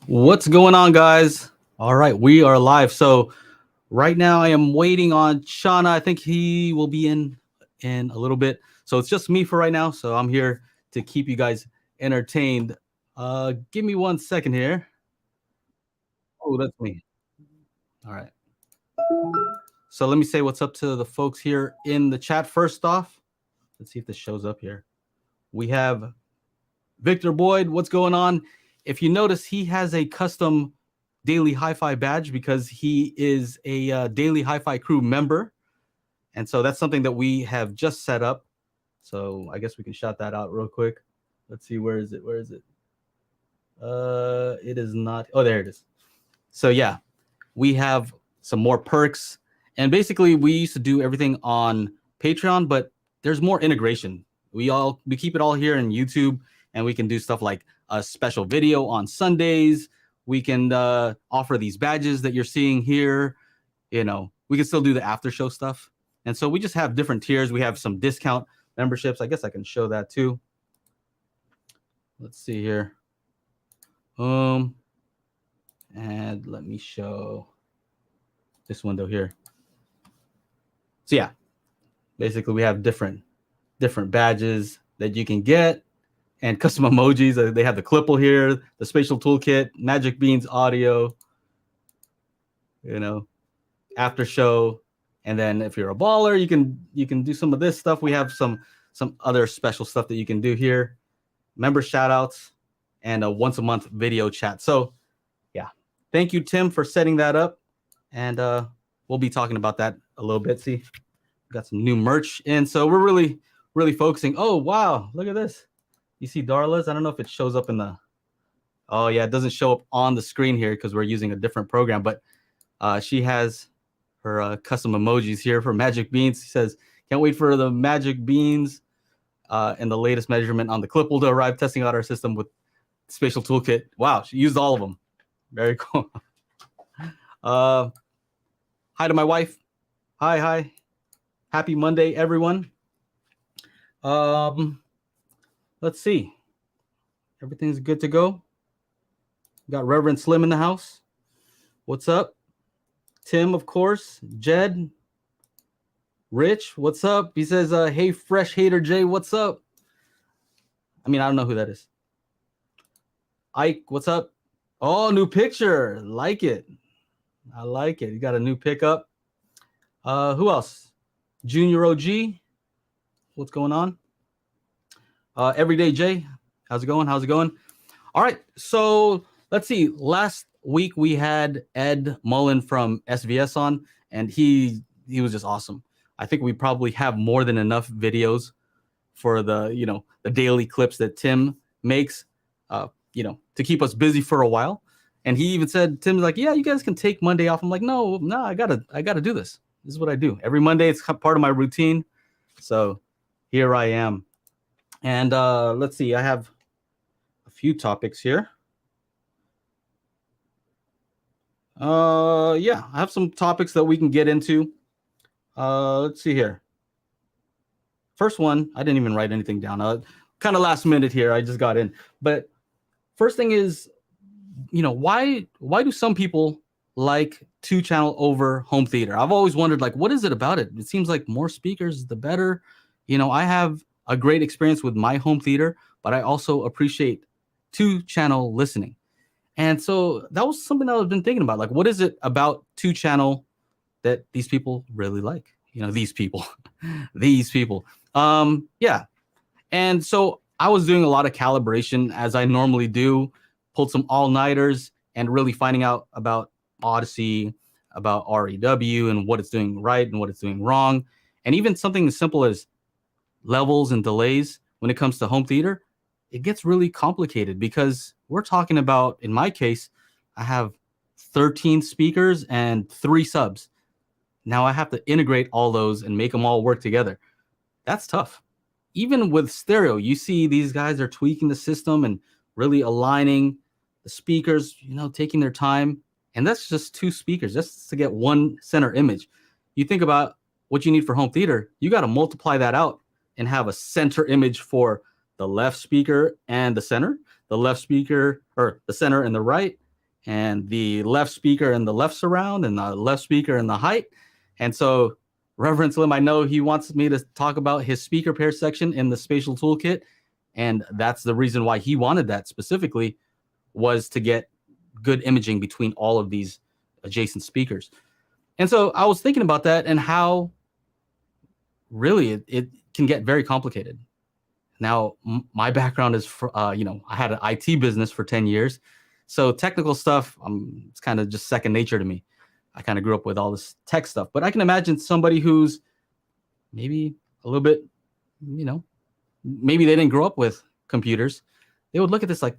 What's going on, guys? All right, we are live. So right now I am waiting on Shauna. I think he will be in a little bit. So it's just me for right now. So I'm here to keep you guys entertained. Give me 1 second here. Oh, that's me. All right. So let me say what's up to the folks here in the chat. First off, let's see if this shows up here. We have Victor Boyd. What's going on? If you notice, he has a custom Daily HiFi badge because he is a Daily HiFi Crew member. And so that's something that we have just set up. So I guess we can shout that out real quick. Let's see, where is it? Where is it? It is not. Oh, there it is. So yeah, we have some more perks. And basically we used to do everything on Patreon, but there's more integration. We keep it all here in YouTube, and we can do stuff like a special video on Sundays. We can offer these badges that you're seeing here. You know, we can still do the after show stuff. And so we just have different tiers. We have some discount memberships. I guess I can show that too. Let's see here. And let me show this window here. So yeah, basically we have different badges that you can get, and custom emojis. They have the Clipple here, the spatial toolkit, Magic Beans audio, you know, after show. And then if you're a baller, you can do some of this stuff. We have some other special stuff that you can do here. Member shout outs and a once a month video chat. So yeah, thank you, Tim, for setting that up. And we'll be talking about that a little bit. See, got some new merch in. So we're really focusing. Oh, wow. Look at this. You see Darla's? I don't know if it shows up in the... Oh, yeah, it doesn't show up on the screen here because we're using a different program. But she has her custom emojis here for Magic Beans. She says, can't wait for the Magic Beans and the latest measurement on the Clipple to arrive, testing out our system with Spatial Toolkit. Wow, she used all of them. Very cool. Hi to my wife. Hi. Happy Monday, everyone. Let's see. Everything's good to go. Got Reverend Slim in the house. What's up? Tim, of course. Jed. Rich, what's up? He says, hey, Fresh Hater Jay, what's up? I mean, I don't know who that is. Ike, what's up? Oh, new picture. Like it. I like it. You got a new pickup. Who else? Junior OG. What's going on? Everyday Jay. How's it going? All right. So let's see. Last week we had Ed Mullen from SVS on, and he was just awesome. I think we probably have more than enough videos for the daily clips that Tim makes, to keep us busy for a while. And he even said, Tim's like, yeah, you guys can take Monday off. I'm like, no, I gotta do this. This is what I do every Monday. It's part of my routine. So here I am. And let's see, I have a few topics here. Yeah, I have some topics that we can get into. Let's see here. First one, I didn't even write anything down. Kind of last minute here. I just got in. But first thing is, why do some people like 2-channel over home theater? I've always wondered, like, what is it about it? It seems like more speakers, the better. I have a great experience with my home theater, but I also appreciate 2-channel listening. And so that was something that I've been thinking about. Like, what is it about 2-channel that these people really like? These people. Yeah. And so I was doing a lot of calibration, as I normally do, pulled some all-nighters and really finding out about Odyssey, about REW and what it's doing right and what it's doing wrong. And even something as simple as levels and delays when it comes to home theater, it gets really complicated because we're talking about, in my case, I have 13 speakers and 3 subs. Now I have to integrate all those and make them all work together. That's tough. Even with stereo, you see these guys are tweaking the system and really aligning the speakers, taking their time. And that's just 2 speakers, just to get one center image. You think about what you need for home theater, you got to multiply that out and have a center image for the left speaker and the center, the left speaker or the center and the right, and the left speaker in the left surround and the left speaker in the height. And so Reverend Slim, I know he wants me to talk about his speaker pair section in the spatial toolkit. And that's the reason why he wanted that specifically, was to get good imaging between all of these adjacent speakers. And so I was thinking about that and how really it can get very complicated. Now, my background is, I had an IT business for 10 years. So technical stuff, it's kind of just second nature to me. I kind of grew up with all this tech stuff. But I can imagine somebody who's maybe a little bit, maybe they didn't grow up with computers. They would look at this like,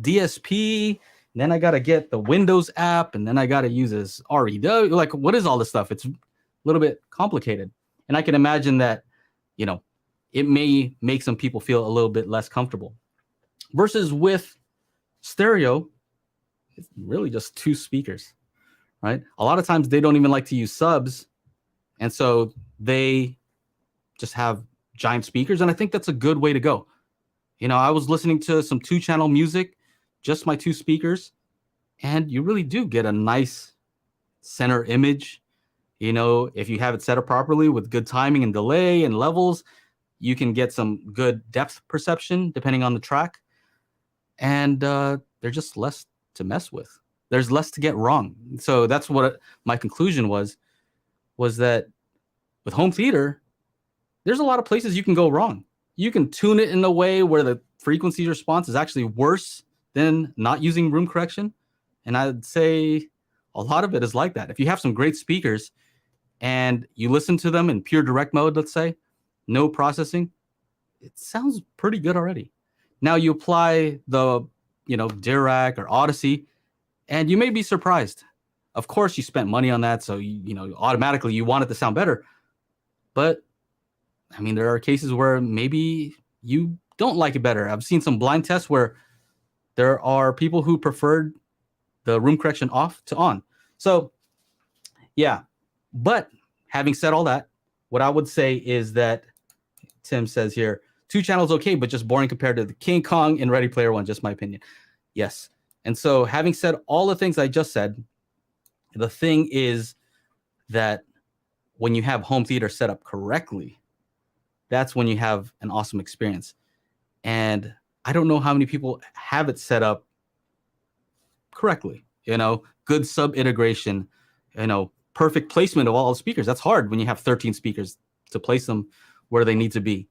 DSP, and then I got to get the Windows app, and then I got to use this REW. Like, what is all this stuff? It's a little bit complicated. And I can imagine that, it may make some people feel a little bit less comfortable. Versus with stereo, it's really just two speakers, right? A lot of times they don't even like to use subs, and so they just have giant speakers, and I think that's a good way to go. I was listening to some 2-channel music, just my 2 speakers, and you really do get a nice center image. If you have it set up properly with good timing and delay and levels, you can get some good depth perception depending on the track. And they're just less to mess with. There's less to get wrong. So that's what my conclusion was that with home theater, there's a lot of places you can go wrong. You can tune it in a way where the frequency response is actually worse than not using room correction. And I'd say a lot of it is like that. If you have some great speakers and you listen to them in pure direct mode, let's say, no processing, it sounds pretty good already. Now you apply the, Dirac or Odyssey, and you may be surprised. Of course, you spent money on that, so automatically you want it to sound better. But there are cases where maybe you don't like it better. I've seen some blind tests where there are people who preferred the room correction off to on. So, yeah. But having said all that, what I would say is that Tim says here, 2 channels okay, but just boring compared to the King Kong and Ready Player One, just my opinion. Yes. And so having said all the things I just said, the thing is that when you have home theater set up correctly, that's when you have an awesome experience. And I don't know how many people have it set up correctly. Good sub integration, perfect placement of all the speakers. That's hard when you have 13 speakers to place them where they need to be.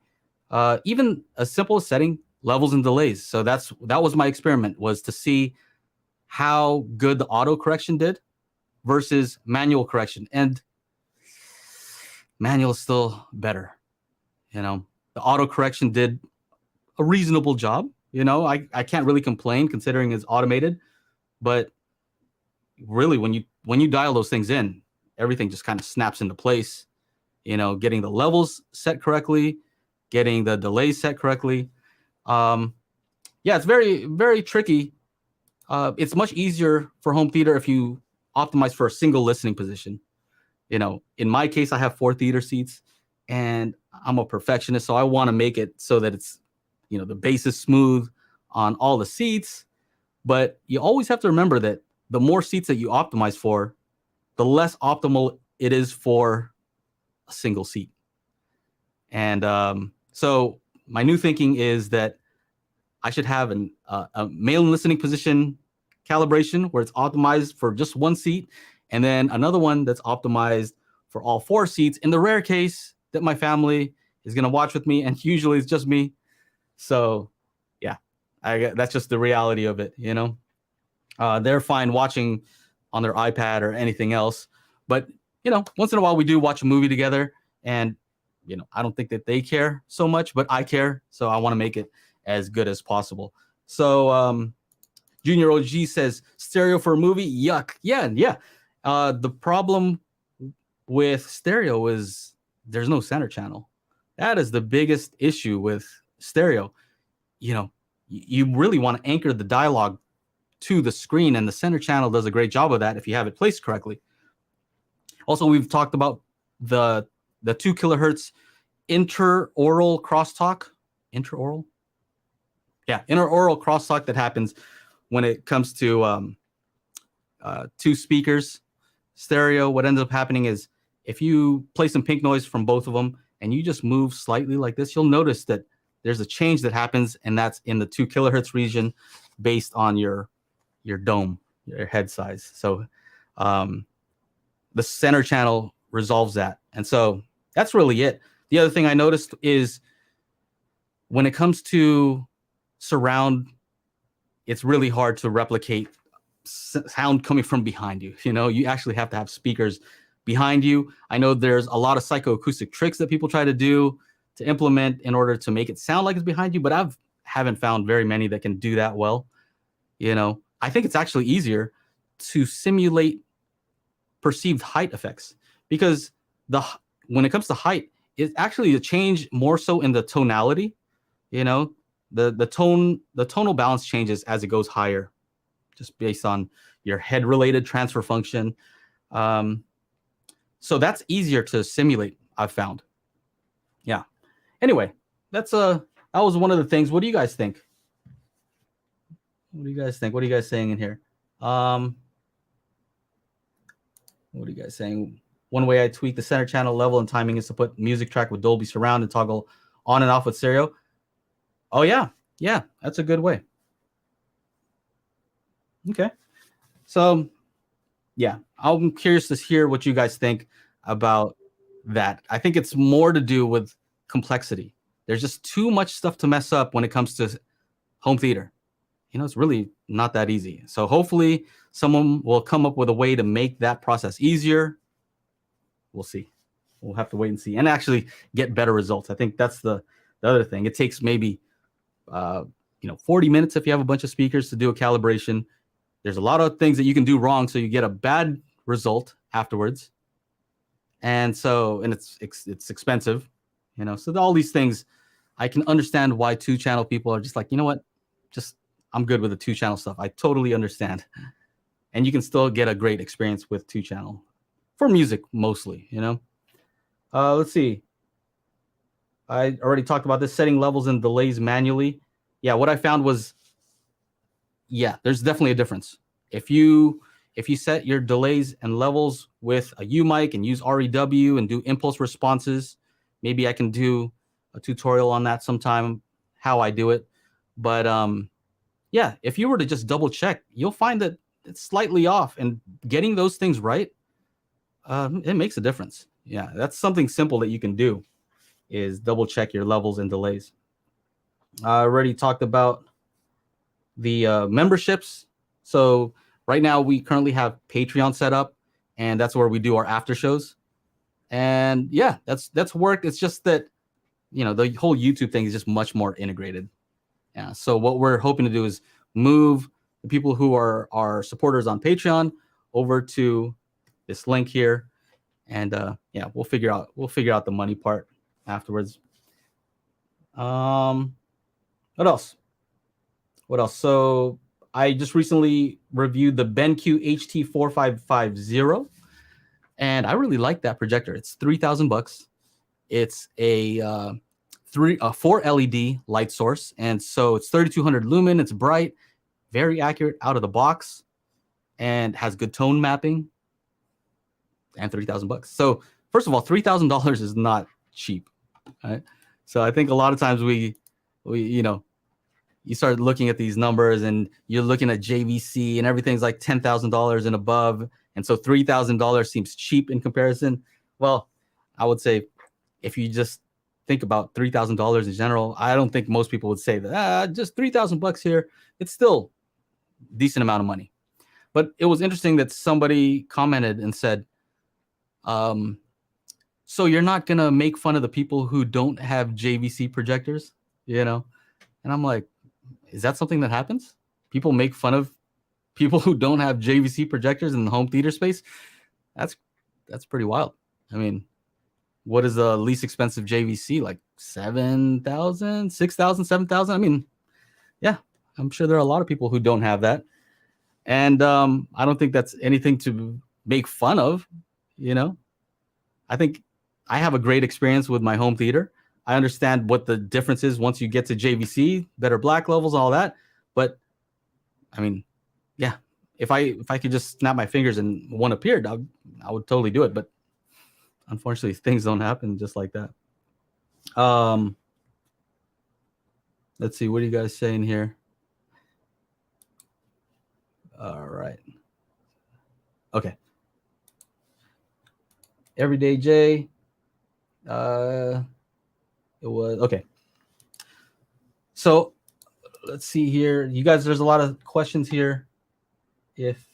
Even as simple as setting levels and delays. So that was my experiment, was to see how good the auto correction did versus manual correction. And manual is still better. The auto correction did a reasonable job. I can't really complain considering it's automated, but really when you dial those things in, everything just kind of snaps into place. Getting the levels set correctly, getting the delays set correctly. It's very, very tricky. It's much easier for home theater if you optimize for a single listening position. In my case, I have 4 theater seats, and I'm a perfectionist, so I want to make it so that it's, the bass is smooth on all the seats. But you always have to remember that the more seats that you optimize for, the less optimal it is for a single seat. And so my new thinking is that I should have a male listening position calibration where it's optimized for just one seat, and then another one that's optimized for all 4 seats in the rare case that my family is going to watch with me, and usually it's just me. So yeah, that's just the reality of it. They're fine watching on their iPad or anything else, but once in a while we do watch a movie together, and I don't think that they care so much, but I care, so I want to make it as good as possible. So Junior OG says stereo for a movie, yuck. Yeah. The problem with stereo is there's no center channel. That is the biggest issue with stereo. You really want to anchor the dialogue to the screen, and the center channel does a great job of that if you have it placed correctly. Also, we've talked about the 2 kilohertz interaural crosstalk. Interaural crosstalk that happens when it comes to two speakers, stereo, what ends up happening is if you play some pink noise from both of them and you just move slightly like this, you'll notice that there's a change that happens, and that's in the 2 kilohertz region based on your dome, your head size. So the center channel resolves that. And so that's really it. The other thing I noticed is when it comes to surround, it's really hard to replicate sound coming from behind you. You know, you actually have to have speakers behind you. I know there's a lot of psychoacoustic tricks that people try to do to implement in order to make it sound like it's behind you, but haven't found very many that can do that well. You know, I think it's actually easier to simulate perceived height effects, because when it comes to height, it's actually a change more so in the tonality. You know, the tonal balance changes as it goes higher, just based on your head related transfer function. So that's easier to simulate, I've found. Yeah. Anyway, that was one of the things. What do you guys think? What do you guys think? What are you guys saying in here? What are you guys saying? One way I tweak the center channel level and timing is to put music track with Dolby Surround and toggle on and off with stereo. Oh yeah, that's a good way. Okay, so yeah, I'm curious to hear what you guys think about that. I think it's more to do with complexity. There's just too much stuff to mess up when it comes to home theater. You know, it's really not that easy. So hopefully someone will come up with a way to make that process easier. We'll see. We'll have to wait and see, and actually get better results. I think that's the other thing. It takes maybe 40 minutes if you have a bunch of speakers to do a calibration. There's a lot of things that you can do wrong, so you get a bad result afterwards. And it's expensive, you know. So all these things, I can understand why 2-channel people are just like, you know what, I'm good with the 2-channel stuff. I totally understand. And you can still get a great experience with 2-channel for music mostly, you know. Let's see. I already talked about this, setting levels and delays manually. Yeah, what I found was, there's definitely a difference. If you set your delays and levels with a U mic and use REW and do impulse responses, maybe I can do a tutorial on that sometime, how I do it. But if you were to just double check, you'll find that it's slightly off, and getting those things right, it makes a difference. Yeah, that's something simple that you can do, is double check your levels and delays. I already talked about the memberships. So right now we currently have Patreon set up, and that's where we do our after shows. And yeah, that's worked. It's just that, you know, the whole YouTube thing is just much more integrated. Yeah. So what we're hoping to do is move the people who are our supporters on Patreon over to this link here, and we'll figure out the money part afterwards. What else? So I just recently reviewed the BenQ HT4550, and I really like that projector. It's $3,000. It's a 4 LED light source, and so it's 3200 lumen. It's bright, very accurate out of the box, and has good tone mapping. And $3,000. So first of all, $3,000 is not cheap, right? So I think a lot of times we you start looking at these numbers and you're looking at JVC and everything's like $10,000 and above, and so $3,000 seems cheap in comparison. Well, I would say if you just think about $3,000 in general, I don't think most people would say that just $3,000 here. It's still a decent amount of money. But it was interesting that somebody commented and said, so you're not gonna make fun of the people who don't have JVC projectors, you know? And I'm like, is that something that happens? People make fun of people who don't have JVC projectors in the home theater space? That's pretty wild. I mean, what is the least expensive JVC? Like $7,000, $6,000, $7,000? I mean, yeah, I'm sure there are a lot of people who don't have that. And I don't think that's anything to make fun of, you know? I think I have a great experience with my home theater. I understand what the difference is once you get to JVC, better black levels, all that. But I mean, yeah, if I could just snap my fingers and one appeared, I would totally do it. But unfortunately, things don't happen just like that. Let's see. What are you guys saying here? All right. Okay. Everyday J. It was okay. So let's see here. You guys, there's a lot of questions here. If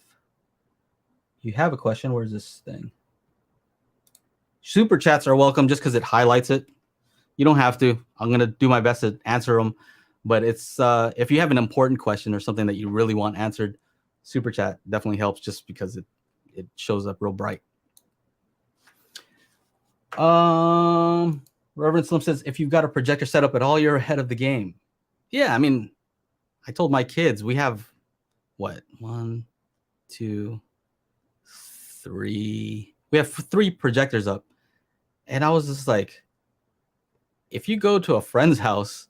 you have a question, where's this thing? Super chats are welcome just because it highlights it. You don't have to. I'm going to do my best to answer them. But it's if you have an important question or something that you really want answered, super chat definitely helps just because it shows up real bright. Reverend Slim says, if you've got a projector set up at all, you're ahead of the game. Yeah, I mean, I told my kids we have what? 1, 2, 3. We have 3 projectors up. And I was just like, if you go to a friend's house,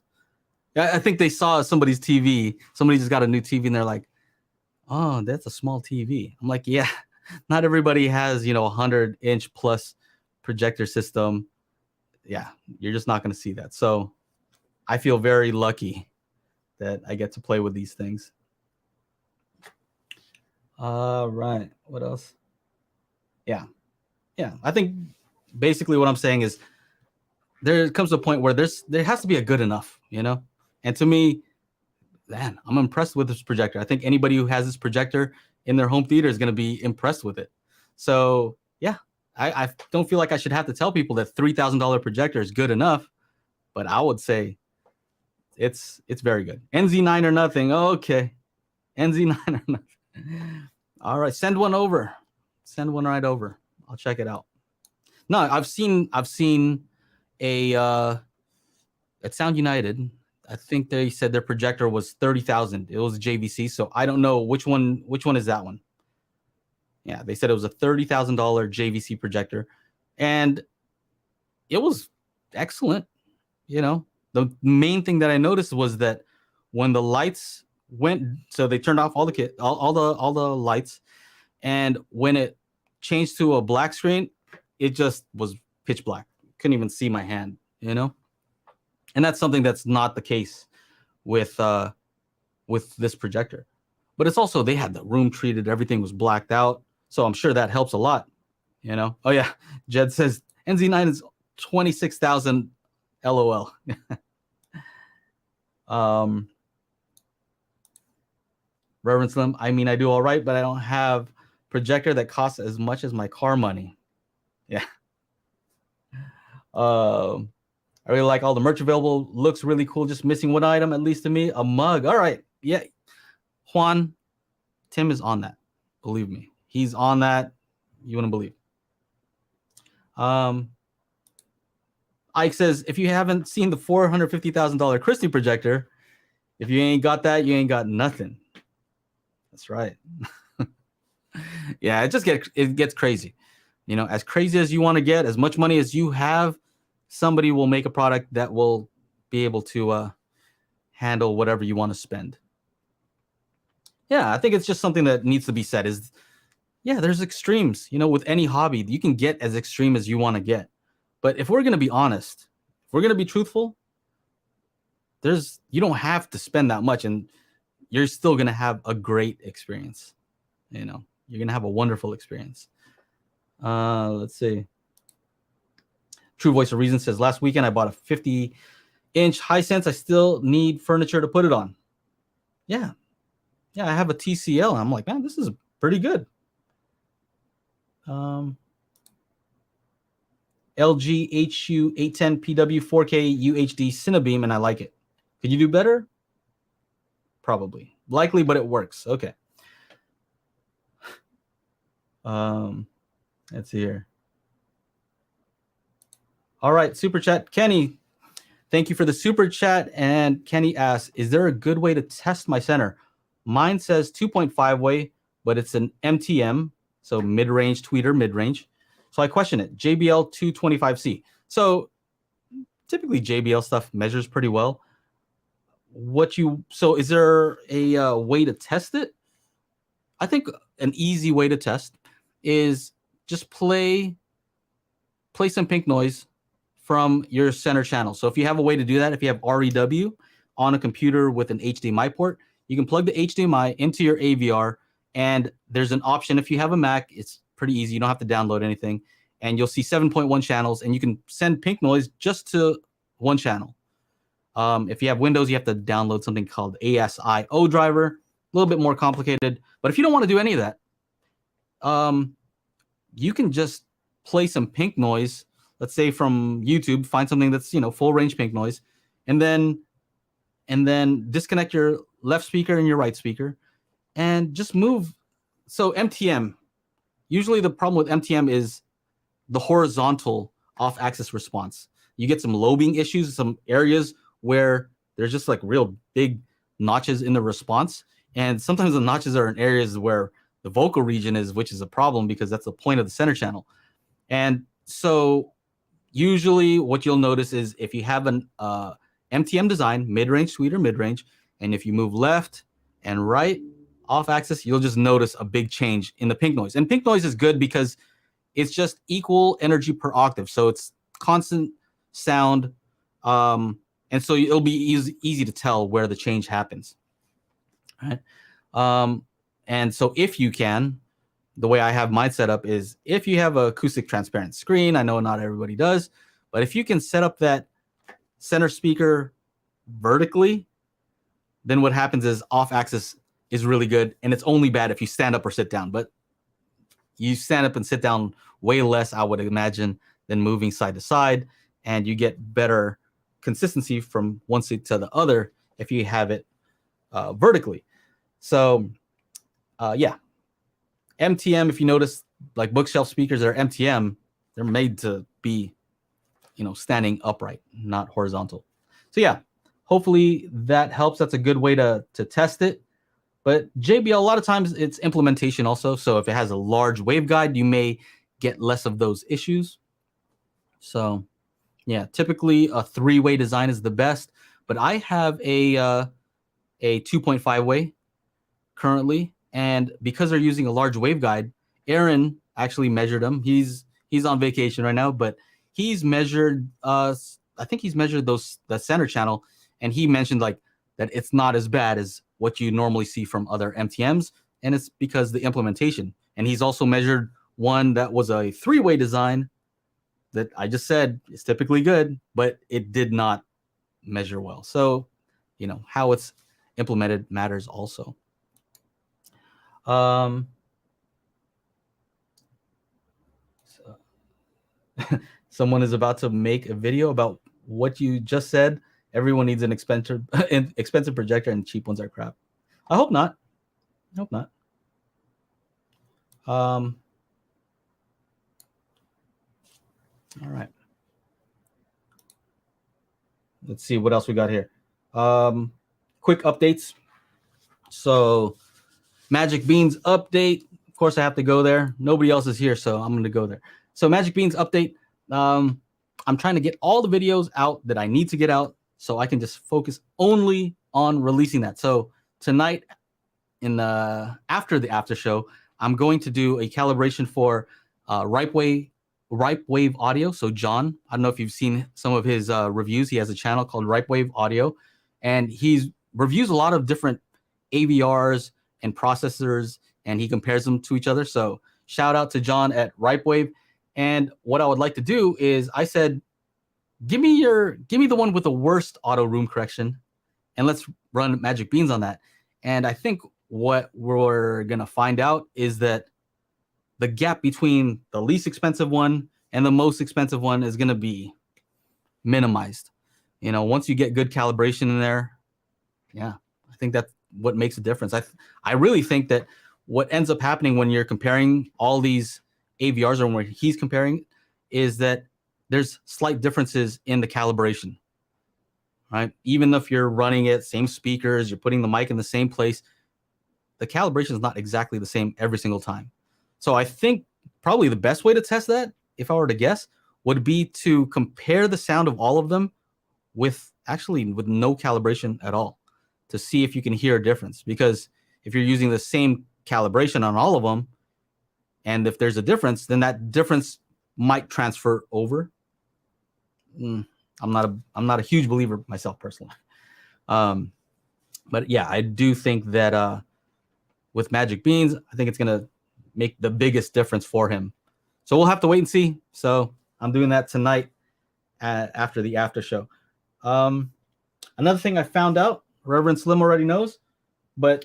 I think they saw somebody's TV. Somebody just got a new TV and they're like, oh, that's a small TV. I'm like, yeah, not everybody has, 100-inch plus projector system. Yeah, you're just not going to see that. So I feel very lucky that I get to play with these things. Right. What else? Yeah. I think basically what I'm saying is there comes a point where there has to be a good enough, And to me, man, I'm impressed with this projector. I think anybody who has this projector in their home theater is going to be impressed with it. So yeah, I don't feel like I should have to tell people that $3,000 projector is good enough, but I would say it's very good. NZ9 or nothing. Okay. NZ9 or nothing. All right. Send one over. Send one right over. I'll check it out. No, I've seen a at Sound United. I think they said their projector was $30,000. It was a JVC, so I don't know which one is that one. Yeah, they said it was a $30,000 JVC projector, and it was excellent. The main thing that I noticed was that when the lights went, so they turned off all the lights, and when it changed to a black screen, it just was pitch black. Couldn't even see my hand, And that's something that's not the case with this projector. But it's also, they had the room treated, everything was blacked out. So I'm sure that helps a lot, Oh yeah, Jed says NZ9 is 26,000 LOL. Reverend Slim, I mean, I do all right, but I don't have projector that costs as much as my car money. Yeah. I really like all the merch available. Looks really cool. Just missing one item, at least to me, a mug. All right. Yeah. Juan, Tim is on that. Believe me. He's on that. You wouldn't believe. Ike says, if you haven't seen the $450,000 Christie projector, if you ain't got that, you ain't got nothing. That's right. Yeah, it gets crazy. As crazy as you want to get, as much money as you have, somebody will make a product that will be able to handle whatever you want to spend. Yeah, I think it's just something that needs to be said is, yeah, there's extremes. With any hobby, you can get as extreme as you want to get. But if we're going to be honest, if we're going to be truthful, you don't have to spend that much and you're still going to have a great experience. You're going to have a wonderful experience. Let's see. True Voice of Reason says, last weekend I bought a 50-inch Hisense. I still need furniture to put it on. Yeah, I have a TCL. And I'm like, man, this is pretty good. LG HU810 PW 4K UHD Cinebeam, and I like it. Could you do better? Probably. Likely, but it works. Okay. Let's see here. All right, super chat. Kenny, thank you for the super chat. And Kenny asks, is there a good way to test my center? Mine says 2.5 way, but it's an MTM, so mid-range tweeter, mid-range. So I question it. JBL 225C. So typically JBL stuff measures pretty well. is there a way to test it? I think an easy way to test is just play some pink noise from your center channel. So if you have a way to do that, if you have REW on a computer with an HDMI port, you can plug the HDMI into your AVR, and there's an option. If you have a Mac, it's pretty easy. You don't have to download anything, and you'll see 7.1 channels, and you can send pink noise just to one channel. If you have Windows, you have to download something called ASIO driver, a little bit more complicated. But if you don't want to do any of that, you can just play some pink noise, let's say from YouTube, find something that's, full range pink noise, and then disconnect your left speaker and your right speaker and just move. So MTM, usually the problem with MTM is the horizontal off-axis response. You get some lobing issues, some areas where there's just like real big notches in the response. And sometimes the notches are in areas where the vocal region is, which is a problem because that's the point of the center channel. And so usually what you'll notice is if you have an MTM design, mid-range, tweeter, mid-range, and if you move left and right off axis, you'll just notice a big change in the pink noise. And pink noise is good because it's just equal energy per octave. So it's constant sound. And so it'll be easy to tell where the change happens. All right. And so if you can, the way I have mine set up is if you have an acoustic transparent screen, I know not everybody does, but if you can set up that center speaker vertically, then what happens is off axis is really good. And it's only bad if you stand up or sit down, but you stand up and sit down way less, I would imagine, than moving side to side. And you get better consistency from one seat to the other if you have it vertically. So yeah, MTM, if you notice, like bookshelf speakers that are MTM, they're made to be, standing upright, not horizontal. So yeah, hopefully that helps. That's a good way to test it. But JBL, a lot of times it's implementation also. So if it has a large waveguide, you may get less of those issues. So yeah, typically a 3-way design is the best, but I have a 2.5-way currently. And because they're using a large waveguide, Aaron actually measured them. He's on vacation right now, but he's measured I think he's measured the center channel, and he mentioned like that it's not as bad as what you normally see from other MTMs, and it's because the implementation. And he's also measured one that was a 3-way design that I just said is typically good, but it did not measure well. So, how it's implemented matters also. Someone is about to make a video about what you just said. Everyone needs an expensive projector, and cheap ones are crap. I hope not. All right. Let's see what else we got here. Quick updates. So Magic Beans update. Of course, I have to go there. Nobody else is here, so I'm going to go there. So Magic Beans update. I'm trying to get all the videos out that I need to get out so I can just focus only on releasing that. So tonight, after the after show, I'm going to do a calibration for Ripe Wave Audio. So John, I don't know if you've seen some of his reviews. He has a channel called Ripe Wave Audio, and he reviews a lot of different AVRs and processors, and he compares them to each other. So shout out to John at Ripe Wave. And what I would like to do is, I said, give me the one with the worst auto room correction, and let's run Magic Beans on that. And I think what we're gonna find out is that the gap between the least expensive one and the most expensive one is gonna be minimized. Once you get good calibration in there, yeah, I think that's what makes a difference. I really think that what ends up happening when you're comparing all these AVRs, or when he's comparing, is that there's slight differences in the calibration, right? Even if you're running it, same speakers, you're putting the mic in the same place, the calibration is not exactly the same every single time. So I think probably the best way to test that, if I were to guess, would be to compare the sound of all of them with no calibration at all. to see if you can hear a difference. Because if you're using the same calibration on all of them, and if there's a difference, then that difference might transfer over. I'm not a huge believer myself personally. But yeah, I do think that with Magic Beans, I think it's going to make the biggest difference for him. So we'll have to wait and see. So I'm doing that tonight after the after show. Another thing I found out, Reverend Slim already knows, but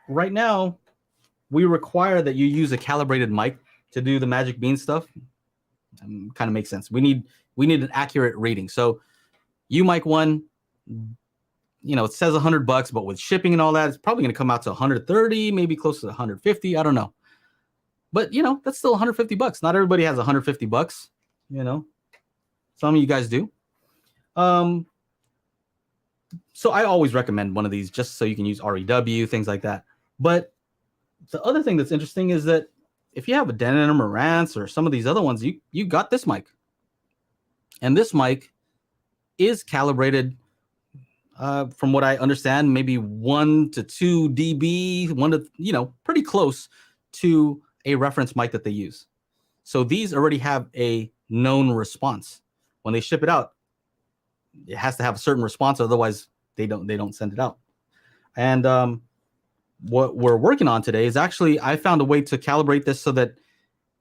right now we require that you use a calibrated mic to do the Magic Bean stuff. Kind of makes sense. We need an accurate reading. So mic one, it says $100, but with shipping and all that, it's probably going to come out to 130, maybe close to 150. I don't know. But, that's still $150. Not everybody has $150, Some of you guys do. So I always recommend one of these just so you can use REW, things like that. But the other thing that's interesting is that if you have a Denon or Marantz or some of these other ones, you got this mic. And this mic is calibrated, from what I understand, maybe 1 to 2 dB, pretty close to a reference mic that they use. So these already have a known response. When they ship it out, it has to have a certain response, otherwise they don't send it out. And what we're working on today is actually I found a way to calibrate this so that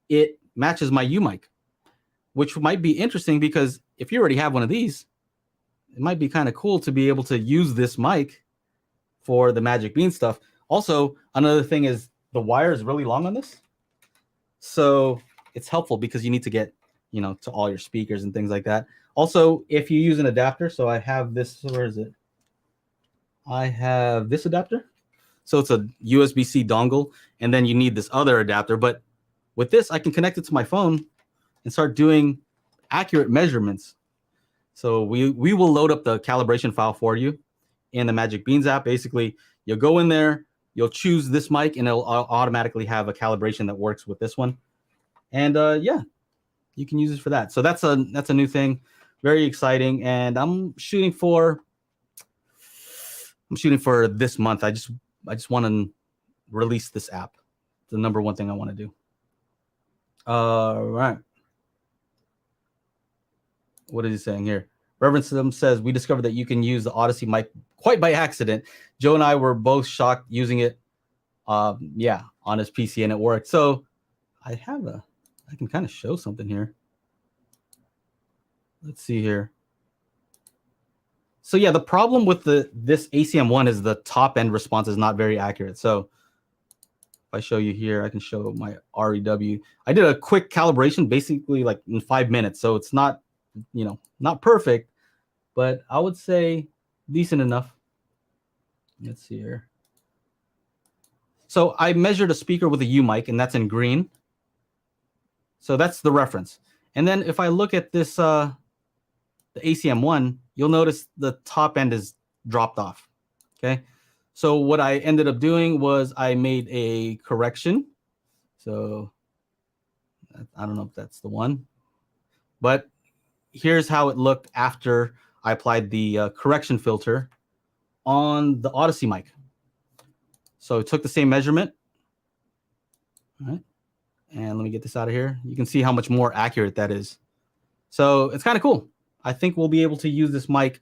it matches my mic, which might be interesting because if you already have one of these, it might be kind of cool to be able to use this mic for the Magic Bean stuff. Also, another thing is the wire is really long on this. So it's helpful because you need to get, to all your speakers and things like that. Also, if you use an adapter, so I have this, where is it? I have this adapter. So it's a USB-C dongle, and then you need this other adapter. But with this, I can connect it to my phone and start doing accurate measurements. So we will load up the calibration file for you in the Magic Beans app. Basically, you'll go in there, you'll choose this mic, and it'll automatically have a calibration that works with this one. And yeah, you can use it for that. So that's a new thing, very exciting. And I'm shooting for this month. I just want to release this app. It's the number one thing I want to do. All right. What is he saying here? Reverend Sim says, we discovered that you can use the Odyssey mic quite by accident. Joe and I were both shocked using it, on his PC, and it worked. So I can kind of show something here. Let's see here. So yeah, the problem with this ACM1 is the top end response is not very accurate. So if I show you here, I can show my REW. I did a quick calibration, basically like in 5 minutes. So it's not, not perfect, but I would say decent enough. Let's see here. So I measured a speaker with a mic, and that's in green. So that's the reference. And then if I look at this, the ACM1, you'll notice the top end is dropped off. Okay. So what I ended up doing was I made a correction. So I don't know if that's the one, but here's how it looked after I applied the correction filter on the Odyssey mic. So I took the same measurement. All right. And let me get this out of here. You can see how much more accurate that is. So it's kind of cool. I think we'll be able to use this mic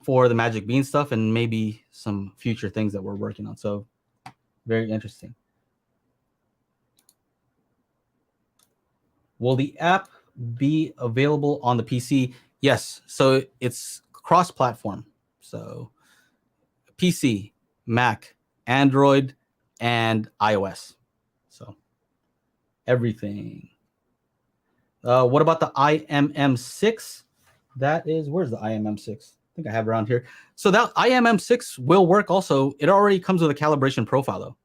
for the Magic Bean stuff and maybe some future things that we're working on. So very interesting. Will the app be available on the PC? Yes. So it's cross-platform. So PC, Mac, Android, and iOS. So everything. What about the IMM6? That is, where's the IMM6? I think I have it around here. So that IMM6 will work also. It already comes with a calibration profile though.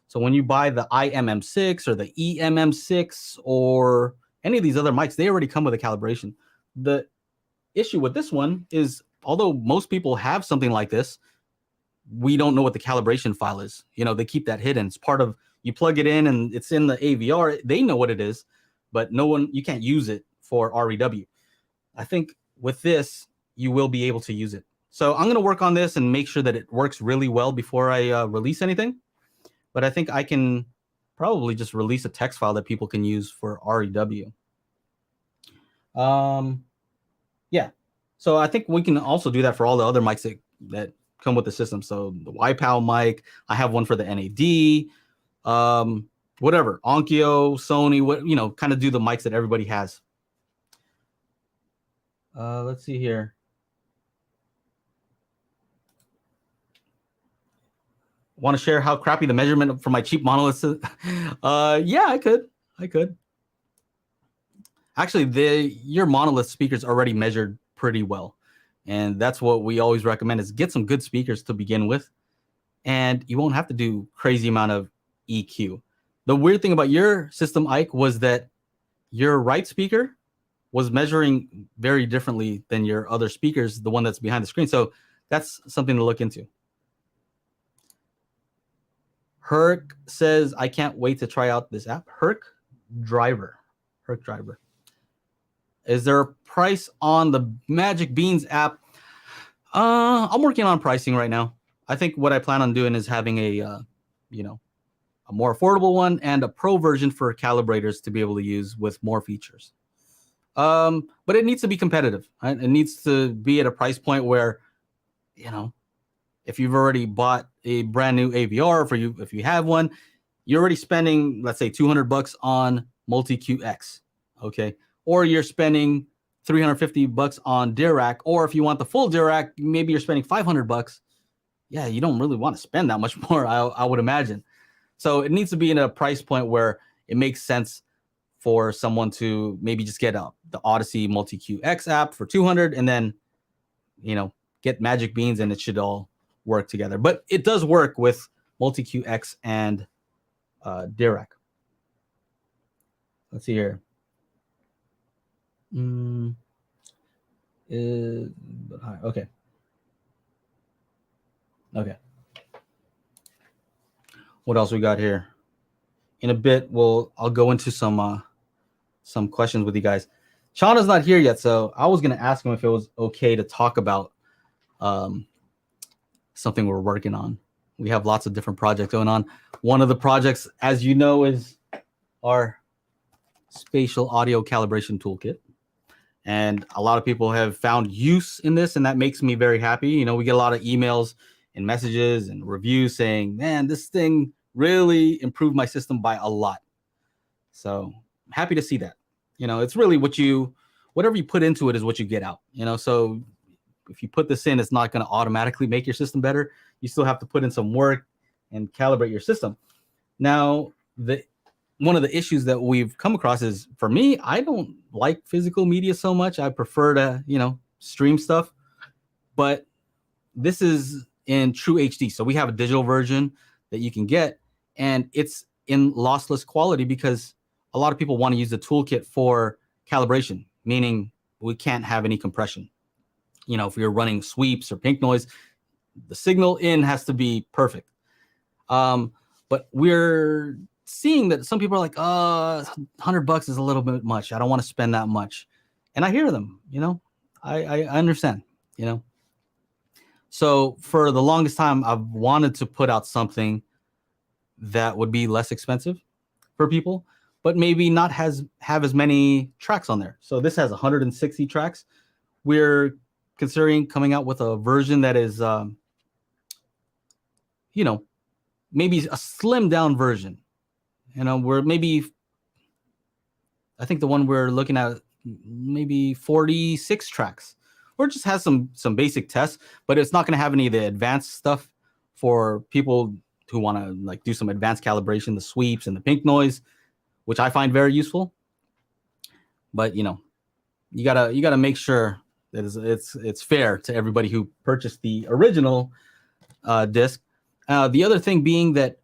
So when you buy the IMM6 or the EMM6 or any of these other mics, they already come with a calibration. The issue with this one is, although most people have something like this, we don't know what the calibration file is. They keep that hidden. It's part of, you plug it in and it's in the AVR. They know what it is, but you can't use it for REW. I think with this, you will be able to use it So I'm going to work on this and make sure that it works really well before I release anything. But I think I can probably just release a text file that people can use for REW. Yeah. So I think we can also do that for all the other mics that come with the system. So the YPOW mic, I have one for the NAD, whatever, Onkyo, Sony, what, kind of do the mics that everybody has. Let's see here. Want to share how crappy the measurement for my cheap monoliths is? Yeah, I could. Actually, your monolith speakers already measured pretty well. And that's what we always recommend is get some good speakers to begin with. And you won't have to do crazy amount of EQ. The weird thing about your system, Ike, was that your right speaker was measuring very differently than your other speakers, the one that's behind the screen. So that's something to look into. Herc says, I can't wait to try out this app. Herc Driver. Is there a price on the Magic Beans app? I'm working on pricing right now. I think what I plan on doing is having a more affordable one and a pro version for calibrators to be able to use with more features. But it needs to be competitive. Right? It needs to be at a price point where, if you've already bought a brand new AVR, if you have one, you're already spending, let's say, $200 on Multi-Q-X, okay? Or you're spending $350 on Dirac, or if you want the full Dirac, maybe you're spending $500. Yeah, you don't really want to spend that much more, I would imagine. So it needs to be in a price point where it makes sense for someone to maybe just get the Odyssey Multi-Q-X app for $200 and then, get Magic Beans and it should all work together. But it does work with Multi-Q-X and Dirac. Let's see here. Okay. What else we got here? In a bit, I'll go into some questions with you guys. Chana's not here yet, so I was gonna ask him if it was okay to talk about something we're working on. We have lots of different projects going on. One of the projects, as you know, is our spatial audio calibration toolkit. And a lot of people have found use in this, and that makes me very happy. We get a lot of emails and messages and reviews saying, man, this thing really improved my system by a lot. So I'm happy to see that. It's really whatever you put into it is what you get out. So if you put this in, it's not going to automatically make your system better. You still have to put in some work and calibrate your system. Now, one of the issues that we've come across is, for me, I don't like physical media so much. I prefer to, stream stuff. But this is in true HD. So we have a digital version that you can get, and it's in lossless quality because a lot of people want to use the toolkit for calibration, meaning we can't have any compression. If you're running sweeps or pink noise, the signal in has to be perfect. But we're seeing that some people are like, $100 is a little bit much. I don't want to spend that much. And I hear them, I understand, So for the longest time, I've wanted to put out something that would be less expensive for people, but maybe not have as many tracks on there. So this has 160 tracks. We're considering coming out with a version that is, maybe a slimmed down version. I think the one we're looking at, maybe 46 tracks, or just has some basic tests, but it's not going to have any of the advanced stuff for people who want to do some advanced calibration, the sweeps and the pink noise, which I find very useful. But you gotta make sure that it's fair to everybody who purchased the original disc. The other thing being that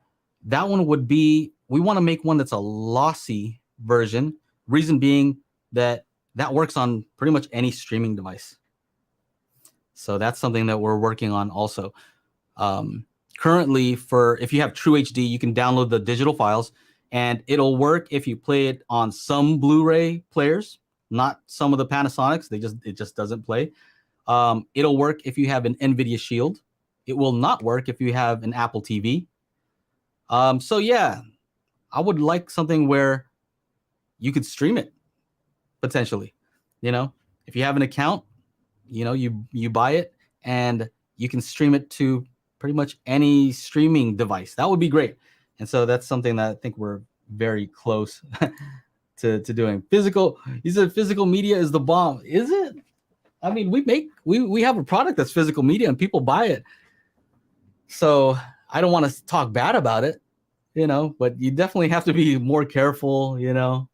one would be, we want to make one that's a lossy version. Reason being that works on pretty much any streaming device. So that's something that we're working on also. Currently, if you have True HD, you can download the digital files, and it'll work if you play it on some Blu-ray players, not some of the Panasonics. It just doesn't play. It'll work if you have an NVIDIA Shield. It will not work if you have an Apple TV. So yeah, I would like something where you could stream it potentially. You know, if you have an account, you know, you buy it and you can stream it to pretty much any streaming device. That would be great. And so that's something that I think we're very close to doing. Physical, you said physical media is the bomb. Is it? I mean, we have a product that's physical media and people buy it. So I don't want to talk bad about it, you know, but you definitely have to be more careful, you know.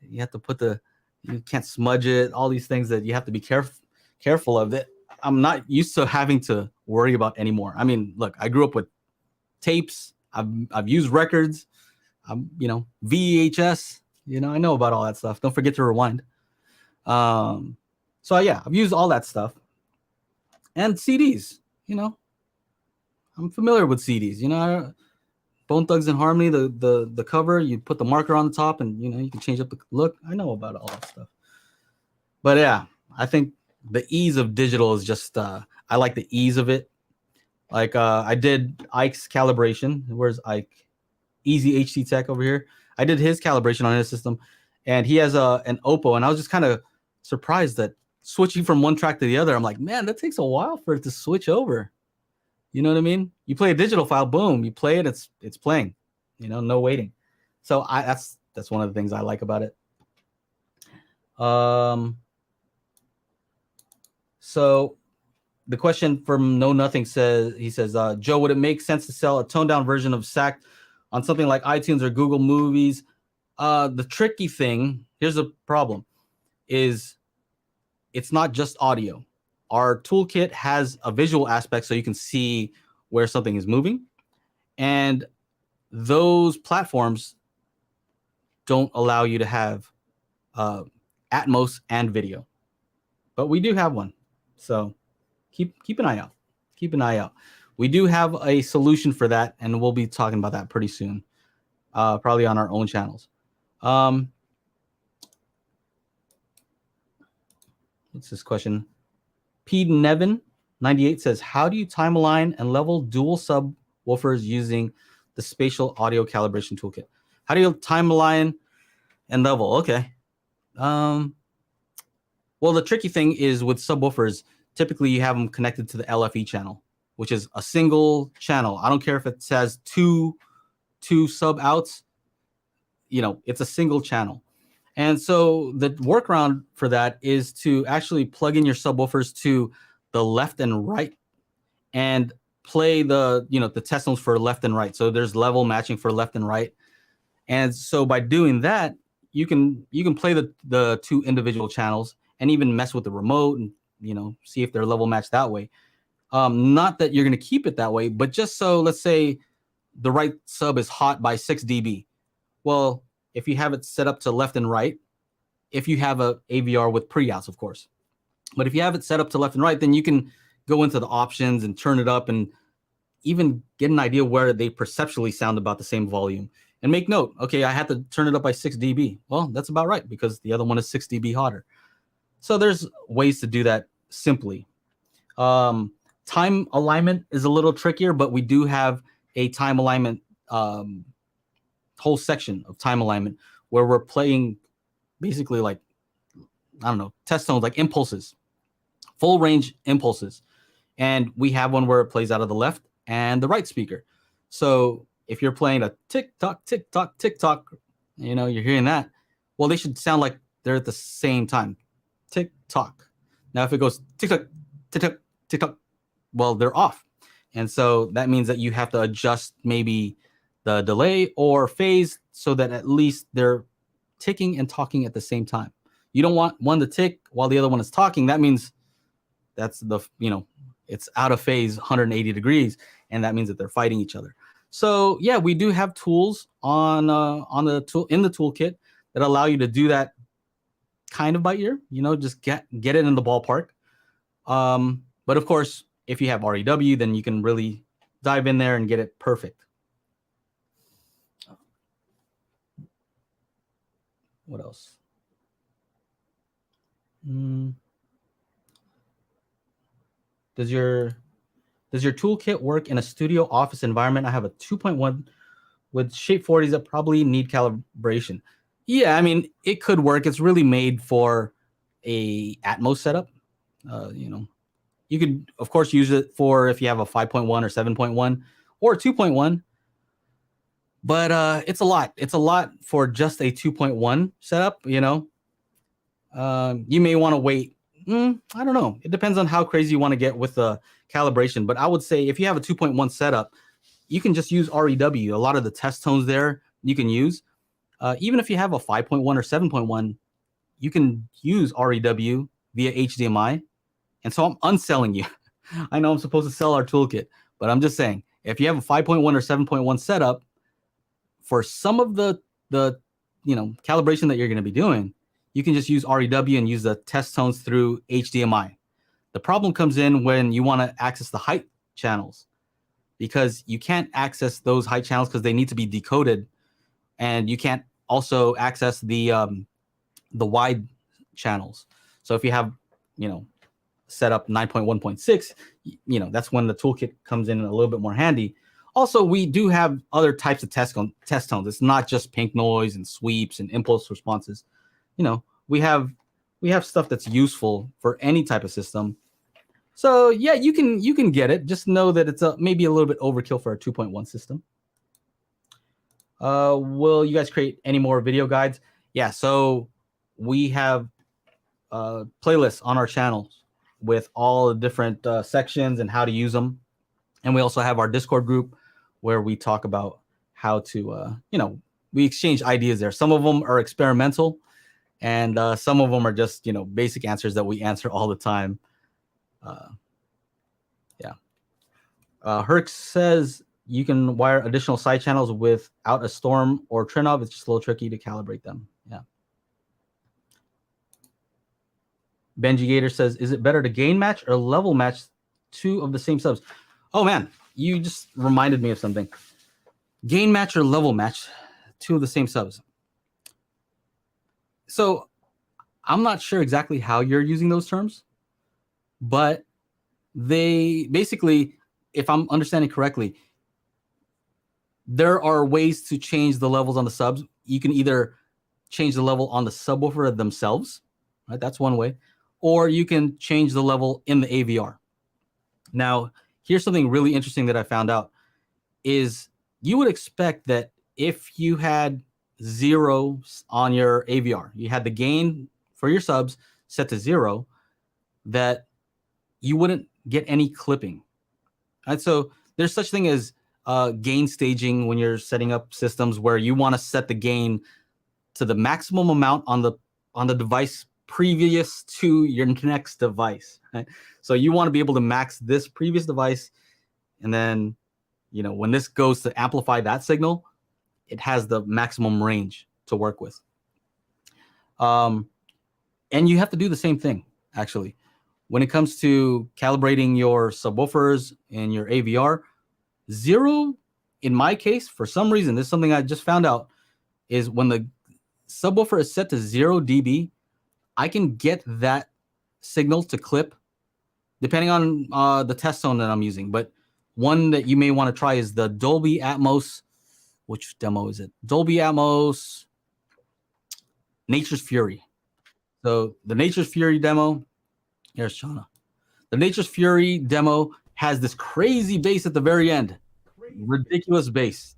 You have to you can't smudge it, all these things that you have to be careful of that I'm not used to having to worry about anymore. I mean, look, I grew up with tapes. I've used records. You know, VHS, you know, I know about all that stuff. Don't forget to rewind. So yeah, I've used all that stuff. And CDs, you know, I'm familiar with CDs. You know, Bone Thugs and Harmony, the cover, you put the marker on the top and, you know, you can change up the look. I know about all that stuff. But yeah, I think the ease of digital is just, I like the ease of it. Like I did Ike's calibration. Where's Ike? Easy HT Tech over here. I did his calibration on his system, and he has an Oppo, and I was just kind of surprised that switching from one track to the other, I'm like, man, that takes a while for it to switch over. You know what I mean? You play a digital file, boom, you play it, it's playing. You know, no waiting. So that's one of the things I like about it. So the question from Know Nothing says, Joe, would it make sense to sell a toned down version of SAC on something like iTunes or Google Movies? The tricky thing, here's a problem, is it's not just audio. Our toolkit has a visual aspect so you can see where something is moving. And those platforms don't allow you to have Atmos and video. But we do have one. So keep an eye out. Keep an eye out. We do have a solution for that, and we'll be talking about that pretty soon, probably on our own channels. What's this question? P. Nevin 98 says, how do you time align and level dual subwoofers using the spatial audio calibration toolkit? How do you time align and level? Okay. Well, the tricky thing is with subwoofers, typically you have them connected to the LFE channel, which is a single channel. I don't care if it says two sub outs, you know, it's a single channel. And so the workaround for that is to actually plug in your subwoofers to the left and right and play the test tones for left and right. So there's level matching for left and right. And so by doing that, you can play the two individual channels and even mess with the remote and, you know, see if they're level matched that way. Not that you're going to keep it that way, but just so, let's say the right sub is hot by 6 dB. Well, if you have it set up to left and right, if you have a AVR with pre-outs, of course. But if you have it set up to left and right, then you can go into the options and turn it up and even get an idea where they perceptually sound about the same volume. And make note, okay, I had to turn it up by 6 dB. Well, that's about right because the other one is 6 dB hotter. So there's ways to do that simply. Time alignment is a little trickier, but we do have a time alignment, whole section of time alignment where we're playing basically like, I don't know, test tones, like impulses, full range impulses. And we have one where it plays out of the left and the right speaker. So if you're playing a tick tock, tick tock, tick tock, you know, you're hearing that. Well, they should sound like they're at the same time. Tick tock. Now, if it goes tick tock, tick tock, tick tock, well, they're off. And so that means that you have to adjust maybe the delay or phase so that at least they're ticking and talking at the same time. You don't want one to tick while the other one is talking. That means that's it's out of phase 180 degrees, and that means that they're fighting each other. So yeah, we do have tools in the toolkit that allow you to do that kind of by ear. You know, just get it in the ballpark. But of course, if you have REW, then you can really dive in there and get it perfect. What else? Does your toolkit work in a studio office environment? I have a 2.1 with shape 40s that probably need calibration. Yeah, I mean, it could work. It's really made for a Atmos setup. You could, of course, use it for if you have a 5.1 or 7.1 or 2.1. But it's a lot. It's a lot for just a 2.1 setup, you may want to wait. I don't know. It depends on how crazy you want to get with the calibration. But I would say if you have a 2.1 setup, you can just use REW. A lot of the test tones there you can use. Even if you have a 5.1 or 7.1, you can use REW via HDMI. And so I'm unselling you. I know I'm supposed to sell our toolkit, but I'm just saying, if you have a 5.1 or 7.1 setup, for some of the calibration that you're going to be doing, you can just use REW and use the test tones through HDMI. The problem comes in when you want to access the height channels, because you can't access those height channels because they need to be decoded, and you can't also access the wide channels. So if you have set up 9.1.6, that's when the toolkit comes in a little bit more handy. Also, we do have other types of test tones. It's not just pink noise and sweeps and impulse responses. We have stuff that's useful for any type of system. So yeah, you can get it. Just know that it's maybe a little bit overkill for a 2.1 system. Will you guys create any more video guides? Yeah, so we have playlists on our channels with all the different sections and how to use them. And we also have our Discord group where we talk about how to, we exchange ideas there. Some of them are experimental, and some of them are just, basic answers that we answer all the time. Herc says you can wire additional side channels without a storm or Trinov. It's just a little tricky to calibrate them. Yeah. Benji Gator says, is it better to gain match or level match two of the same subs? Oh man, you just reminded me of something. Gain match or level match two of the same subs. So I'm not sure exactly how you're using those terms, but they basically, if I'm understanding correctly, there are ways to change the levels on the subs. You can either change the level on the subwoofer themselves, right? That's one way. Or you can change the level in the AVR. Now, here's something really interesting that I found out is you would expect that if you had 0 on your AVR, you had the gain for your subs set to 0, that you wouldn't get any clipping. Right? So there's such thing as gain staging when you're setting up systems where you want to set the gain to the maximum amount on the device previous to your next device. Right? So you want to be able to max this previous device, and then when this goes to amplify that signal, it has the maximum range to work with. And you have to do the same thing, actually. When it comes to calibrating your subwoofers and your AVR, 0, in my case, for some reason, this is something I just found out, is when the subwoofer is set to 0 dB, I can get that signal to clip depending on the test tone that I'm using. But one that you may want to try is the Dolby Atmos. Which demo is it? Dolby Atmos Nature's Fury. So the Nature's Fury demo, here's Shauna. The Nature's Fury demo has this crazy bass at the very end. Ridiculous bass.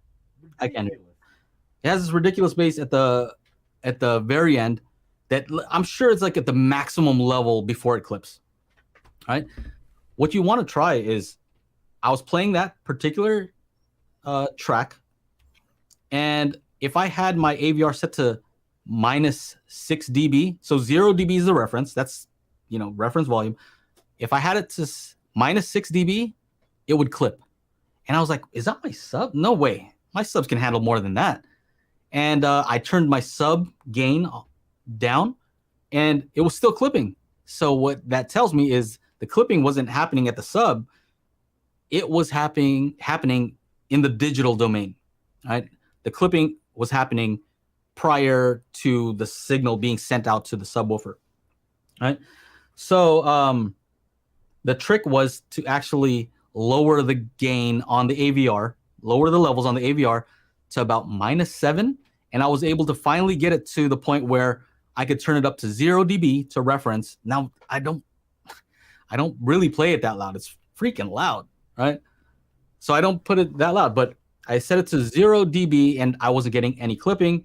I can't hear it. It has this ridiculous bass at the very end that I'm sure it's like at the maximum level before it clips. Right? What you want to try is, I was playing that particular track, and if I had my AVR set to -6 dB, so 0 dB is the reference, that's reference volume. If I had it to -6 dB, it would clip. And I was like, is that my sub? No way. My subs can handle more than that. And I turned my sub gain down, and it was still clipping. So what that tells me is the clipping wasn't happening at the sub. It was happening in the digital domain, right? The clipping was happening prior to the signal being sent out to the subwoofer, right? So The trick was to actually lower the gain on the AVR, lower the levels on the AVR to about -7, and I was able to finally get it to the point where I could turn it up to 0 dB to reference. Now I don't really play it that loud. It's freaking loud, right? So I don't put it that loud, but I set it to 0 dB and I wasn't getting any clipping,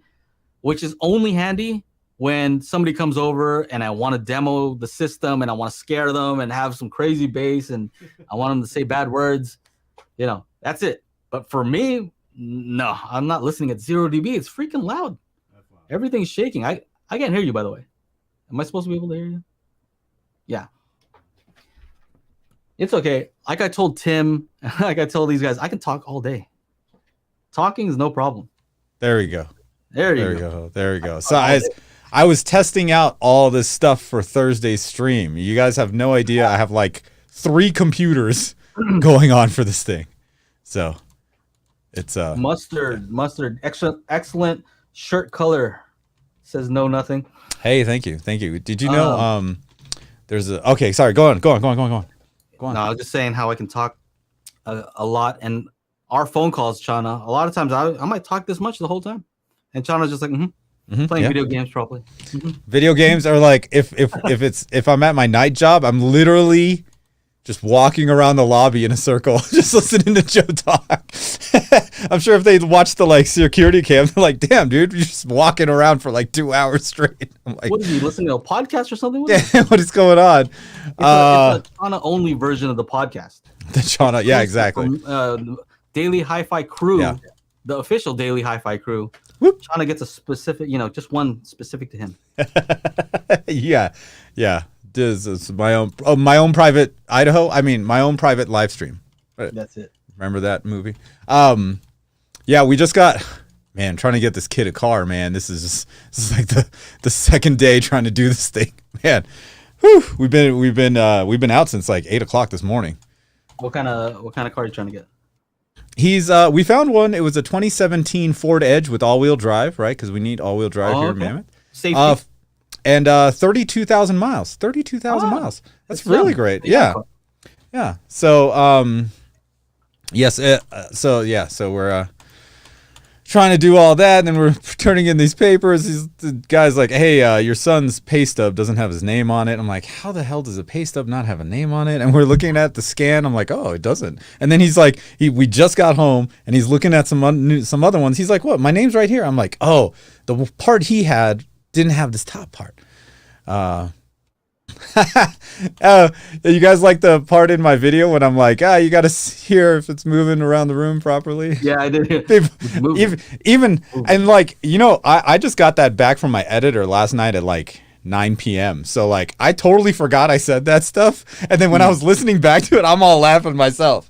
which is only handy when somebody comes over and I want to demo the system and I want to scare them and have some crazy bass and I want them to say bad words. That's it. But for me, no, I'm not listening at 0 dB. It's freaking loud. Everything's shaking. I can't hear you, by the way. Am I supposed to be able to hear you? Yeah. It's okay. Like I told Tim, like I told these guys, I can talk all day. Talking is no problem. There we go. There you go. There we go. So I was testing out all this stuff for Thursday's stream. You guys have no idea. I have like 3 computers going on for this thing. So it's mustard, excellent shirt color. Says no nothing. Hey, thank you. Did you know there's okay, sorry, go on. No, I was just saying how I can talk a lot, and our phone calls, Chana, a lot of times I might talk this much the whole time. And Chana's just like, playing video games probably. Video games are like if I'm at my night job, I'm literally just walking around the lobby in a circle, just listening to Joe talk. I'm sure if they watch the security cam, they're like, "Damn, dude, you're just walking around for like 2 hours straight." I'm like, "What are you listening to a podcast or something?" Yeah, what is going on? It's a Chana only version of the podcast. The Chana, yeah, exactly. From, Daily HiFi Crew, the official Daily HiFi Crew. Whoop. Chana gets a specific, just one specific to him. yeah. This is my own private Idaho. I mean, my own private live stream. That's it. Remember that movie? Yeah, we just got, man, trying to get this kid a car, man. This is like the second day trying to do this thing, man. Whew, we've been out since like 8 o'clock this morning. What kind of car are you trying to get? We found one. It was a 2017 Ford Edge with all-wheel drive, right? Because we need all-wheel drive here in Mammoth. Safety. And 32,000 miles. 32,000 miles. That's really great. Yeah. So yes. So we're trying to do all that, and then we're turning in these papers. The guy's like, "Hey, your son's pay stub doesn't have his name on it." I'm like, "How the hell does a pay stub not have a name on it?" And we're looking at the scan. I'm like, "Oh, it doesn't." And then he's like, we just got home, and he's looking at some other ones. He's like, "What? My name's right here." I'm like, "Oh, the part he had didn't have this top part." You guys like the part in my video when I'm like, you got to hear if it's moving around the room properly? Yeah, I did. Even and I just got that back from my editor last night at like 9 p.m. So like I totally forgot I said that stuff, and then when I was listening back to it, I'm all laughing myself.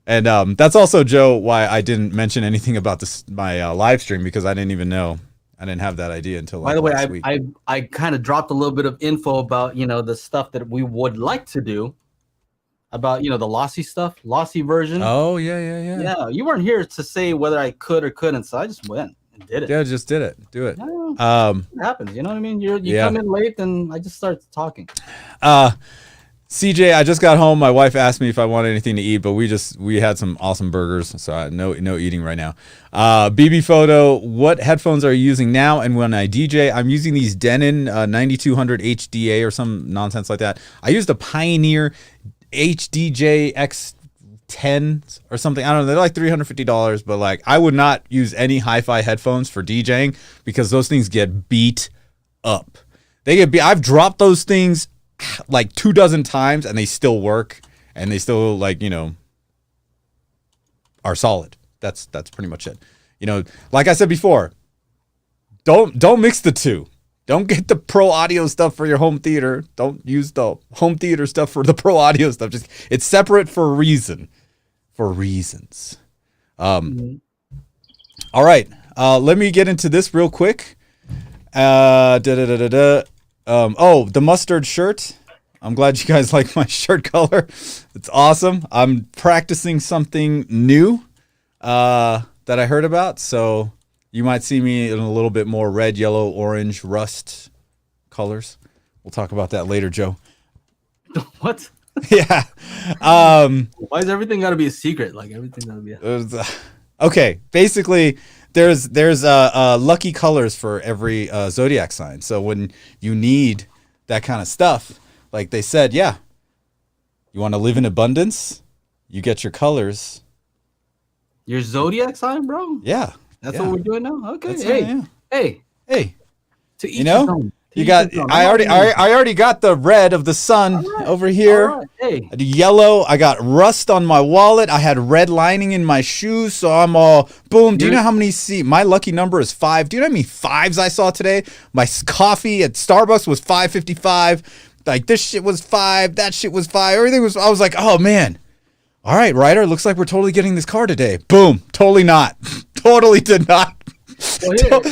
And that's also, Joe, why I didn't mention anything about my live stream, because I didn't even know. I didn't have that idea until By the way, last week. I kind of dropped a little bit of info about, the stuff that we would like to do about, the lossy version. Oh, yeah. Yeah, you weren't here to say whether I could or couldn't, so I just went and did it. Yeah, just did it. Do it. Yeah, it happens, you know what I mean? You come in late and I just start talking. CJ, I just got home. My wife asked me if I wanted anything to eat, but we had some awesome burgers, so no eating right now. BB Photo, what headphones are you using now? And when I DJ, I'm using these Denon 9200 HDA or some nonsense like that. I used a Pioneer HDJ X10 or something. I don't know. They're like $350, but like I would not use any hi-fi headphones for DJing because those things get beat up. I've dropped those things like 24 times and they still work, and they still are solid. That's pretty much it. Like I said before, don't mix the two. Don't get the pro audio stuff for your home theater. Don't use the home theater stuff for the pro audio stuff. Just it's separate for a reason. For reasons. All right. Let me get into this real quick. The mustard shirt. I'm glad you guys like my shirt color. It's awesome. I'm practicing something new that I heard about. So you might see me in a little bit more red, yellow, orange, rust colors. We'll talk about that later, Joe. What? Yeah. Why is everything got to be a secret? Like everything got to be. Okay. Basically, there's lucky colors for every zodiac sign. So when you need that kind of stuff, like they said, yeah, you want to live in abundance, you get your colors. Your zodiac sign, bro? Yeah. That's yeah. what we're doing now? Okay. That's Hey. it, yeah. Hey. To each his own. You got. I already got the red of the sun over here. All right. Hey. The yellow. I got rust on my wallet. I had red lining in my shoes, so I'm all boom. Do you know how many? My lucky number is 5. Do you know how many 5s I saw today? My coffee at Starbucks was 5.55. Like this shit was 5. That shit was 5. Everything was. I was like, oh man. All right, Ryder. Looks like we're totally getting this car today. Boom. Totally not. Totally did not. Well,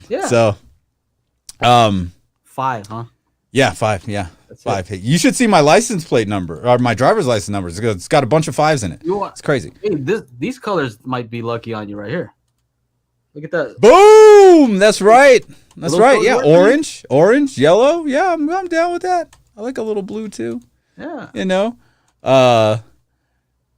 yeah. So. 5, huh? Yeah, 5. Yeah, That's 5. Hey, you should see my license plate number or my driver's license number. It's got a bunch of 5s in it. It's crazy. Hey, these colors might be lucky on you right here. Look at that. Boom! That's right. That's right. Yeah, orange, yellow. Yeah, I'm down with that. I like a little blue too. Yeah. You know. That'll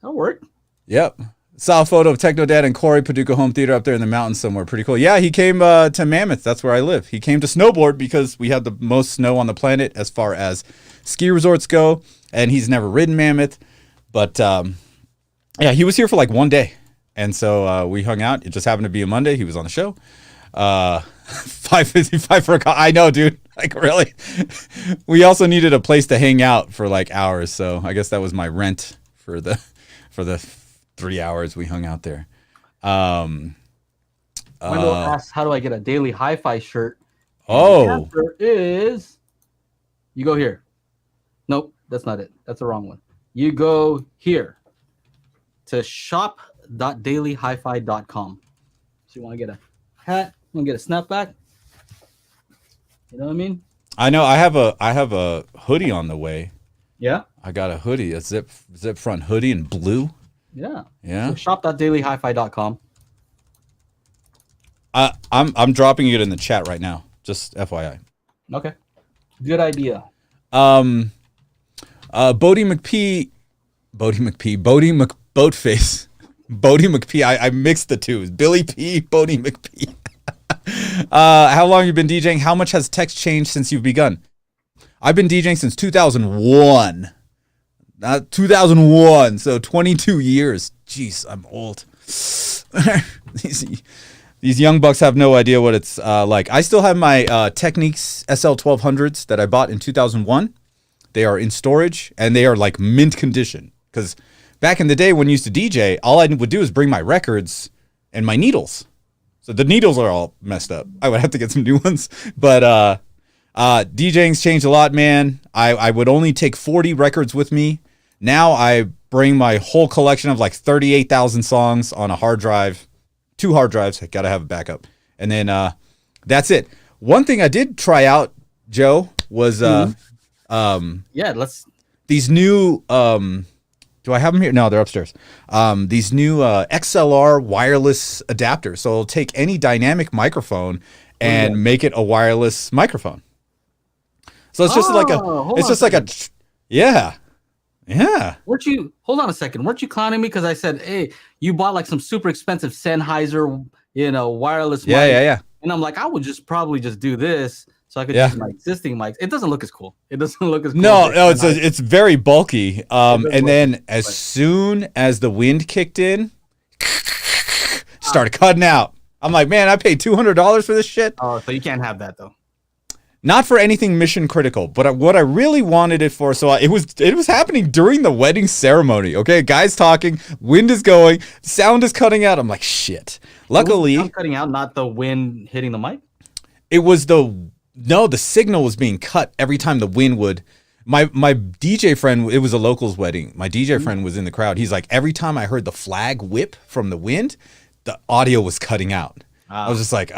work. Yep. Saw a photo of Techno Dad and Corey Paducah Home Theater up there in the mountains somewhere. Pretty cool. Yeah, he came to Mammoth. That's where I live. He came to snowboard because we have the most snow on the planet as far as ski resorts go. And he's never ridden Mammoth. But, yeah, he was here for like one day. And so we hung out. It just happened to be a Monday. He was on the show. 5.55 for a call. I know, dude. Like, really? We also needed a place to hang out for like hours. So I guess that was my rent for the 3 hours we hung out there. Wendell asks, how do I get a Daily HiFi shirt? And the answer is, you go here. Nope, that's not it. That's the wrong one. You go here to shop.dailyhifi.com. So you want to get a hat, you want to get a snapback. You know what I mean? I know. I have a hoodie on the way. Yeah? I got a hoodie, a zip front hoodie in blue. Yeah. Yeah. So shop.dailyhifi.com. I'm dropping it in the chat right now. Just FYI. Okay. Good idea. Bodie McPhee, Boatface. Bodie McPhee. I mixed the two. Billy P, Bodie McPhee. How long have you been DJing? How much has tech changed since you've begun? I've been DJing since 2001. 2001, so 22 years. Jeez, I'm old. These young bucks have no idea what it's like. I still have my Technics SL1200s that I bought in 2001. They are in storage, and they are like mint condition. Because back in the day when I used to DJ, all I would do is bring my records and my needles. So the needles are all messed up. I would have to get some new ones. But DJing's changed a lot, man. I would only take 40 records with me. Now I bring my whole collection of like 38,000 songs on a hard drive, 2 hard drives. I got to have a backup. And then that's it. One thing I did try out, Joe, was these new do I have them here? No, they're upstairs. These new XLR wireless adapters. So it'll take any dynamic microphone and make it a wireless microphone. So it's just yeah. Hold on a second. Weren't you clowning me because I said, hey, you bought like some super expensive Sennheiser, wireless mic. Yeah. And I'm like, I would probably just do this so I could use my existing mics. It doesn't look as cool. No, it's very bulky. And then as soon as the wind kicked in, started cutting out. I'm like, man, I paid $200 for this shit. Oh, so you can't have that though. Not for anything mission critical, but what I really wanted it for, so it was happening during the wedding ceremony. Okay, guys talking, wind is going, sound is cutting out. I'm like, shit. Luckily, sound cutting out, not the wind hitting the mic. It was the signal was being cut every time the wind would. My DJ friend, it was a locals wedding. My DJ friend was in the crowd. He's like, every time I heard the flag whip from the wind, the audio was cutting out. I was just like,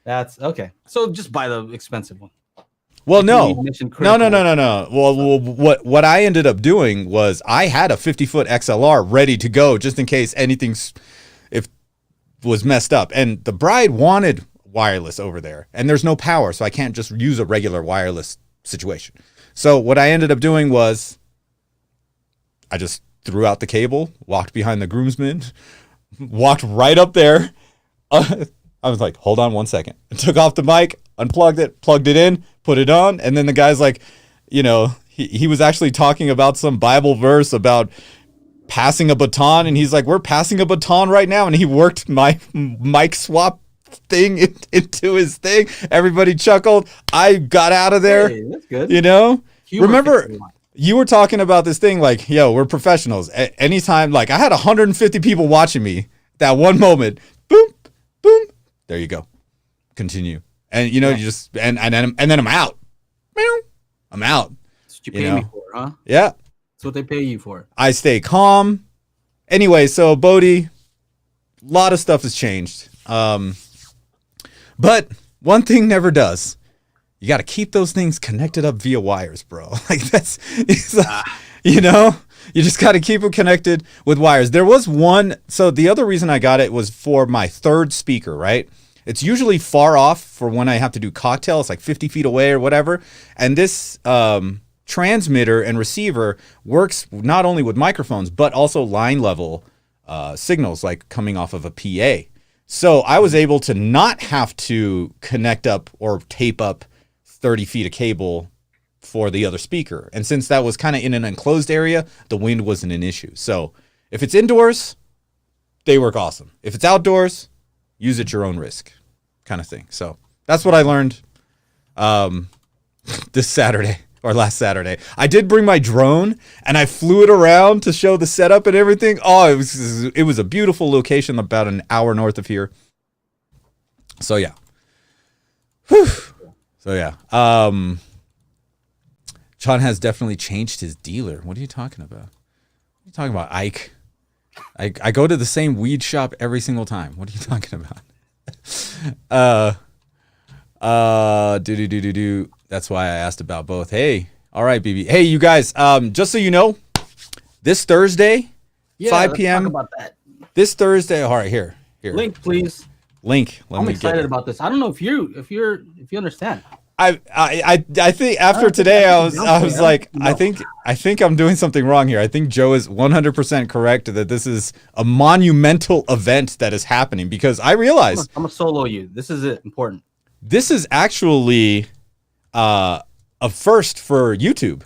That's okay. So just buy the expensive one. Well, no. Well, what I ended up doing was I had a 50-foot XLR ready to go just in case anything was messed up. And the bride wanted wireless over there, and there's no power, so I can't just use a regular wireless situation. So what I ended up doing was I just threw out the cable, walked behind the groomsmen, walked right up there. I was like, hold on 1 second. I took off the mic, unplugged it, plugged it in, put it on. And then the guy's like, you know, he was actually talking about some Bible verse about passing a baton. And he's like, we're passing a baton right now. And he worked my mic swap thing into his thing. Everybody chuckled. I got out of there. Hey, that's good. You know, Humor remember fits the line. you were talking about this thing like, yo, we're professionals. Anytime, like I had 150 people watching me that one moment, boom, boom. There you go. Continue. And you know, you just, and then I'm out. Meow. I'm out. That's what you pay me for, huh? Yeah. That's what they pay you for. I stay calm. Anyway, so Bodie, a lot of stuff has changed. But one thing never does. You got to keep those things connected up via wires, bro. Like it's like, you know, you just got to keep them connected with wires. There was one. So the other reason I got it was for my third speaker, right? It's usually far off for when I have to do cocktail. It's like 50 feet away or whatever. And this transmitter and receiver works not only with microphones, but also line level signals like coming off of a PA. So I was able to not have to connect up or tape up 30 feet of cable for the other speaker. And since that was kind of in an enclosed area, the wind wasn't an issue. So if it's indoors, they work awesome. If it's outdoors, use at your own risk kind of thing. So that's what I learned this Saturday or last Saturday. I did bring my drone and I flew it around to show the setup and everything. Oh, it was a beautiful location about an hour north of here. So yeah. Whew. So yeah. John has definitely changed his dealer. What are you talking about? What are you talking about, Ike? I go to the same weed shop every single time. What are you talking about? That's why I asked about both. Hey, all right, BB. Hey, you guys. Just so you know, this Thursday, 5 p.m. Talk about that. This Thursday. All right, here. Link, please. Link. I'm excited about this. I don't know if you understand. I think after today I was like, I think I'm doing something wrong here. I think Joe is 100% correct that this is a monumental event that is happening because I realized I'm gonna solo you. This is important. This is actually a first for YouTube.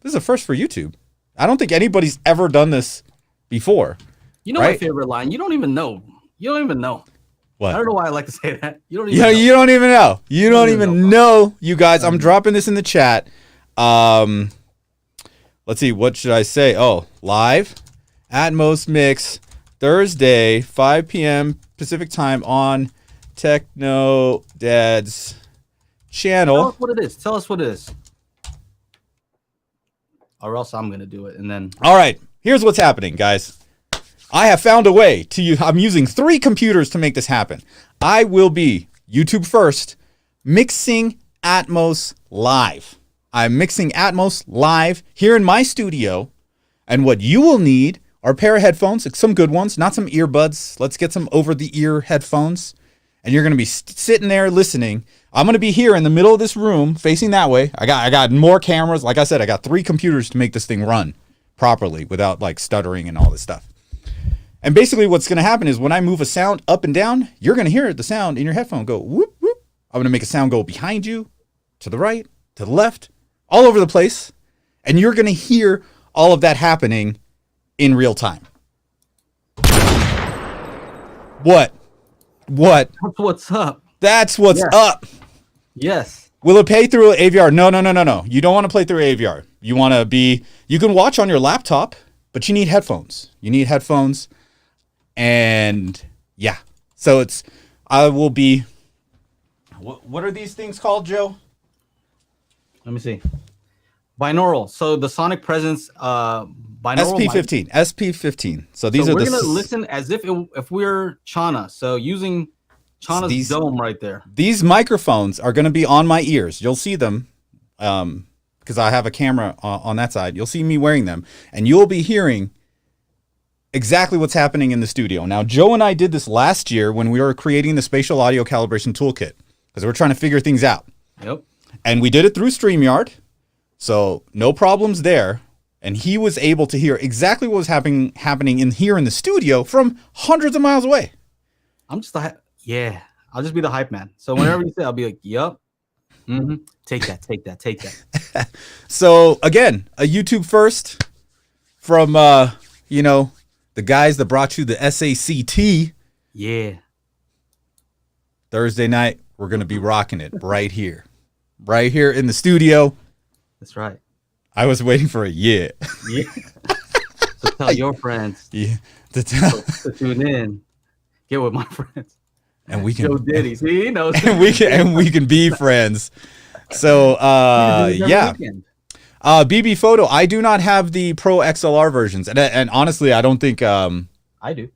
This is a first for YouTube. I don't think anybody's ever done this before. You know my favorite line. You don't even know. What? I don't know why I like to say that. You don't even know. You don't even know. You don't even know, you guys. I'm dropping this in the chat. Let's see. What should I say? Oh, live Atmos Mix Thursday, 5 p.m. Pacific time on Techno Dad's channel. Tell us what it is. Or else I'm going to do it. And then. All right. Here's what's happening, guys. I have found a way to I'm using 3 computers to make this happen. I will be YouTube first, mixing Atmos live. I'm mixing Atmos live here in my studio. And what you will need are a pair of headphones, some good ones, not some earbuds. Let's get some over-the-ear headphones. And you're going to be sitting there listening. I'm going to be here in the middle of this room facing that way. I got more cameras. Like I said, I got 3 computers to make this thing run properly without like stuttering and all this stuff. And basically what's going to happen is when I move a sound up and down, you're going to hear the sound in your headphone go whoop, whoop. I'm going to make a sound go behind you, to the right, to the left, all over the place. And you're going to hear all of that happening in real time. What? That's what's up. That's what's up. Yes. Will it play through AVR? No. You don't want to play through AVR. You want to you can watch on your laptop, but you need headphones. And yeah, so I will be, what are these things called, Joe? Let me see. Binaural. So the Sonic Presence, binaural SP15. So these are we're going to listen as if we're Chana. So using Chana's dome right there. These microphones are going to be on my ears. You'll see them because I have a camera on that side. You'll see me wearing them and you'll be hearing exactly what's happening in the studio. Now, Joe and I did this last year when we were creating the spatial audio calibration toolkit because we're trying to figure things out. Yep. And we did it through StreamYard. So no problems there. And he was able to hear exactly what was happening in here in the studio from hundreds of miles away. I'm just I'll just be the hype man. So whenever you say, I'll be like, yup. Mm-hmm. Take that. So again, a YouTube first from the guys that brought you the SACT. Yeah. Thursday night, we're gonna be rocking it right here in the studio. That's right. I was waiting for a yeah. Yeah. So tell your friends. Yeah. To tune in. Get with my friends. And we can Joe Diddy. See, he knows. and we can be friends. So yeah. BB Photo, I do not have the Pro XLR versions. And honestly, I don't think I do.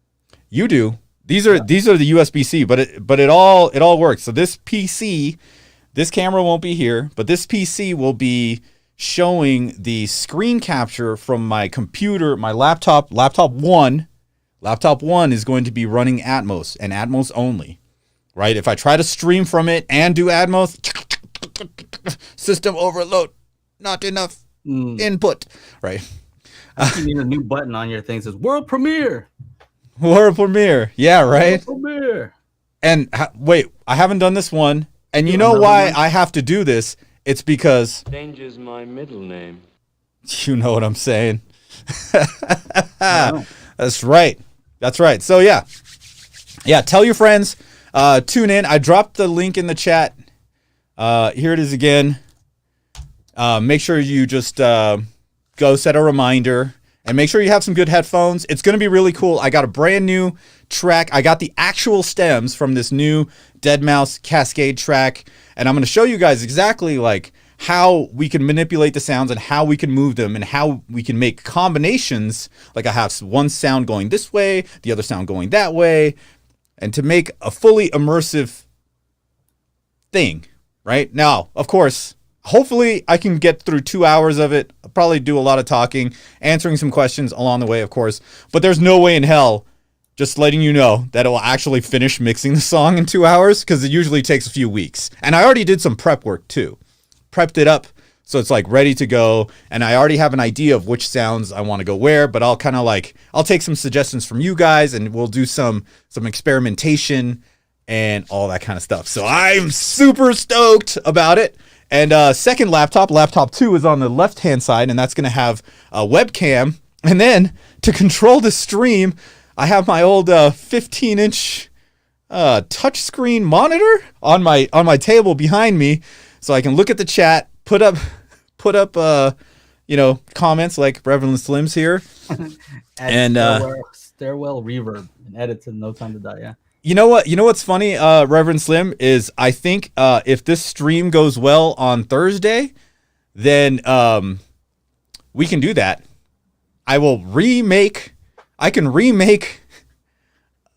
You do. These are the USB-C, but it all works. So this PC, this camera won't be here, but this PC will be showing the screen capture from my computer, my laptop. Laptop one is going to be running Atmos and Atmos only, right? If I try to stream from it and do Atmos, system overload, not enough input, right? You need a new button on your thing that says World Premiere. World Premiere, yeah, right. World Premiere. And wait, I haven't done this one, and you know why I have to do this? It's because Danger's my middle name. You know what I'm saying? That's right. So yeah. Tell your friends. Tune in. I dropped the link in the chat. Here it is again. Make sure you just go set a reminder and make sure you have some good headphones. It's going to be really cool. I got a brand new track. I got the actual stems from this new deadmau5 Cascade track, and I'm going to show you guys exactly like how we can manipulate the sounds and how we can move them and how we can make combinations. Like I have one sound going this way, the other sound going that way, and to make a fully immersive thing, right? Now, of course, hopefully I can get through 2 hours of it. I'll probably do a lot of talking, answering some questions along the way, of course, but there's no way in hell, just letting you know, that it will actually finish mixing the song in 2 hours, because it usually takes a few weeks. And I already did some prep work too. Prepped it up so it's like ready to go, and I already have an idea of which sounds I want to go where, but I'll kind of like, I'll take some suggestions from you guys and we'll do some experimentation and all that kind of stuff. So I'm super stoked about it. And second laptop 2 is on the left hand side, and that's going to have a webcam. And then to control the stream, I have my old 15-inch touchscreen monitor on my table behind me, so I can look at the chat, put up comments like Reverend Slim's here, and stairwell reverb and edits in no time to die. Yeah. You know what's funny, Reverend Slim, is I think if this stream goes well on Thursday, then we can do that. I can remake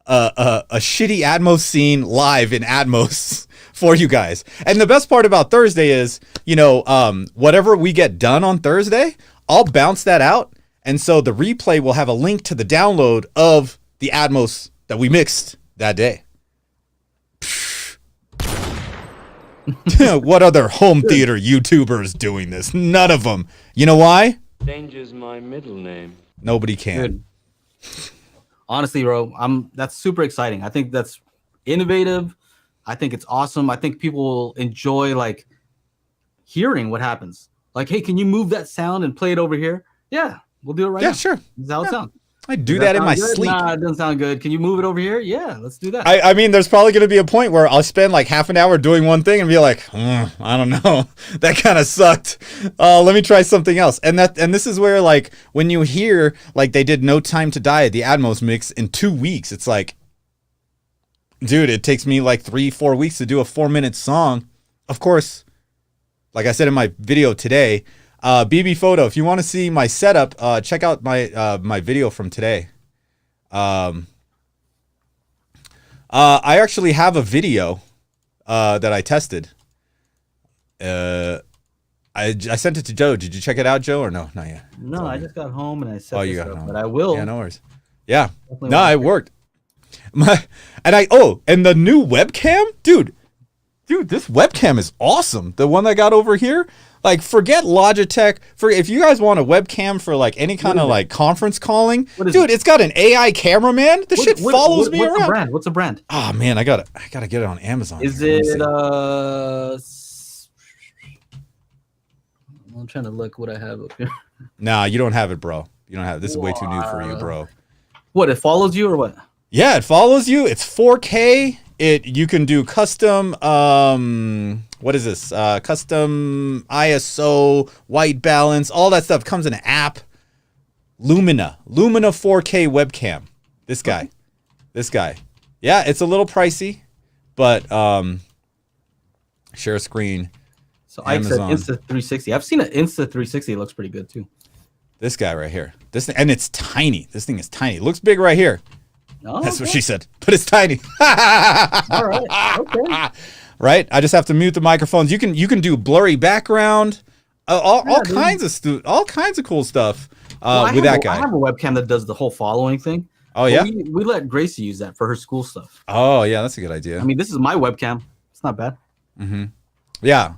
a shitty Atmos scene live in Atmos for you guys. And the best part about Thursday is, whatever we get done on Thursday, I'll bounce that out. And so the replay will have a link to the download of the Atmos that we mixed that day. What other home theater YouTubers doing this? None of them. You know why? Danger's my middle name. Nobody can. Dude. Honestly, bro, that's super exciting. I think that's innovative. I think it's awesome. I think people will enjoy like hearing what happens. Like, hey, can you move that sound and play it over here? Yeah, we'll do it right now. Yeah, sure. This is how it sounds. I do that in my good? sleep. Nah, it doesn't sound good. Can you move it over here? Yeah, let's do that. I mean, there's probably going to be a point where I'll spend like half an hour doing one thing and be like, I don't know. That kind of sucked. Let me try something else. And this is where like when you hear like they did No Time to Die, the Atmos mix in 2 weeks, it's like, dude, it takes me like 3-4 weeks to do a 4-minute song. Of course, like I said in my video today, BB Photo, if you want to see my setup, check out my video from today. I actually have a video that I tested. I sent it to Joe. Did you check it out, Joe, or no? Not yet. No, I just got home and I set you this got up, home. but I will. Yeah, no worries. Yeah. Definitely No, it worked. And the new webcam, dude, this webcam is awesome. The one I got over here, Like, forget Logitech. If you guys want a webcam for like any kind of like conference calling, dude, it's got an AI cameraman. The shit follows me around. What's the brand? What's the brand? Oh man, I gotta get it on Amazon. Is it I'm trying to look what I have up here. Nah, you don't have it, bro. You don't have it. This is way too new for you, bro. What, it follows you or what? Yeah, it follows you. It's 4K. You can do custom what is this? Custom ISO, white balance, all that stuff comes in an app. Lumina 4K webcam. This guy. Yeah, it's a little pricey, but share screen. So I said Insta360. I've seen an Insta360. It looks pretty good too. This guy right here. This thing, and it's tiny. This thing is tiny. It looks big right here. Oh, That's what she said, but it's tiny. All right. Okay. Right? I just have to mute the microphones. You can do blurry background, all kinds of cool stuff with that guy. I have a webcam that does the whole following thing. Oh yeah. We let Gracie use that for her school stuff. Oh yeah, that's a good idea. I mean, this is my webcam. It's not bad. Mm-hmm. Yeah.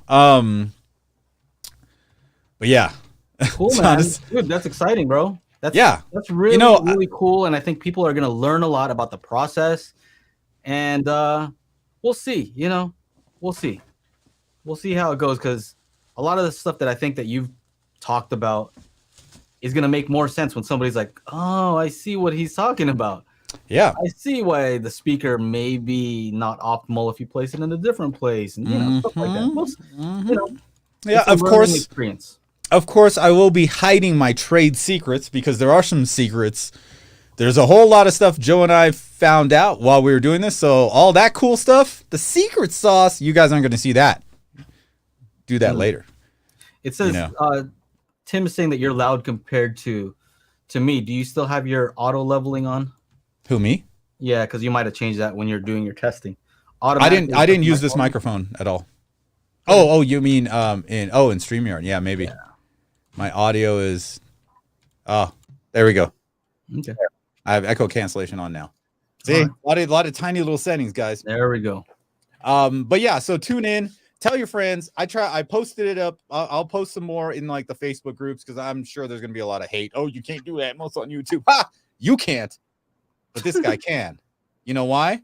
But yeah. Cool, man. Dude, that's exciting, bro. That's really really cool, and I think people are gonna learn a lot about the process, and we'll see. We'll see how it goes, because a lot of the stuff that I think that you've talked about is gonna make more sense when somebody's like, "Oh, I see what he's talking about." Yeah, I see why the speaker may be not optimal if you place it in a different place, and stuff like that. Yeah, of course. Experience. Of course, I will be hiding my trade secrets, because there are some secrets. There's a whole lot of stuff Joe and I found out while we were doing this. So all that cool stuff, the secret sauce, you guys aren't going to see that. Do that later. It says, Tim is saying that you're loud compared to me. Do you still have your auto leveling on? Who, me? Yeah, because you might have changed that when you're doing your testing. I didn't use this microphone at all. Oh, you mean in StreamYard? Yeah, maybe. Yeah. My audio is. Oh, there we go. Okay. I have echo cancellation on now. See, a lot of tiny little settings, guys. There we go. But yeah, so tune in. Tell your friends. I posted it up. I'll post some more in like the Facebook groups, because I'm sure there's gonna be a lot of hate. Oh, you can't do that. Most on YouTube. Ha! You can't, but this guy can. You know why?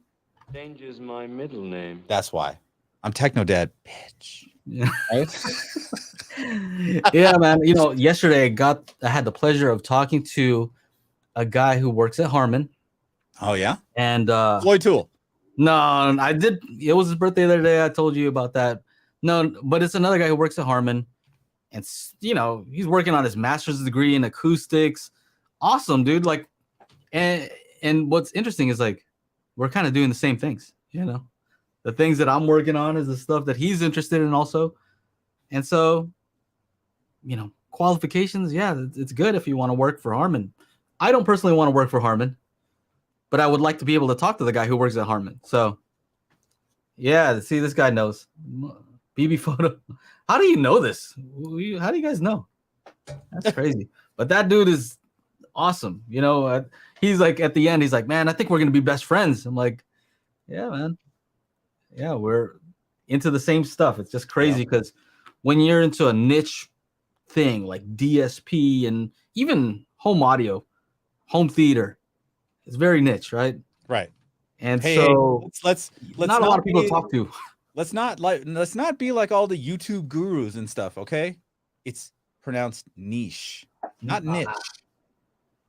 Danger's my middle name. That's why. I'm Techno Dad, bitch. Yeah. Right? Yeah, man. Yesterday I had the pleasure of talking to a guy who works at Harman. Oh yeah. And Floyd Toole. No, I did. It was his birthday the other day. I told you about that. No, but it's another guy who works at Harman, and he's working on his master's degree in acoustics. Awesome, dude. Like, and what's interesting is like we're kind of doing the same things. The things that I'm working on is the stuff that he's interested in also. And so, qualifications, yeah, it's good if you want to work for Harman. I don't personally want to work for Harman, but I would like to be able to talk to the guy who works at Harman. So, yeah, see, this guy knows. BB Photo. How do you know this? How do you guys know? That's crazy. But that dude is awesome. He's like, at the end, he's like, man, I think we're going to be best friends. I'm like, yeah, man. Yeah, we're into the same stuff. It's just crazy because when you're into a niche thing like DSP and even home audio, home theater, it's very niche, right? Right. And so let's not a lot of people to talk to. Let's not be like all the YouTube gurus and stuff, okay? It's pronounced niche, not niche.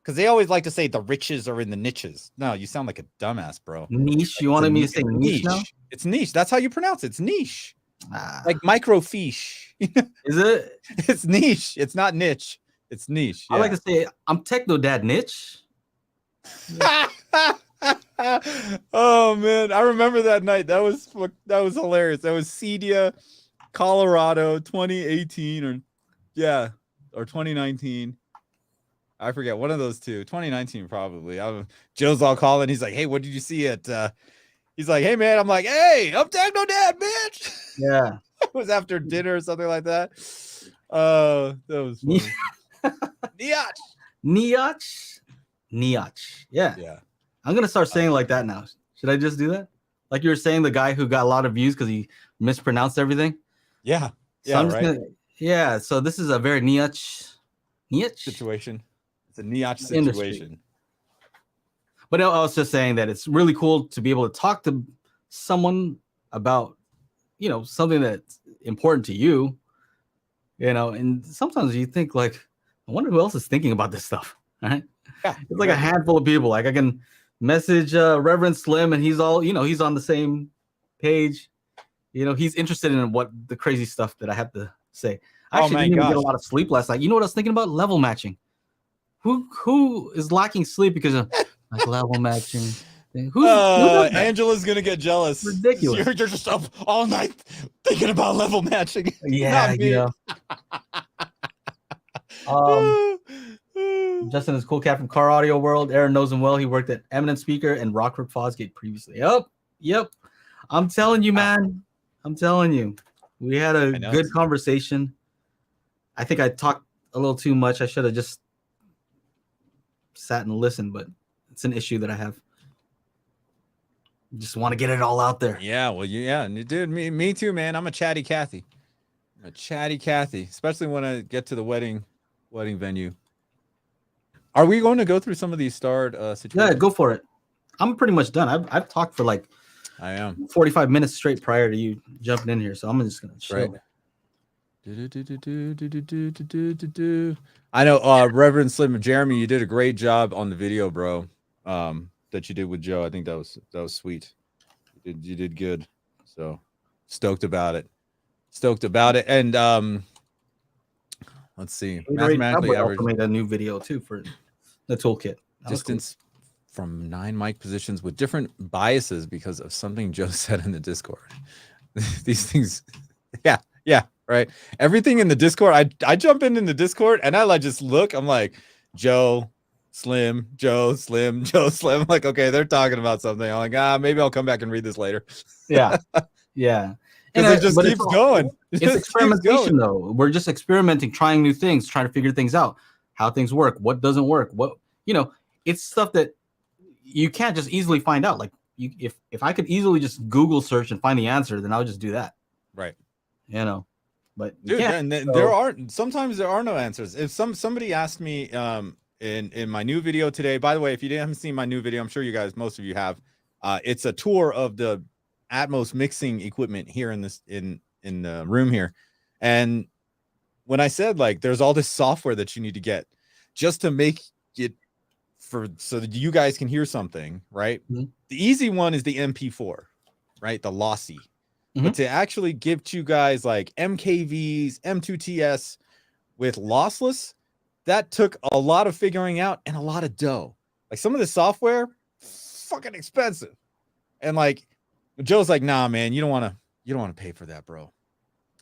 Because they always like to say the riches are in the niches. No, you sound like a dumbass, bro. Niche? You wanted me to say niche now? It's niche. That's how you pronounce it. It's niche. Like microfiche. Is it? It's niche. It's not niche. It's niche. Yeah. I like to say I'm Techno Dad niche. Oh man, I remember that night. That was hilarious. That was Cedia, Colorado, 2018 or 2019. I forget, one of those two. 2019 probably. Joe's all calling. He's like, "Hey, what did you see at?" He's like, "Hey man," I'm like, "Hey, I'm Techno Dad, bitch." Yeah, it was after dinner or something like that. That was funny. Niach. Yeah. I'm gonna start saying like that now. Should I just do that? Like you were saying, the guy who got a lot of views because he mispronounced everything. Yeah. So I'm just gonna, Yeah, so this is a very niche Situation. It's a niche Industry. situation. But I was just saying that it's really cool to be able to talk to someone about, something that's important to you, and sometimes you think like, I wonder who else is thinking about this stuff, right? Yeah, It's like a handful of people. Like I can message Reverend Slim and he's all, he's on the same page. He's interested in what the crazy stuff that I have to say. I actually didn't even get a lot of sleep last night. You know what I was thinking about? Level matching. Who is lacking sleep because of like level matching? Who does that? Angela's gonna get jealous. Ridiculous. You're just up all night thinking about level matching. Yeah, Justin is a cool cat from Car Audio World. Aaron knows him well. He worked at Eminent Speaker and Rockford Fosgate previously. Yep. I'm telling you, man. I'm telling you. We had a good conversation. I think I talked a little too much. I should have just sat and listened, but it's an issue that I have. Just want to get it all out there. Yeah, well, dude, me too, man. I'm a chatty Cathy. Especially when I get to the wedding venue. Are we going to go through some of these starred situations? Yeah, go for it. I'm pretty much done. I've talked for like 45 minutes straight prior to you jumping in here, so I'm just gonna chill. Right. I know, Reverend Slim and Jeremy, you did a great job on the video, bro. That you did with Joe. I think that was sweet. You did good. So stoked about it. And let's see. Mathematically average. Also made a new video too for the toolkit. Distance from 9 mic positions with different biases because of something Joe said in the Discord. These things, yeah, right. Everything in the Discord, I jump in the Discord and I just look. I'm like, Joe, Slim. I'm like, okay, they're talking about something. I'm like, maybe I'll come back and read this later. Yeah. Because it just keeps going. It's experimentation, though. We're just experimenting, trying new things, trying to figure things out, how things work, what doesn't work. It's stuff that you can't just easily find out. Like, if I could easily just Google search and find the answer, then I would just do that. Right. But dude, there are no answers. If somebody asked me in my new video today, by the way, if you haven't seen my new video, I'm sure most of you have. It's a tour of the Atmos mixing equipment here in the room here. And when I said like there's all this software that you need to get just to make it so that you guys can hear something, right? Mm-hmm. The easy one is the MP4, right? The lossy. Mm-hmm. But to actually give to you guys like MKVs, M2TS with lossless, that took a lot of figuring out and a lot of dough. Like some of the software, fucking expensive. And like Joe's like, nah, man, you don't want to pay for that, bro.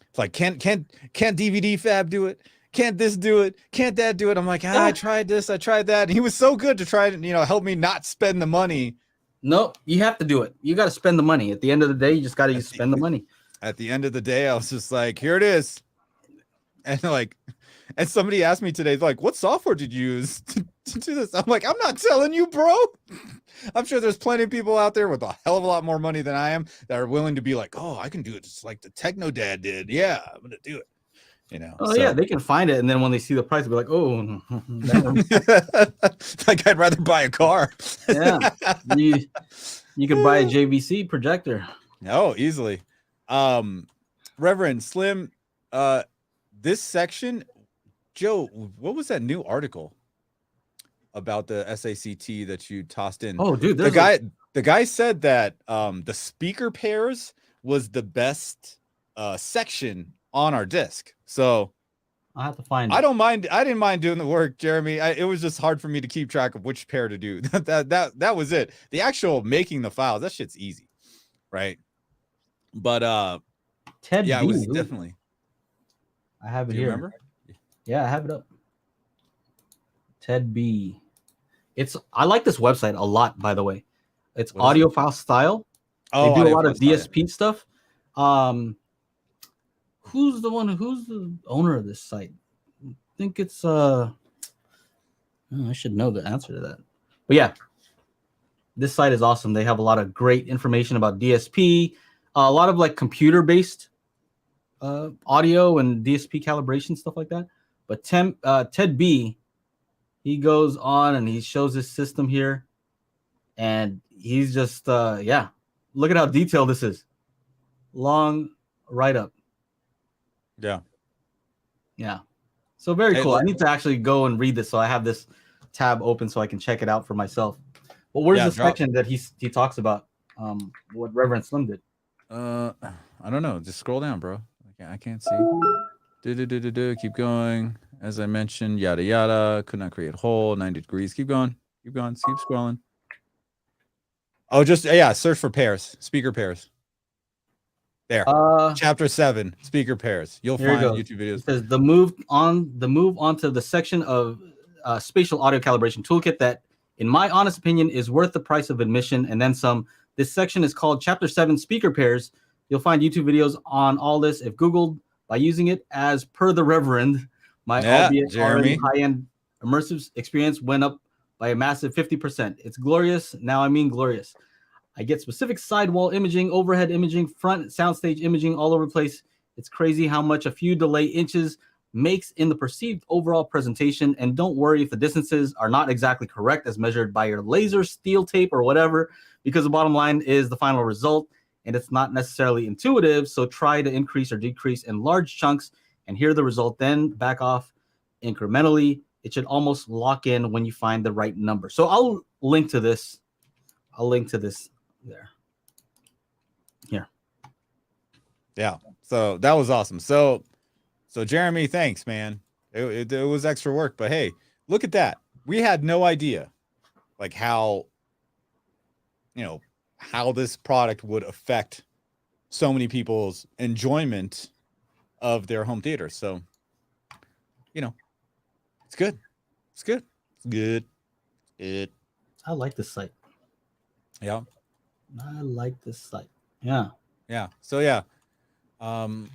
It's like, can't DVD Fab do it? Can't this do it? Can't that do it? I'm like, I tried this, I tried that. And he was so good to try to, help me not spend the money. No, you have to do it. You got to spend the money. At the end of the day, you just got to spend the money. At the end of the day, I was just like, here it is. And somebody asked me today, like, what software did you use to do this? I'm like, I'm not telling you, bro. I'm sure there's plenty of people out there with a hell of a lot more money than I am that are willing to be like, oh, I can do it just like the Techno Dad did. Yeah, I'm going to do it. Yeah, they can find it. And then when they see the price, they'll be like, oh, like I'd rather buy a car. Yeah. You can buy a JVC projector. Oh, easily. Reverend Slim, this section, Joe, what was that new article about the SACT that you tossed in? Oh, dude, the guy said that the speaker pairs was the best section on our disc. So I have to find it. I didn't mind doing the work, Jeremy. It was just hard for me to keep track of which pair to do. That was it. The actual making the files, that shit's easy, right? But Ted yeah, B, it was definitely. I have it here. here. Remember? Yeah, I have it up. Ted B. I like this website a lot, by the way. It's Audiophile Style. Oh, they do a lot of DSP stuff. Who's the owner of this site? I think it's I should know the answer to that. But yeah, this site is awesome. They have a lot of great information about DSP, a lot of like computer based audio and DSP calibration, stuff like that. But Ted B, he goes on and he shows his system here, and he's just yeah, look at how detailed this is. Long write up. Yeah. Yeah. So very Hey, cool. look- I need to actually go and read this, so I have this tab open so I can check it out for myself. But where's the section that he talks about what Reverend Slim did? I don't know. Just scroll down, bro. I can't see. Keep going. As I mentioned, yada yada. Could not create hole. 90 degrees. Keep going. Keep going. Keep scrolling. Oh, just yeah. Search for pairs. Speaker pairs. There. Chapter 7. Speaker pairs. You'll find YouTube videos. It says the move onto the section of spatial audio calibration toolkit that, in my honest opinion, is worth the price of admission and then some. This section is called Chapter 7 Speaker Pairs. You'll find YouTube videos on all this if Googled. By using it as per the Reverend, my albeit already high-end immersive experience went up by a massive 50%. It's glorious. Now I mean glorious. I get specific sidewall imaging, overhead imaging, front soundstage imaging all over the place. It's crazy how much a few delay inches makes in the perceived overall presentation. And don't worry if the distances are not exactly correct as measured by your laser, steel tape, or whatever, because the bottom line is the final result, and it's not necessarily intuitive. So try to increase or decrease in large chunks and hear the result, then back off incrementally. It should almost lock in when you find the right number. So I'll link to this. There. Here. Yeah. So that was awesome. So Jeremy, thanks, man. It was extra work, but hey, look at that. We had no idea like how this product would affect so many people's enjoyment of their home theater. So, it's good. It's good. It's good. I like this site. Yeah. I like this site. Yeah. Yeah. So yeah. Does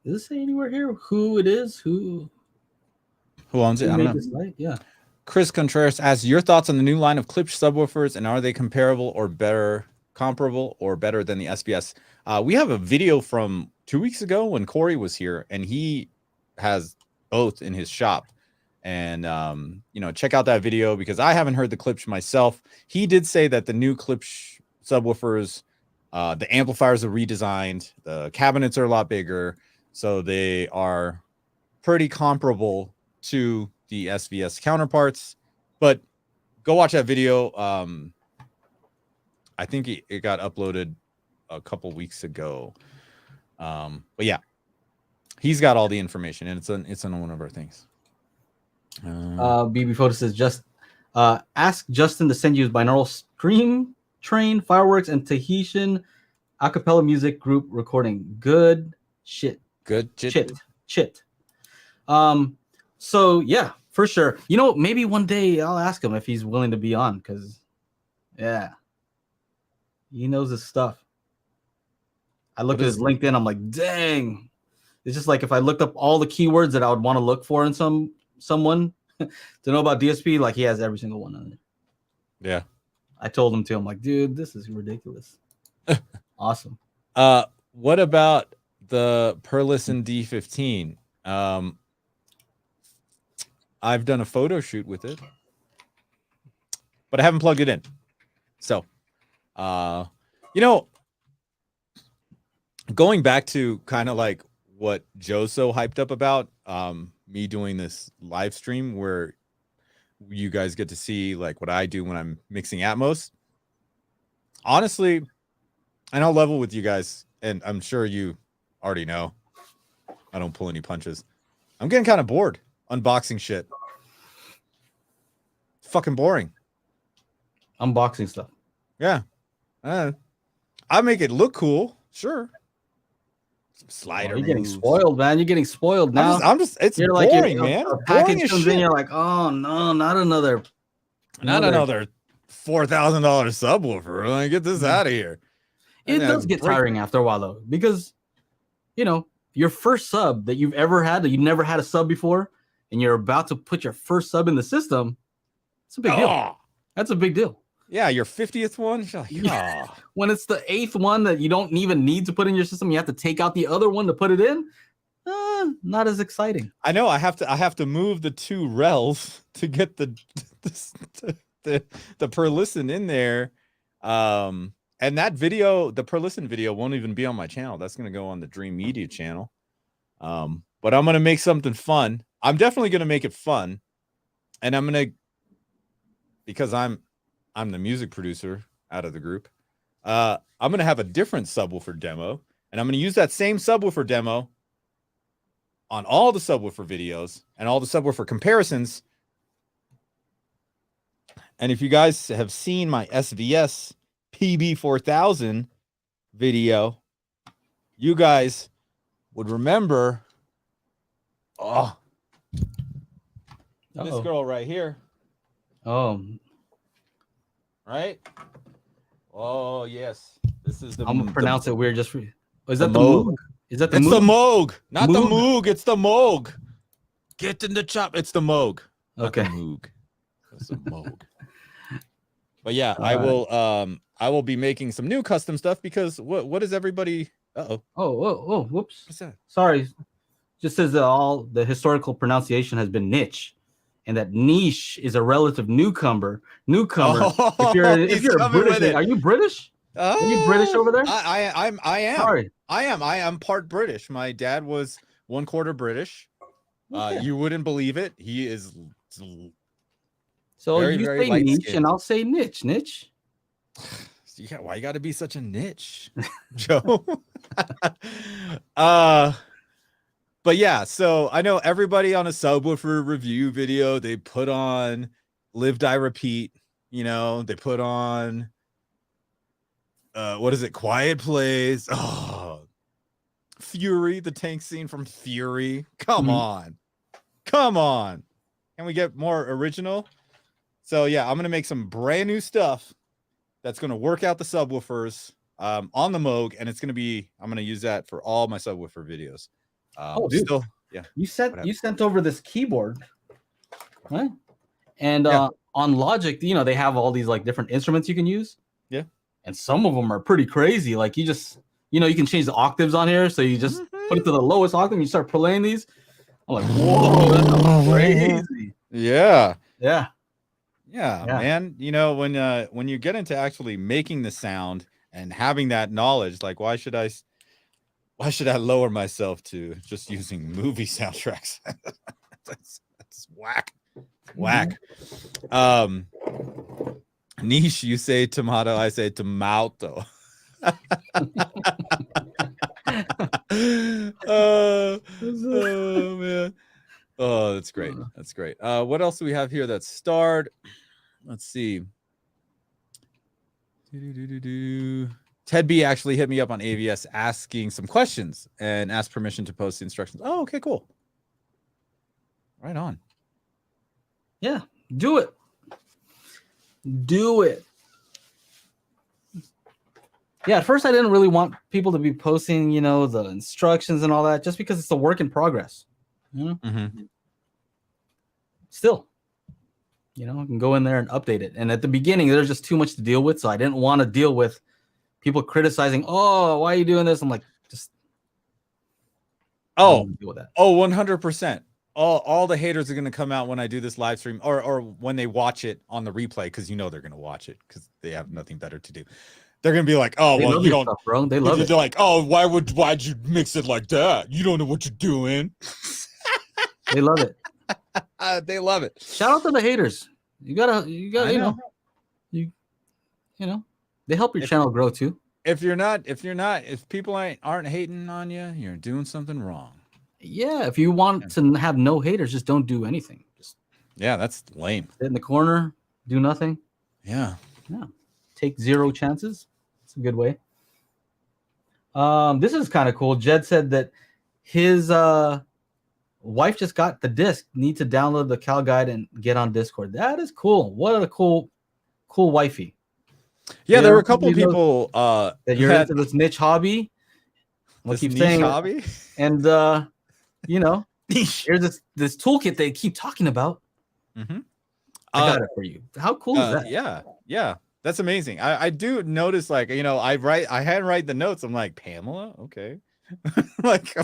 it say anywhere here who it is? Who owns it? I don't know. This site? Yeah. Chris Contreras asks your thoughts on the new line of Klipsch subwoofers, and are they comparable or better than the SBS? We have a video from 2 weeks ago when Corey was here, and he has both in his shop. And check out that video because I haven't heard the Klipsch myself. He did say that the new Klipsch subwoofers, the amplifiers are redesigned, the cabinets are a lot bigger, so they are pretty comparable to the SVS counterparts. But go watch that video. I think it got uploaded a couple weeks ago. But yeah, he's got all the information, and it's on one of our things. BB Photo says ask Justin to send you his binaural stream train, fireworks, and Tahitian acapella music group recording. Good shit. Chit. So yeah, for sure. Maybe one day I'll ask him if he's willing to be on, because yeah, he knows his stuff. I looked at his LinkedIn. I'm like, dang. It's just like if I looked up all the keywords that I would want to look for in someone to know about DSP, like he has every single one on there. Yeah. I told him to. I'm like, dude, this is ridiculous. Awesome. What about the Perlison D15? I've done a photo shoot with it, but I haven't plugged it in. So, going back to kind of like what Joe's so hyped up about, me doing this live stream where you guys get to see like what I do when I'm mixing Atmos. Honestly, and I'll level with you guys, and I'm sure you already know I don't pull any punches. I'm getting kind of bored unboxing shit. It's fucking boring. Unboxing stuff. Yeah. I make it look cool, sure. Some slider. You're getting spoiled, man. You're getting spoiled now. It's you're boring, like, man. A package comes in, you're like, oh no, not another $4,000 subwoofer. Like, get this out of here. It does get tiring after a while though, because your first sub that you've ever had, that you've never had a sub before, and you're about to put your first sub in the system, it's a big deal. That's a big deal. Yeah, your 50th one. You're like, oh. When it's the 8th one that you don't even need to put in your system, you have to take out the other one to put it in. Not as exciting. I know. I have to move the 2 rels to get the per listen in there. And that video, the per listen video, won't even be on my channel. That's gonna go on the Dream Media channel. But I'm gonna make something fun. I'm definitely gonna make it fun, and I'm gonna, because I'm the music producer out of the group. I'm gonna have a different subwoofer demo, and I'm gonna use that same subwoofer demo on all the subwoofer videos and all the subwoofer comparisons. And if you guys have seen my SVS PB4000 video, you guys would remember this girl right here. Oh, right? Oh, yes. This is the I'm gonna pronounce it weird just for you. Is the that the Moog. Moog? Is that the It's Moog? the Moog, not the Moog? Moog. It's the Moog. Get in the chop. It's the Moog. Okay. Not the Moog. It's the Moog. But yeah, I will be making some new custom stuff because what is everybody? Oh, whoops. What's that? Sorry. Just says that all the historical pronunciation has been niche, and that niche is a relative newcomer. Oh, if you're coming with British, it. are you British? Oh, Are you British over there? I am. Sorry. I am part British. My dad was 1/4 British. Okay. You wouldn't believe it. He is. So very, you very say light niche, skinned. and I'll say niche. Niche. Yeah, why you got to be such a niche, Joe? But yeah, so I know everybody on a subwoofer review video, they put on Live Die Repeat, you know, they put on what is it, Quiet Plays. Oh, Fury, the tank scene from Fury. Come on. Can we get more original? So yeah, I'm gonna make some brand new stuff that's gonna work out the subwoofers on the Moog, and I'm gonna use that for all my subwoofer videos. Dude. Still, yeah. You sent over this keyboard, right? And on Logic, they have all these like different instruments you can use. Yeah. And some of them are pretty crazy. Like you just, you can change the octaves on here. So you just put it to the lowest octave and you start playing these. I'm like, whoa, that's crazy. Yeah. Yeah. Yeah, man. When you get into actually making the sound and having that knowledge, like why should I lower myself to just using movie soundtracks? that's whack. Whack. Niche, you say tomato, I say tomato. Oh man. Oh, that's great. That's great. What else do we have here that's starred? Let's see. Ted B actually hit me up on AVS asking some questions and asked permission to post the instructions. Oh, okay, cool. Right on. Yeah, do it. Do it. Yeah, at first I didn't really want people to be posting, the instructions and all that, just because it's a work in progress. Still, I can go in there and update it. And at the beginning, there's just too much to deal with. So I didn't want to deal with people criticizing, oh, why are you doing this? I'm like, just deal with that. 100%. All the haters are going to come out when I do this live stream or when they watch it on the replay, because they're going to watch it because they have nothing better to do. They're going to be like, oh, they well, you don't, stuff, bro. They love it. They're like, oh, why'd you mix it like that? You don't know what you're doing. They love it. They love it. Shout out to the haters. You gotta, they help your channel grow too. If people aren't hating on you, you're doing something wrong. Yeah, if you want to have no haters, just don't do anything. Just that's lame. Sit in the corner, do nothing. Yeah. Take 0 chances. It's a good way. This is kind of cool. Jed said that his wife just got the disc. Need to download the Cal Guide and get on Discord. That is cool. What a cool wifey. Yeah, there were a couple people that you're into this niche hobby. This keep saying hobby, and here's this toolkit they keep talking about. I got it for you. How cool is that? Yeah. That's amazing. I do notice, like, I handwrite the notes. I'm like, Pamela, okay. I'm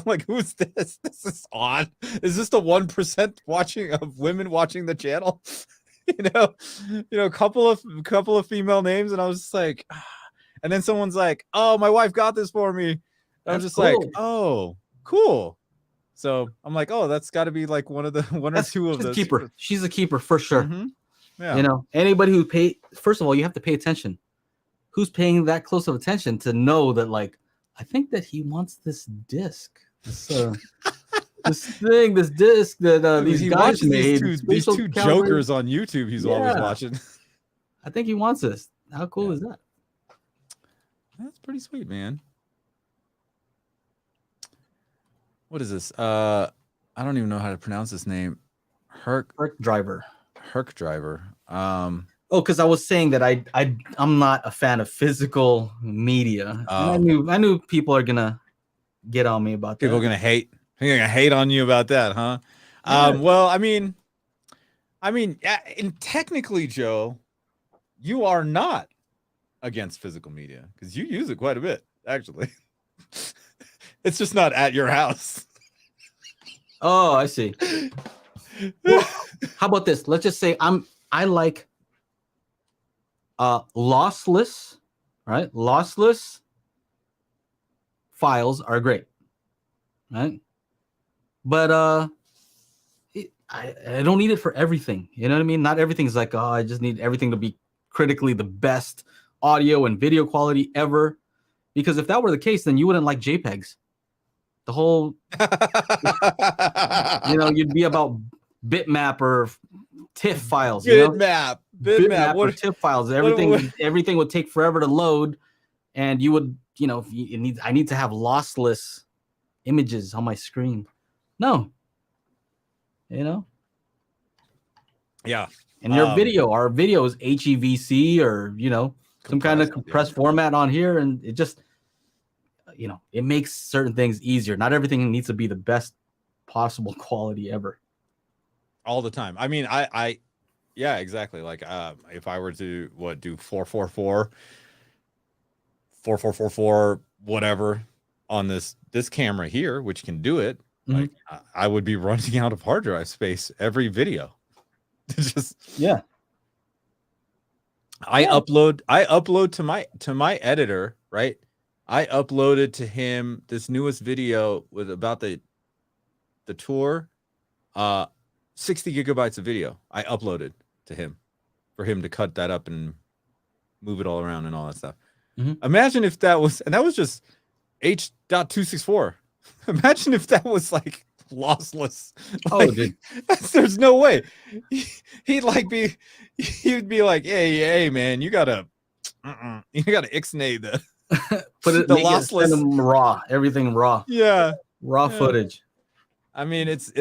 like, who's this? This is odd. Is this the 1% watching of women watching the channel? A couple of female names, and I was just like, ah. And then someone's like, oh, my wife got this for me. I was just cool. like, oh, cool. So I'm like, oh, that's got to be like one or two of those. Keeper. She's a keeper for sure. Mm-hmm. Yeah. Anybody who first of all, you have to pay attention. Who's paying that close of attention to know that, like, I think that he wants this disc, this disc that these guys made. These two jokers on YouTube. He's always watching. I think he wants this. How cool is that? That's pretty sweet, man. What is this? I don't even know how to pronounce this name. Herc Driver. Because I was saying that I'm not a fan of physical media. I knew people are gonna get on me about that. People are gonna hate. They're gonna hate on you about that, huh? Yeah. Well, I mean, and technically, Joe, you are not against physical media because you use it quite a bit, actually. It's just not at your house. Oh, I see. Well, how about this? Let's just say I like lossless, right? Lossless files are great, right? But I don't need it for everything. You know what I mean? Not everything's like, oh, I just need everything to be critically the best audio and video quality ever. Because if that were the case, then you wouldn't like JPEGs. The whole, you'd be about bitmap or TIFF files. Bitmap or TIFF files. Everything would take forever to load, and you would, I need to have lossless images on my screen. No. Yeah. And our video is HEVC or, some kind of compressed format on here, and it just, it makes certain things easier. Not everything needs to be the best possible quality ever. All the time. I mean, yeah, exactly. Like, if I were to do 444, whatever on this camera here, which can do it, like, I would be running out of hard drive space every video. Just I upload to my editor, right? I uploaded to him this newest video with about the tour, 60 gigabytes of video. I uploaded to him for him to cut that up and move it all around and all that stuff. Imagine if that was just H.264. Imagine if that was like lossless. Like, dude. There's no way. He'd be like, hey, man, you gotta ixnay the put it the lossless raw, everything raw. Yeah. Raw footage. I mean, it's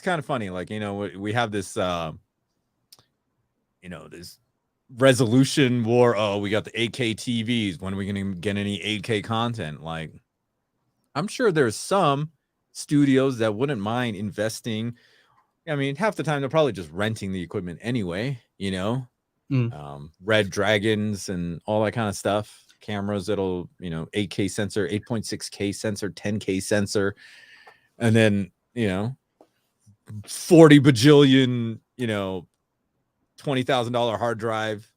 kind of funny. Like, we have this this resolution war. Oh, we got the 8K TVs. When are we going to get any 8K content? Like, I'm sure there's some studios that wouldn't mind investing. I mean, half the time they're probably just renting the equipment anyway, Red Dragons and all that kind of stuff. Cameras that'll, 8K sensor, 8.6K sensor, 10K sensor, and then, 40 bajillion, $20,000 hard drive.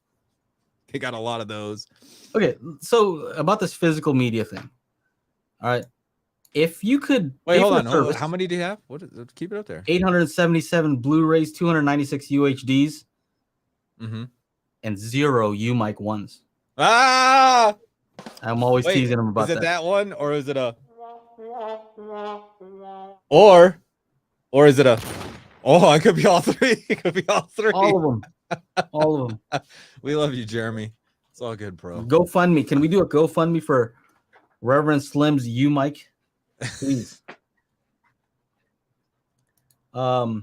They got a lot of those. Okay, so about this physical media thing. All right. If you could wait, hold on. How many do you have? Keep it up there. 877 Blu-rays, 296 UHDs, and 0 UMic 1s. Ah! I'm always teasing them about that. Is it that one, or is it a or is it a it could be all three. It could be all three. All of them. We love you, Jeremy. It's all good, bro. GoFundMe. Can we do a GoFundMe for Reverend Slim's UMic? Please. Yeah,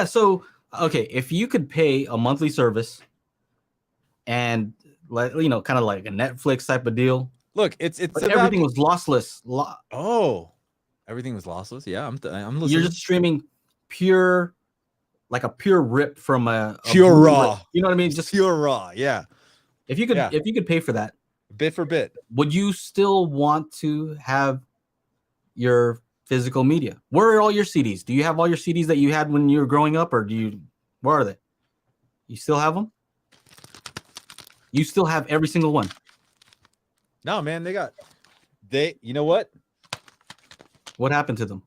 so okay, if you could pay a monthly service and kind of like a Netflix type of deal. Look, it's everything was lossless. Everything was lossless. Yeah, I'm listening. You're just streaming pure like a pure rip from a Pure Blu-ray. raw. You know what I mean? Just Pure raw. Yeah. if you could pay for that, Bit for bit. would you still want to have your physical media? Where are all your CDs? Do you have all your CDs that you had when you were growing up, or where are they? You still have them? You still have every single one? No, man, you know what? What happened to them?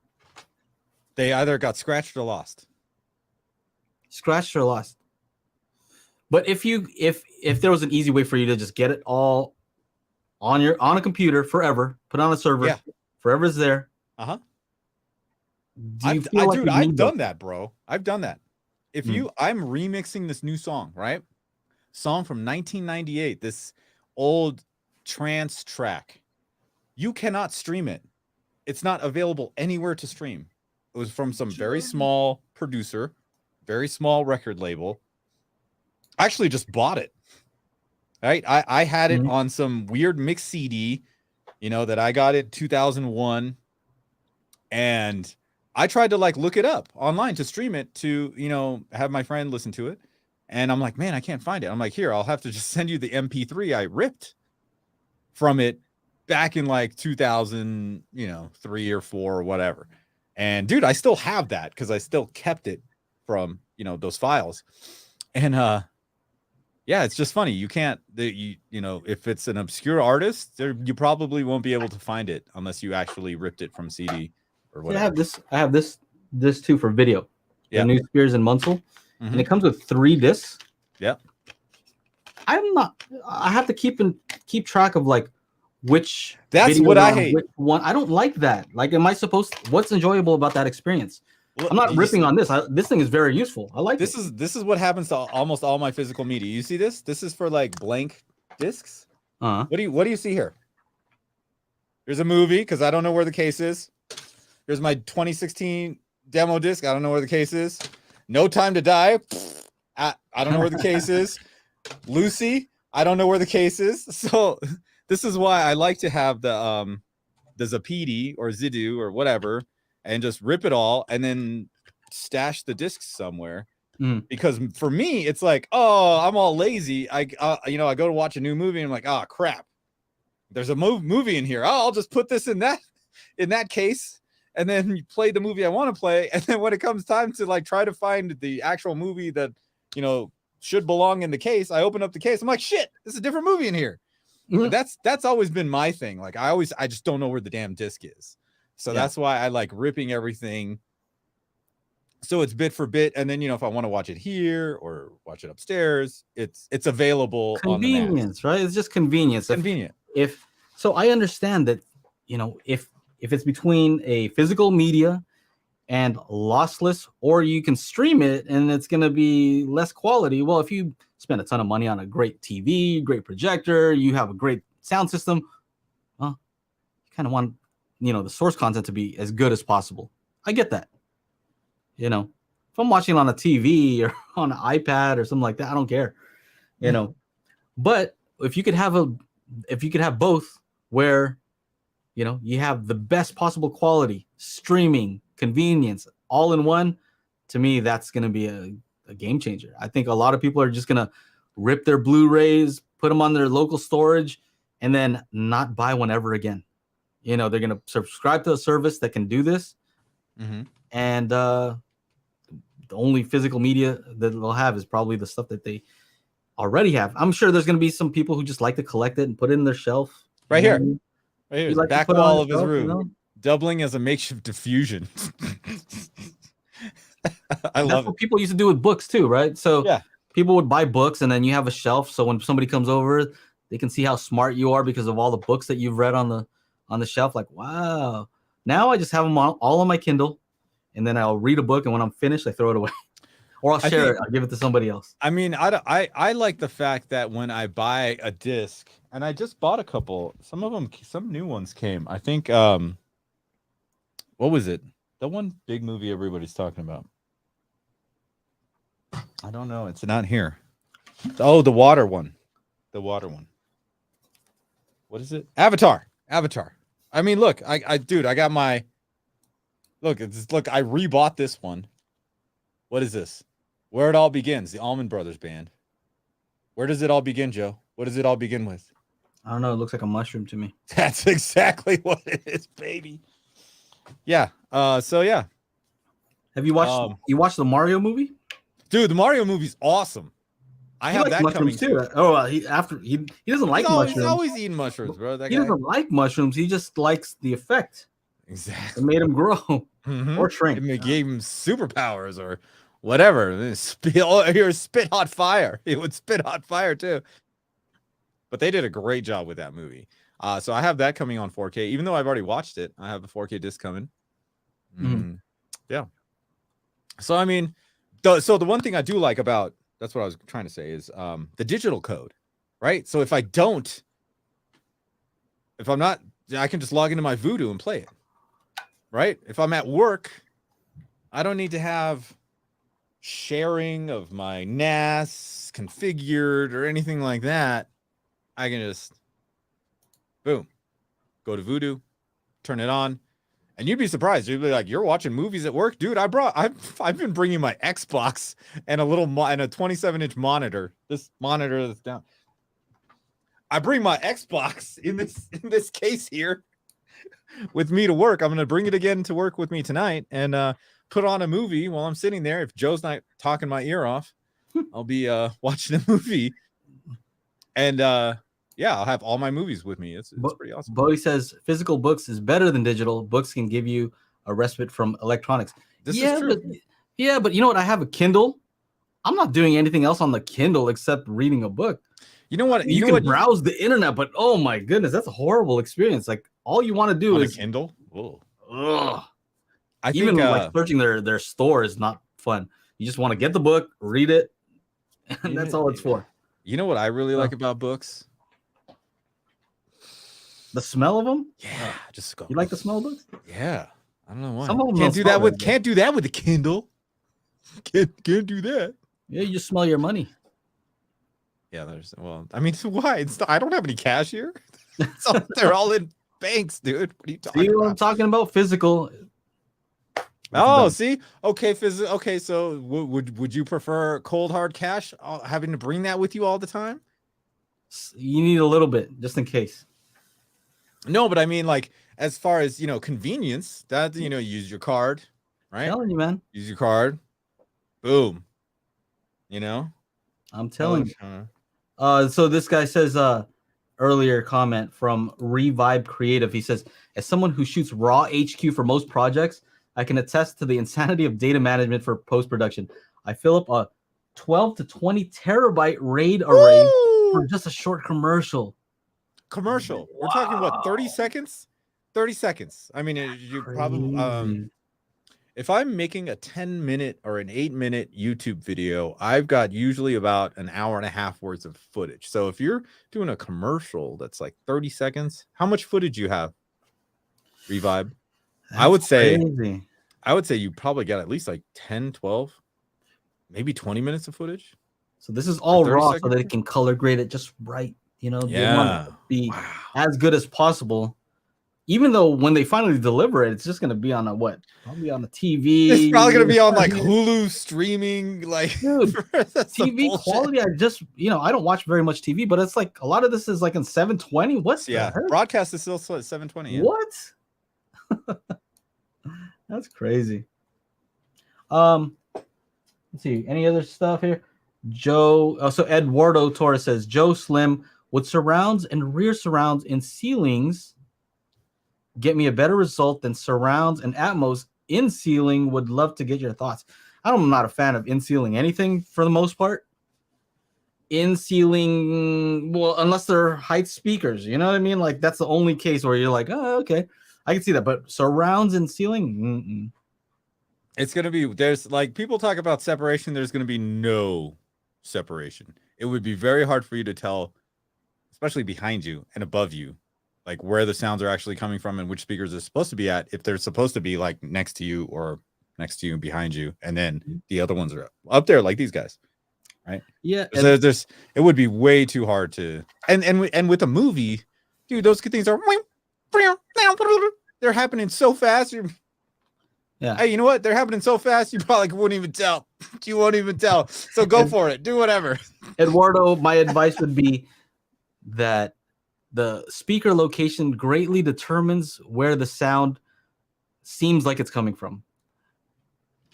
They either got scratched or lost. Scratched or lost? But if there was an easy way for you to just get it all on a computer forever, put it on a server, forever is there. Uh-huh. Do you I've done that, bro. I've done that. I'm remixing this new song, right? Song from 1998, this old trance track. You cannot stream it. It's not available anywhere to stream. It was from some very small producer, very small record label. I actually just bought it. Right? I had it on some weird mix CD, that I got it 2001. And I tried to look it up online to stream it to, have my friend listen to it. And I'm like, man, I can't find it. I'm like, here, I'll have to just send you the MP3 I ripped from it back in 2003 or 4 or whatever. And dude, I still have that because I still kept it from, those files. And yeah, it's just funny. You can't, if it's an obscure artist, you probably won't be able to find it unless you actually ripped it from CD or whatever. I have this too for video. Yeah. The new Spears and Munsell. And it comes with 3 discs. Yeah. I have to keep track of which. That's what I hate. Which one. I don't like that. Am I what's enjoyable about that experience? Well, I'm not ripping on this. This thing is very useful. I like this. This is what happens to almost all my physical media. You see this? This is for blank discs. What do you see here? There's a movie because I don't know where the case is. Here's my 2016 demo disc. I don't know where the case is. No Time to Die. I don't know where the case is. Lucy. I don't know where the case is. So this is why I like to have the Zapidi or Zidu or whatever, and just rip it all and then stash the discs somewhere. Because for me, it's oh, I'm all lazy. I go to watch a new movie and I'm like, oh crap, there's a movie in here. Oh, I'll just put this in that case. And then you play the movie I want to play. And then when it comes time to try to find the actual movie that, should belong in the case, I open up the case. I'm like, shit, there's a different movie in here. That's always been my thing. I just don't know where the damn disc is. So that's why I like ripping everything. So it's bit for bit. And then, if I want to watch it here or watch it upstairs, it's available. Convenience, right? It's just convenience. Convenient. So I understand that, if it's between a physical media and lossless, or you can stream it and it's going to be less quality. Well, if you spend a ton of money on a great TV, great projector, you have a great sound system, well, you kind of want, the source content to be as good as possible. I get that. If I'm watching on a TV or on an iPad or something like that, I don't care. But if you could have both, where you have the best possible quality, streaming, convenience, all in one, to me, that's going to be a game changer. I think a lot of people are just going to rip their Blu-rays, put them on their local storage, and then not buy one ever again. They're going to subscribe to a service that can do this. And the only physical media that they'll have is probably the stuff that they already have. I'm sure there's going to be some people who just like to collect it and put it in their shelf. Right here. Right here, the back wall of his room, doubling as a makeshift diffusion. I love That's what people used to do with books too, right? So people would buy books, and then you have a shelf. So when somebody comes over, they can see how smart you are because of all the books that you've read on the shelf. Wow. Now I just have them all on my Kindle, and then I'll read a book, and when I'm finished, I throw it away. Or I'll share it. I'll give it to somebody else. I mean, I like the fact that when I buy a disc, and I just bought a couple, some new ones came. I think, what was it? The one big movie everybody's talking about. I don't know. It's not here. Oh, the water one. The water one. What is it? Avatar. I mean, look, I got my, look, I rebought this one. What is this? Where it all begins, the Allman Brothers Band. Where does it all begin, Joe? What does it all begin with? I don't know. It looks like a mushroom to me. That's exactly what it is, baby. Yeah. So yeah. Have you watched? You watched the Mario movie? Dude, the Mario movie's awesome. I have that coming too. Oh, he doesn't like mushrooms. He's always eating mushrooms, bro. He doesn't like mushrooms. He just likes the effect. Exactly. It made him grow or shrink. It gave him superpowers or whatever. Spit hot fire. It would spit hot fire too. But they did a great job with that movie. So I have that coming on 4K. Even though I've already watched it, I have a 4K disc coming. Yeah. So I mean, so the one thing I do like about that's what I was trying to say is the digital code, right? So if I'm not, I can just log into my Voodoo and play it, right? If I'm at work, I don't need to have sharing of my NAS configured or anything like that. I can just, boom, go to Voodoo, turn it on. And you'd be surprised. You'd be like, "You're watching movies at work, dude." I've been bringing my Xbox and a little and a 27-inch monitor. This monitor that's down. I bring my Xbox in this case here with me to work. I'm gonna bring it again to work with me tonight and put on a movie while I'm sitting there. If Joe's not talking my ear off, I'll be watching a movie. And yeah, I'll have all my movies with me. It's pretty awesome. Bodie says physical books is better than digital. Books can give you a respite from electronics. This is true. But you know what? I have a Kindle. I'm not doing anything else on the Kindle except reading a book. You know what? You can browse the internet, but oh my goodness, that's a horrible experience. Like all you want to do is a Kindle. Ugh. I Even think like searching their store is not fun. You just want to get the book, read it, and that's all it's for. You know what I really like about books? The smell of them? Yeah, just go. You like the smell of books? Yeah, I don't know why. Some of them can't do that with the Kindle. Can't do that. Yeah, you just smell your money. Yeah, I mean, why? I don't have any cash here. They're all in banks, dude. What are you talking about? I'm talking about physical. See, okay, okay. So would you prefer cold hard cash, having to bring that with you all the time? You need a little bit just in case. No, but I mean, like, as far as, convenience, that, use your card, right? I'm telling you, man. Use your card. Boom. I'm telling you. So this guy says, earlier comment from Revive Creative. He says, as someone who shoots raw HQ for most projects, I can attest to the insanity of data management for post-production. I fill up a 12 to 20 terabyte RAID array for just a short commercial. We're talking what, 30 seconds? 30 seconds. I mean, you probably if I'm making a 10-minute or an 8-minute YouTube video, I've got usually about an hour and a half worth of footage. So if you're doing a commercial that's like 30 seconds, how much footage you have? Revive. I would say you probably got at least like 10, 12, maybe 20 minutes of footage. So this is all raw so that it can color grade it just right. They want it to be as good as possible. Even though when they finally deliver it, it's just going to be on probably on the TV. It's probably going to be on like Hulu streaming, like dude, TV bullshit. Quality. I just, I don't watch very much TV, but it's like a lot of this is like in 720. What's broadcast is still at 720. Yeah. What? That's crazy. Let's see. Any other stuff here? Joe. So Eduardo Torres says Joe Slim with surrounds and rear surrounds in ceilings get me a better result than surrounds and Atmos in ceiling. Would love to get your thoughts. I'm not a fan of in ceiling anything for the most part. In ceiling, well, unless they're height speakers, you know what I mean? Like that's the only case where you're like, oh, okay, I can see that. But surrounds and ceiling, it's gonna be there's like people talk about separation. There's gonna be no separation. It would be very hard for you to tell, especially behind you and above you, like where the sounds are actually coming from and which speakers they're supposed to be at, if they're supposed to be like next to you or next to you and behind you, and then the other ones are up there like these guys, right? Yeah. So it would be way too hard to and with a movie, dude, those things are they're happening so fast. Yeah. Hey, you know what? They're happening so fast, you probably wouldn't even tell. You won't even tell. So go for it. Do whatever. Eduardo, my advice would be that the speaker location greatly determines where the sound seems like it's coming from.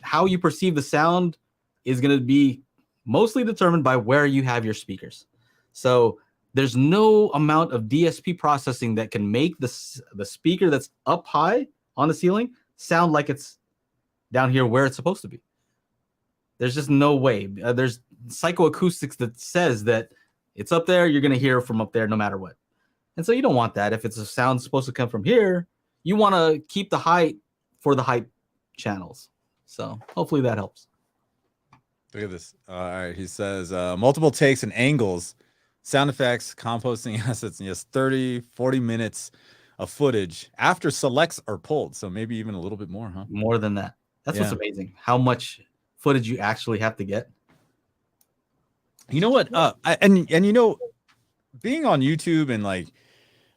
How you perceive the sound is going to be mostly determined by where you have your speakers. So there's no amount of DSP processing that can make the speaker that's up high on the ceiling sound like it's down here where it's supposed to be. There's just no way. There's psychoacoustics that says that it's up there, you're going to hear from up there no matter what. And so you don't want that. If it's a sound supposed to come from here, you want to keep the height for the height channels. So hopefully that helps. Look at this. All right. He says multiple takes and angles, sound effects, composting assets, and yes, 30, 40 minutes of footage after selects are pulled. So maybe even a little bit more, huh? More than that. That's what's amazing. How much footage you actually have to get. You know what? And you know, being on YouTube and like,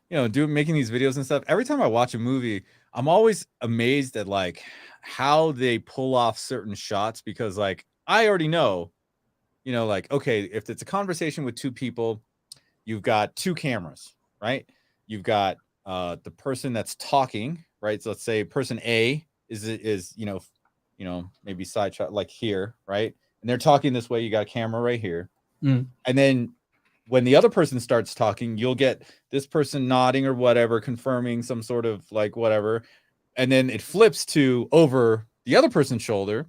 you know, making these videos and stuff, every time I watch a movie, I'm always amazed at like how they pull off certain shots, because like I already know, you know, like, okay, if it's a conversation with two people, you've got two cameras, right? You've got the person that's talking, right? So let's say person A is you know, maybe side shot like here, right? And they're talking this way, you got a camera right here. And then when the other person starts talking, you'll get this person nodding or whatever, confirming some sort of like whatever. And then it flips to over the other person's shoulder,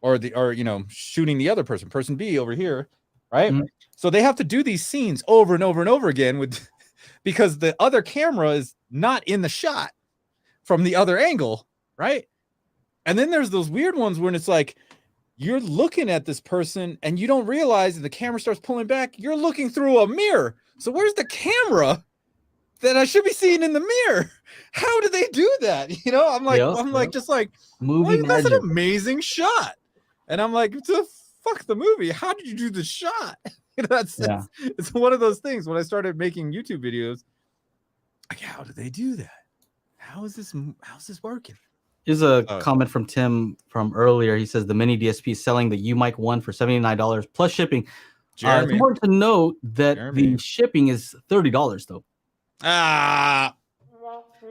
or you know, shooting the other person B over here, right? So they have to do these scenes over and over and over again with because the other camera is not in the shot from the other angle, right? And then there's those weird ones when it's like you're looking at this person and you don't realize that the camera starts pulling back. You're looking through a mirror. So where's the camera that I should be seeing in the mirror? How do they do that? You know, I'm like, just like, movie that's magic. an amazing shot. And I'm like, fuck the movie. How did you do the shot? You know, it's one of those things. When I started making YouTube videos, like, how do they do that? How's this working? Here's a comment from Tim from earlier. He says the mini DSP is selling the UMic 1 for $79 plus shipping. It's important to note that the shipping is $30 though.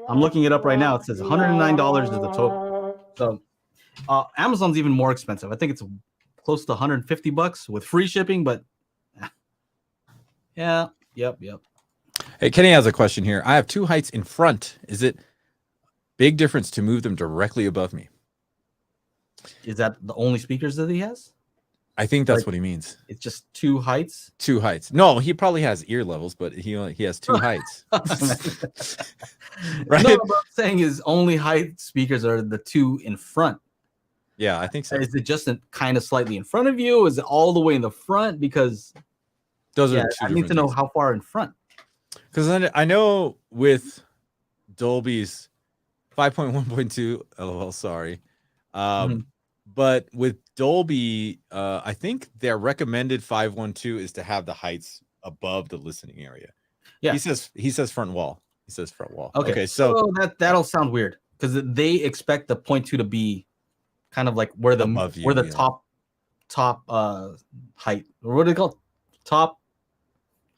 I'm looking it up right now. It says $109 is the total. So Amazon's even more expensive. I think it's close to $150 with free shipping, but yeah, yep. Hey, Kenny has a question here. I have two heights in front. Is it big difference to move them directly above me? Is that the only speakers that he has? I think that's what he means. It's just two heights? Two heights. No, he probably has ear levels, but he has two heights. Right? No, what I'm saying is only height speakers are the two in front. Yeah, I think so. Is it just kind of slightly in front of you? Is it all the way in the front? Because those are I need to know how far in front. Because I know with Dolby's 5.1.2, LOL, sorry. But with Dolby, I think their recommended 512 is to have the heights above the listening area. Yeah. He says front wall. He says front wall. Okay, so that'll sound weird because they expect the 0.2 to be kind of like where the top height, or what do they call top?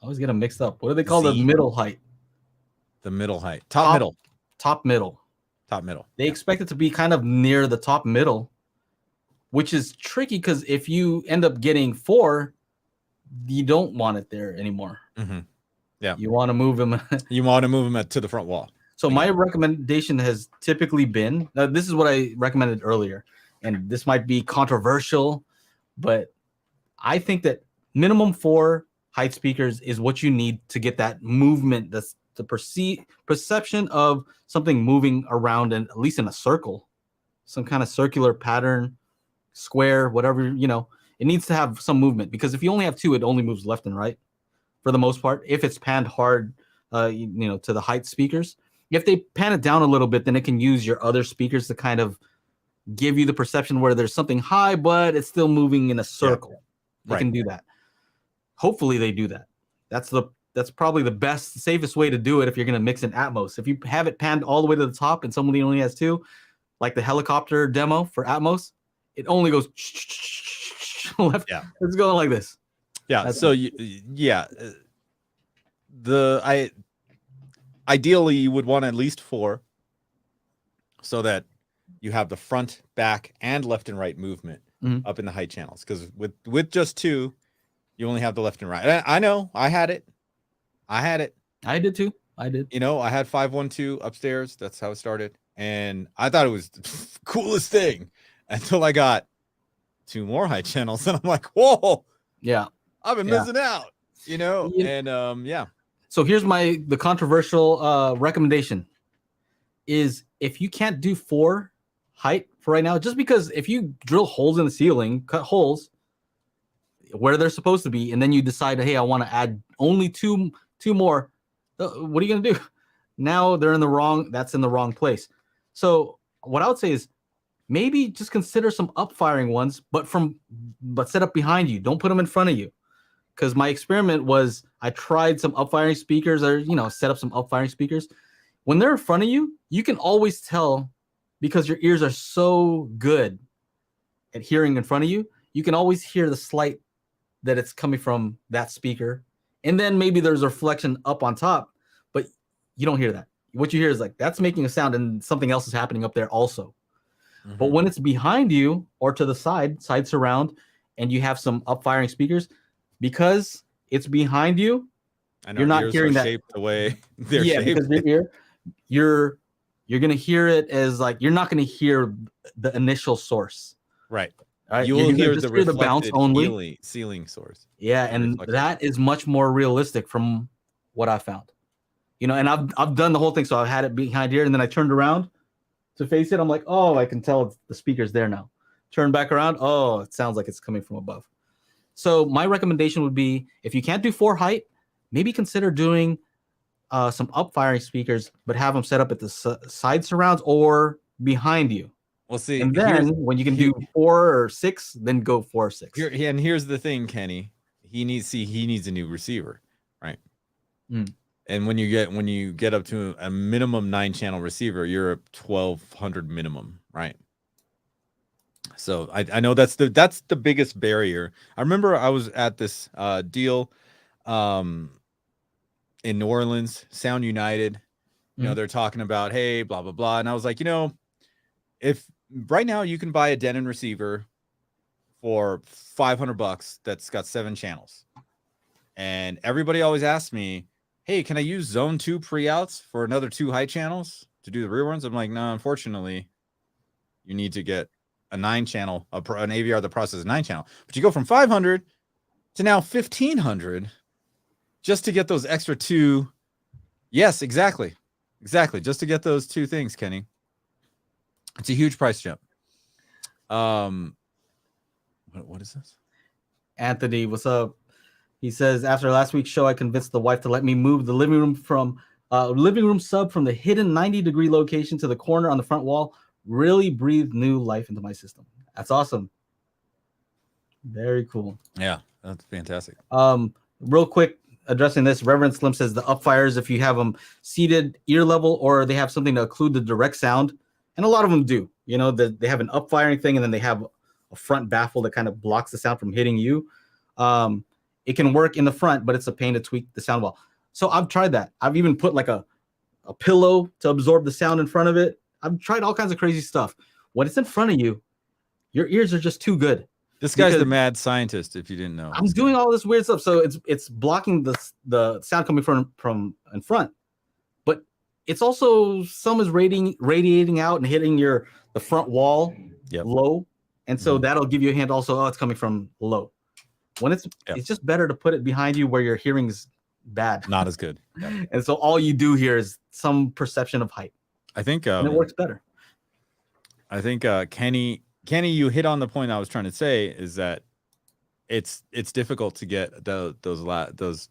I always get them mixed up. What do they call the middle height? The middle height. Top middle. Top middle. They expect it to be kind of near the top middle, which is tricky because if you end up getting 4, you don't want it there anymore. Yeah, you want to move them. You want to move them to the front wall. So my recommendation has typically been, this is what I recommended earlier, and this might be controversial, but I think that minimum 4 height speakers is what you need to get that movement, that's the perception of something moving around, and at least in a circle, some kind of circular pattern, square, whatever, you know, it needs to have some movement, because if you only have 2, it only moves left and right for the most part. If it's panned hard, you know, to the height speakers, if they pan it down a little bit, then it can use your other speakers to kind of give you the perception where there's something high, but it's still moving in a circle. They can do that. Hopefully they do that. That's probably the best, safest way to do it if you're going to mix in Atmos. If you have it panned all the way to the top and somebody only has 2, like the helicopter demo for Atmos, it only goes left. Yeah. It's going like this. Yeah. That's So ideally you would want at least 4 so that you have the front, back, and left and right movement up in the height channels. Because with just 2, you only have the left and right. I know. I had it. I did too. I did. You know, I had 512 upstairs. That's how it started. And I thought it was the coolest thing until I got 2 more high channels. And I'm like, whoa, Yeah. I've been missing out, you know? And yeah. So here's the controversial recommendation is if you can't do 4 height for right now, just because if you drill holes in the ceiling, cut holes where they're supposed to be, and then you decide, hey, I want to add only two more, what are you going to do? Now they're that's in the wrong place. So what I would say is maybe just consider some up-firing ones, but set up behind you. Don't put them in front of you. Because my experiment was I tried some up-firing speakers or, set up some up-firing speakers. When they're in front of you, you can always tell because your ears are so good at hearing in front of you. You can always hear the slight that it's coming from that speaker. And then maybe there's a reflection up on top, but you don't hear that. What you hear is like, that's making a sound and something else is happening up there also. Mm-hmm. But when it's behind you or to the side surround, and you have some up-firing speakers, because it's behind you, you're not hearing that shaped the way they're shaped. Because you're gonna hear it as like you're not gonna hear the initial source, right? You will hear the bounce only ceiling source. Yeah, and that is much more realistic from what I found. And I've done the whole thing, so I had it behind here, and then I turned around to face it. I'm like, oh, I can tell the speaker's there now. Turn back around, oh, it sounds like it's coming from above. So my recommendation would be, if you can't do 4 height, maybe consider doing some up-firing speakers, but have them set up at the side surrounds or behind you. Well, see, and then when you can do 4 or 6, then go 4 or 6. And here's the thing, Kenny. He needs a new receiver, right? And when you get up to a minimum 9-channel receiver, you're at 1200 minimum, right? So I know that's the biggest barrier. I remember I was at this deal in New Orleans, Sound United. They're talking about, hey, blah blah blah, and I was like, if right now you can buy a Denon receiver for $500 that's got 7 channels, and everybody always asks me, hey, can I use Zone 2 pre-outs for another 2 high channels to do the rear ones? I'm like, no, unfortunately, you need to get a 9-channel, an AVR that processes 9-channel. But you go from 500 to now 1500 just to get those extra 2. Yes, exactly. Just to get those 2 things, Kenny. It's a huge price jump. What is this? Anthony, what's up? He says, after last week's show, I convinced the wife to let me move the living room sub from the hidden 90-degree location to the corner on the front wall. Really breathed new life into my system. That's awesome. Very cool. Yeah, that's fantastic. Real quick, addressing this, Reverend Slim says the upfires, if you have them seated ear level or they have something to occlude the direct sound, and a lot of them do. They have an upfiring thing, and then they have a front baffle that kind of blocks the sound from hitting you. It can work in the front, but it's a pain to tweak the sound wall. So I've tried that. I've even put like a pillow to absorb the sound in front of it. I've tried all kinds of crazy stuff. When it's in front of you, your ears are just too good. This guy's the mad scientist, if you didn't know. I'm doing all this weird stuff. So it's blocking the sound coming from in front. But it's also some is radiating out and hitting the front wall low. And so that'll give you a hint also, it's coming from low. When it's just better to put it behind you where your hearing's bad. Not as good. Yeah. And so all you do here is some perception of height. I think and it works better. I think Kenny, you hit on the point I was trying to say, is that it's difficult to get those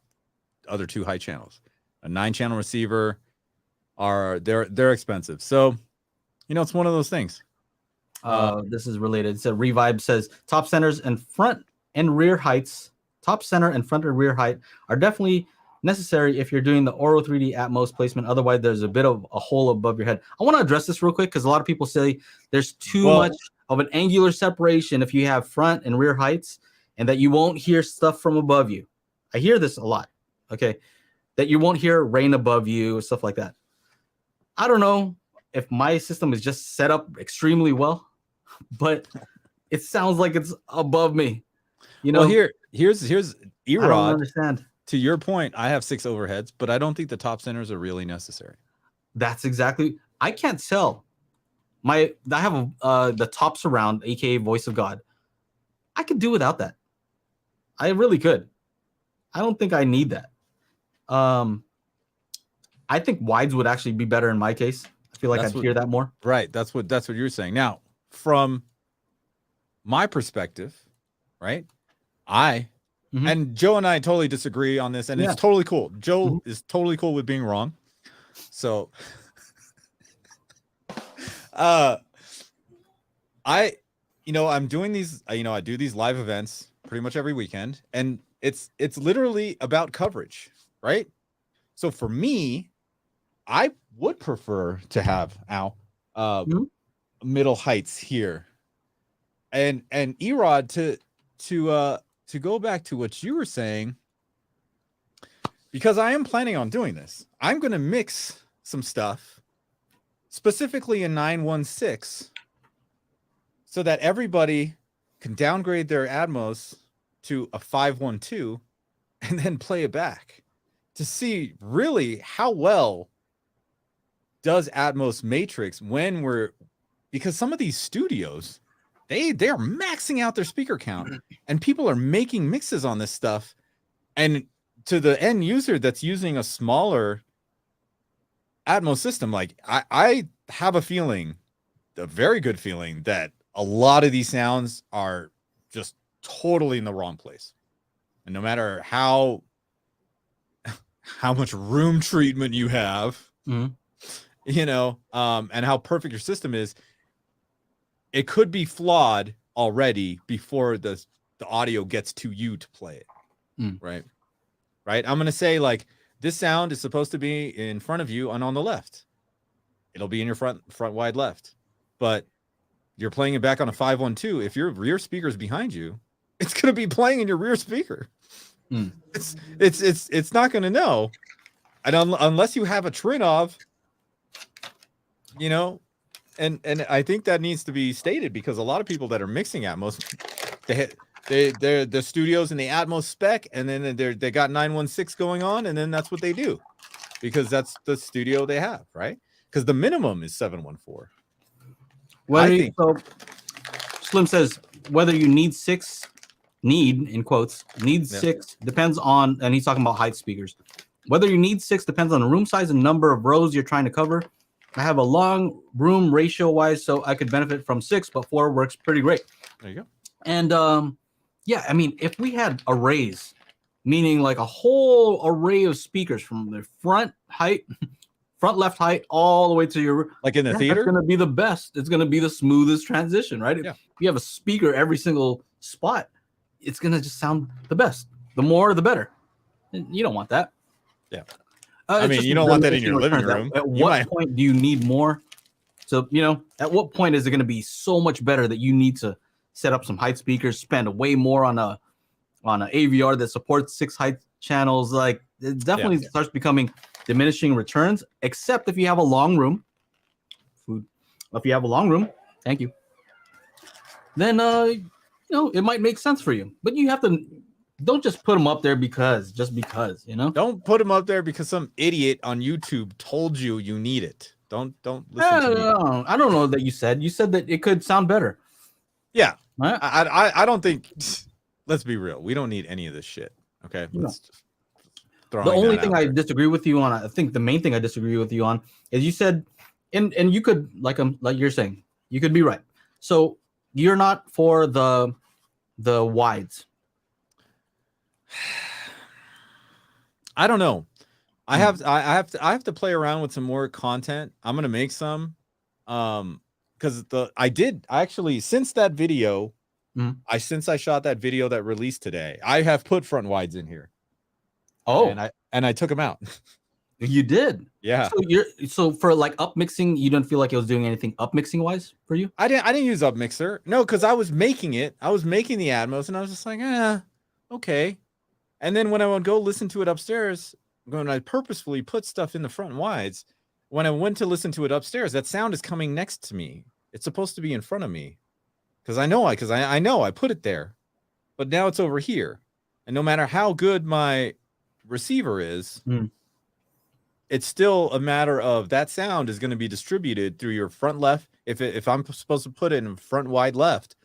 other 2 high channels. A 9-channel receiver they're expensive. So, it's one of those things. This is related. So Revibe says top centers and front and rear heights. Top center and front and rear height are definitely necessary if you're doing the Oro 3D Atmos placement. Otherwise, there's a bit of a hole above your head. I want to address this real quick because a lot of people say there's too much of an angular separation if you have front and rear heights, and that you won't hear stuff from above you. I hear this a lot. Okay, that you won't hear rain above you, stuff like that. I don't know if my system is just set up extremely well, but it sounds like it's above me. You know, well, here's I don't Erod. understand. To your point, I have 6 overheads, but I don't think the top centers are really necessary. That's exactly. I can't tell. I have the top surround, aka Voice of God. I could do without that. I really could. I don't think I need that. I think wides would actually be better in my case. I feel like I'd hear that more. Right. That's what you're saying. Now, from my perspective, right? And Joe and I totally disagree on this, and it's totally cool. Joe is totally cool with being wrong. So I'm doing these, I do these live events pretty much every weekend, and it's literally about coverage, right? So for me, I would prefer to have middle heights here. And Erod, to go back to what you were saying, because I am planning on doing this, I'm going to mix some stuff, specifically in 916, so that everybody can downgrade their Atmos to a 512 and then play it back to see really how well does Atmos matrix because some of these studios, they're maxing out their speaker count, and people are making mixes on this stuff. And to the end user that's using a smaller Atmos system, like I have a very good feeling that a lot of these sounds are just totally in the wrong place. And no matter how much room treatment you have, and how perfect your system is, it could be flawed already before the audio gets to you to play it. Right. I'm going to say, like, this sound is supposed to be in front of you and on the left. It'll be in your front wide left, but you're playing it back on a 512. If your rear speaker is behind you, it's going to be playing in your rear speaker. It's not going to know. And unless you have a Trinov, and I think that needs to be stated, because a lot of people that are mixing Atmos, they're the studios in the Atmos spec, and then they got 916 going on, and then that's what they do, because that's the studio they have, right? Because the minimum is 714. So Slim says whether you need six depends on, and he's talking about height speakers. Whether you need 6 depends on the room size and number of rows you're trying to cover. I have a long room ratio wise, so I could benefit from 6, but 4 works pretty great. There you go. And I mean, if we had arrays, meaning like a whole array of speakers from the front left height, all the way to your, like in the theater, it's going to be the best. It's going to be the smoothest transition, right? Yeah. If you have a speaker every single spot, it's going to just sound the best. The more, the better. And you don't want that. Yeah. I mean, you don't want that in your living room. At what point do you need more? So, at what point is it going to be so much better that you need to set up some height speakers, spend way more on an AVR that supports 6 height channels? Like, it definitely starts becoming diminishing returns, except if you have a long room. If you have a long room, thank you. Then, it might make sense for you. But you have to... Don't just put them up there because. Don't put them up there because some idiot on YouTube told you need it. Don't listen to me. No, I don't know that you said that it could sound better. Yeah. Right? I don't think, let's be real. We don't need any of this shit. Okay. Let's just the only thing I disagree with you on, I think the main thing I disagree with you on is you said, and you could, like you're saying, you could be right. So you're not for the wides. I don't know. I have to play around with some more content. I'm gonna make some, because since that video, since I shot that video that released today, I have put front wides in here. Oh, and I took them out. you did. Yeah. So for like up mixing, you didn't feel like it was doing anything up mixing wise for you? I didn't use up mixer. No, because I was making it. I was making the Atmos, and I was just like, okay. And then when I would go listen to it upstairs, when I purposefully put stuff in the front wides, when I went to listen to it upstairs, that sound is coming next to me. It's supposed to be in front of me, because I know I put it there, but now it's over here. And no matter how good my receiver is, it's still a matter of that sound is going to be distributed through your front left. If I'm supposed to put it in front wide left,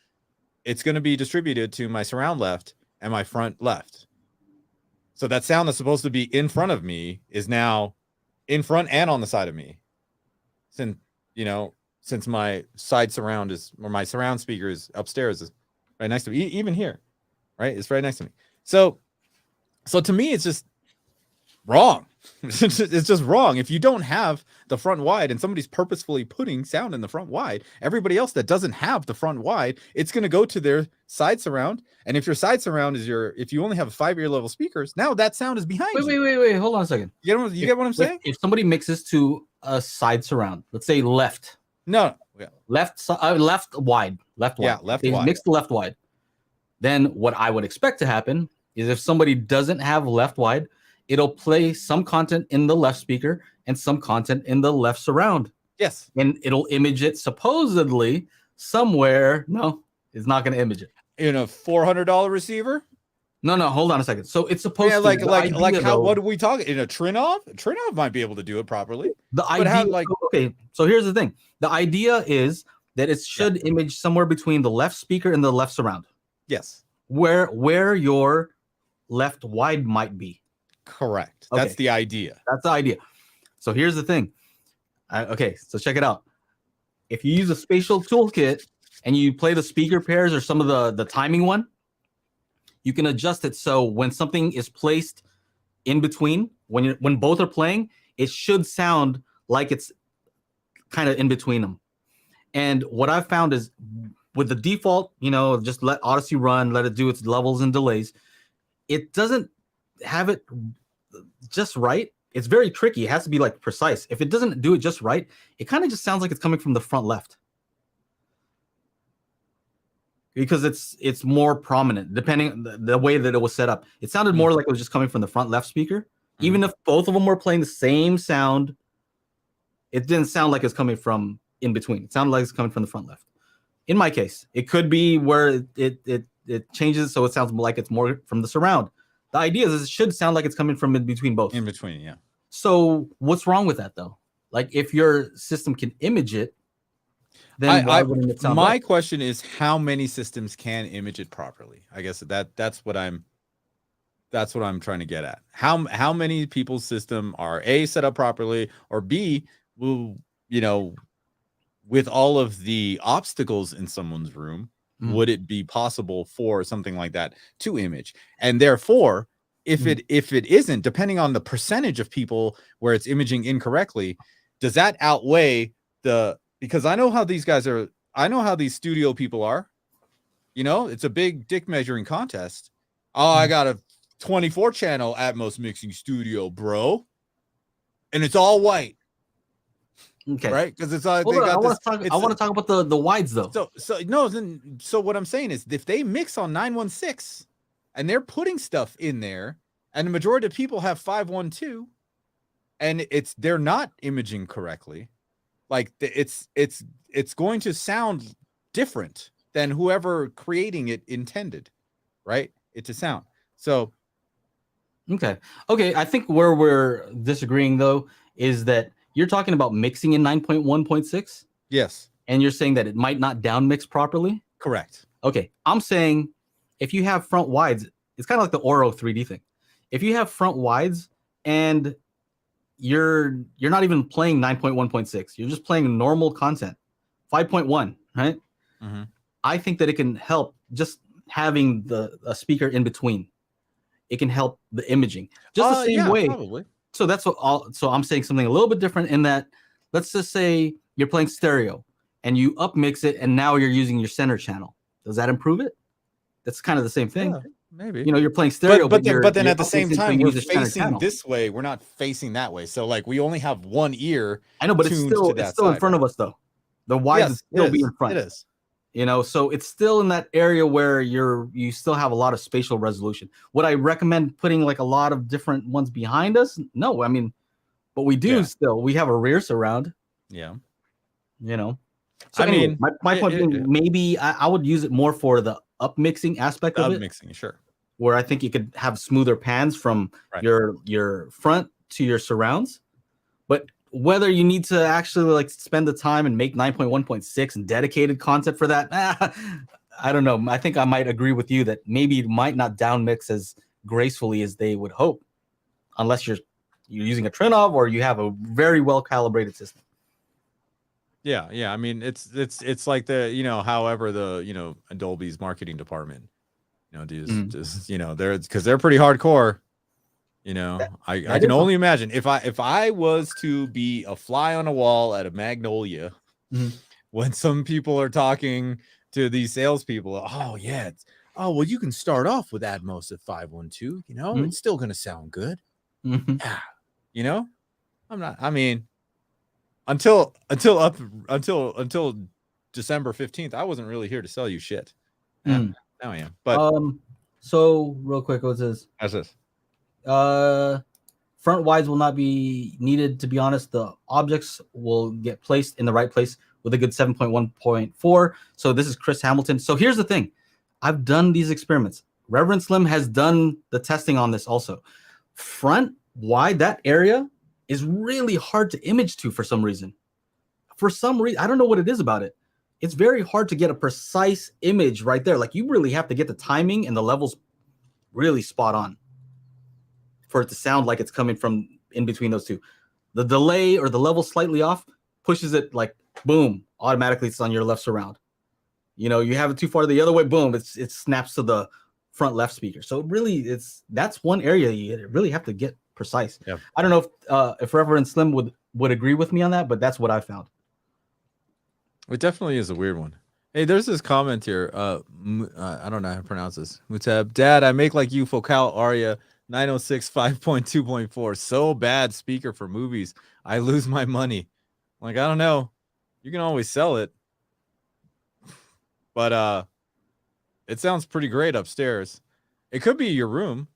it's going to be distributed to my surround left and my front left. So that sound that's supposed to be in front of me is now in front and on the side of me. Since my side surround or my surround speaker is upstairs, is right next to me, even here, right? It's right next to me. So to me, it's just wrong. It's just wrong. If you don't have the front wide and somebody's purposefully putting sound in the front wide, everybody else that doesn't have the front wide, it's going to go to their side surround. And if your side surround is if you only have 5-ear level speakers, now that sound is behind you. Wait. Hold on a second. You get what I'm saying? If somebody mixes to a side surround, let's say left. No. Yeah. Left wide. Yeah, left they wide. Mix the left wide. Then what I would expect to happen is if somebody doesn't have left wide, it'll play some content in the left speaker and some content in the left surround. Yes. And it'll image it supposedly somewhere. No, it's not going to image it. In a $400 receiver? No, hold on a second. So it's supposed to what are we talking? In a Trinov? Trinov might be able to do it properly. Okay, so here's the thing. The idea is that it should image somewhere between the left speaker and the left surround. Yes. Where your left wide might be. Correct. Okay. That's the idea. That's the idea. So here's the thing. So check it out. If you use a spatial toolkit and you play the speaker pairs or some of the timing one, you can adjust it so when something is placed in between, when both are playing, it should sound like it's kind of in between them. And what I've found is with the default, just let Odyssey run, let it do its levels and delays. It doesn't have it just right. It's very tricky. It has to be like precise. If it doesn't do it just right, it kind of just sounds like it's coming from the front left. Because it's more prominent, depending the way that it was set up. It sounded more like it was just coming from the front left speaker. Even if both of them were playing the same sound, it didn't sound like it's coming from in between. It sounded like it's coming from the front left. In my case, it could be where it changes so it sounds like it's more from the surround. The idea is it should sound like it's coming from in between both. In between, yeah. So what's wrong with that though? Like if your system can image it, then why wouldn't it sound my right? question is how many systems can image it properly? I guess that's what I'm trying to get at. How many people's system are A, set up properly, or B, will, with all of the obstacles in someone's room, would it be possible for something like that to image? And therefore, if it isn't, depending on the percentage of people where it's imaging incorrectly, does that outweigh because I know how these guys are, I know how these studio people are. It's a big dick measuring contest. Oh, I got a 24 channel Atmos mixing studio, bro. And it's all white. Okay. Right? Because it's all I want to talk about the wides though. So what I'm saying is if they mix on 916 and they're putting stuff in there, and the majority of people have 512, and they're not imaging correctly, like it's going to sound different than whoever creating it intended, right? It to sound. So Okay. I think where we're disagreeing though is that you're talking about mixing in 9.1.6. yes, And you're saying that it might not down mix properly. correct. Okay. I'm saying if you have front wides, it's kind of like the Oro 3D thing. If you have front wides and you're not even playing 9.1.6, you're just playing normal content, 5.1, right? Mm-hmm. I think that it can help just having a speaker in between. It can help the imaging just the same way. Probably. So that's so I'm saying something a little bit different in that, let's just say you're playing stereo and you up mix it and now you're using your center channel. Does that improve it? That's kind of the same thing. Maybe. You know, you're playing stereo, but then you're at the same upmixing, so time, you we're use a standard facing channel. this way. We're not facing that way. So like we only have one ear. I know, but it's tuned to still that in side, front right? of us though. The wides Yes, would still it be is. in front. It is. You know, so it's still in that area where you still have a lot of spatial resolution. Would I recommend putting like a lot of different ones behind us? No, I mean, but we do still. We have a rear surround. Yeah. You know. So I anyway, mean, my point being, maybe I would use it more for the up mixing aspect of it, mixing, sure. where I think you could have smoother pans from your front to your surrounds. But whether you need to actually like spend the time and make 9.1.6 and dedicated content for that, I don't know. I think I might agree with you that maybe it might not down mix as gracefully as they would hope, unless you're using a Trinnov or you have a very well calibrated system. Yeah. I mean, it's like the, you know, however the, you know, Dolby's marketing department, you know, just you know, they're pretty hardcore. You know, I can only imagine if I was to be a fly on a wall at a Magnolia when some people are talking to these salespeople. Oh yeah, well you can start off with Atmos at 512. You know, it's still gonna sound good. Yeah, you know, I mean, until December 15th, I wasn't really here to sell you shit. Now I am. But so real quick, what's this? How's this? Front wides will not be needed. To be honest, the objects will get placed in the right place with a good 7.1.4. So this is Chris Hamilton. So here's the thing. I've done these experiments. Reverend Slim has done the testing on this also. Front wide, that area is really hard to image to for some reason. I don't know what it is about it. It's very hard to get a precise image right there. Like you really have to get the timing and the levels really spot on for it to sound like it's coming from in between those two. The delay or the level slightly off pushes it like boom, automatically it's on your left surround. You know, you have it too far the other way, boom, it snaps to the front left speaker. So really that's one area you really have to get precise. Yeah. I don't know if Reverend Slim would agree with me on that, but that's what I found. It definitely is a weird one. Hey, there's this comment here. I don't know how to pronounce this. Mutab, Dad, I make like you Focal Aria 906 5.2.4. So bad speaker for movies. I lose my money. Like, I don't know. You can always sell it. But it sounds pretty great upstairs. It could be your room,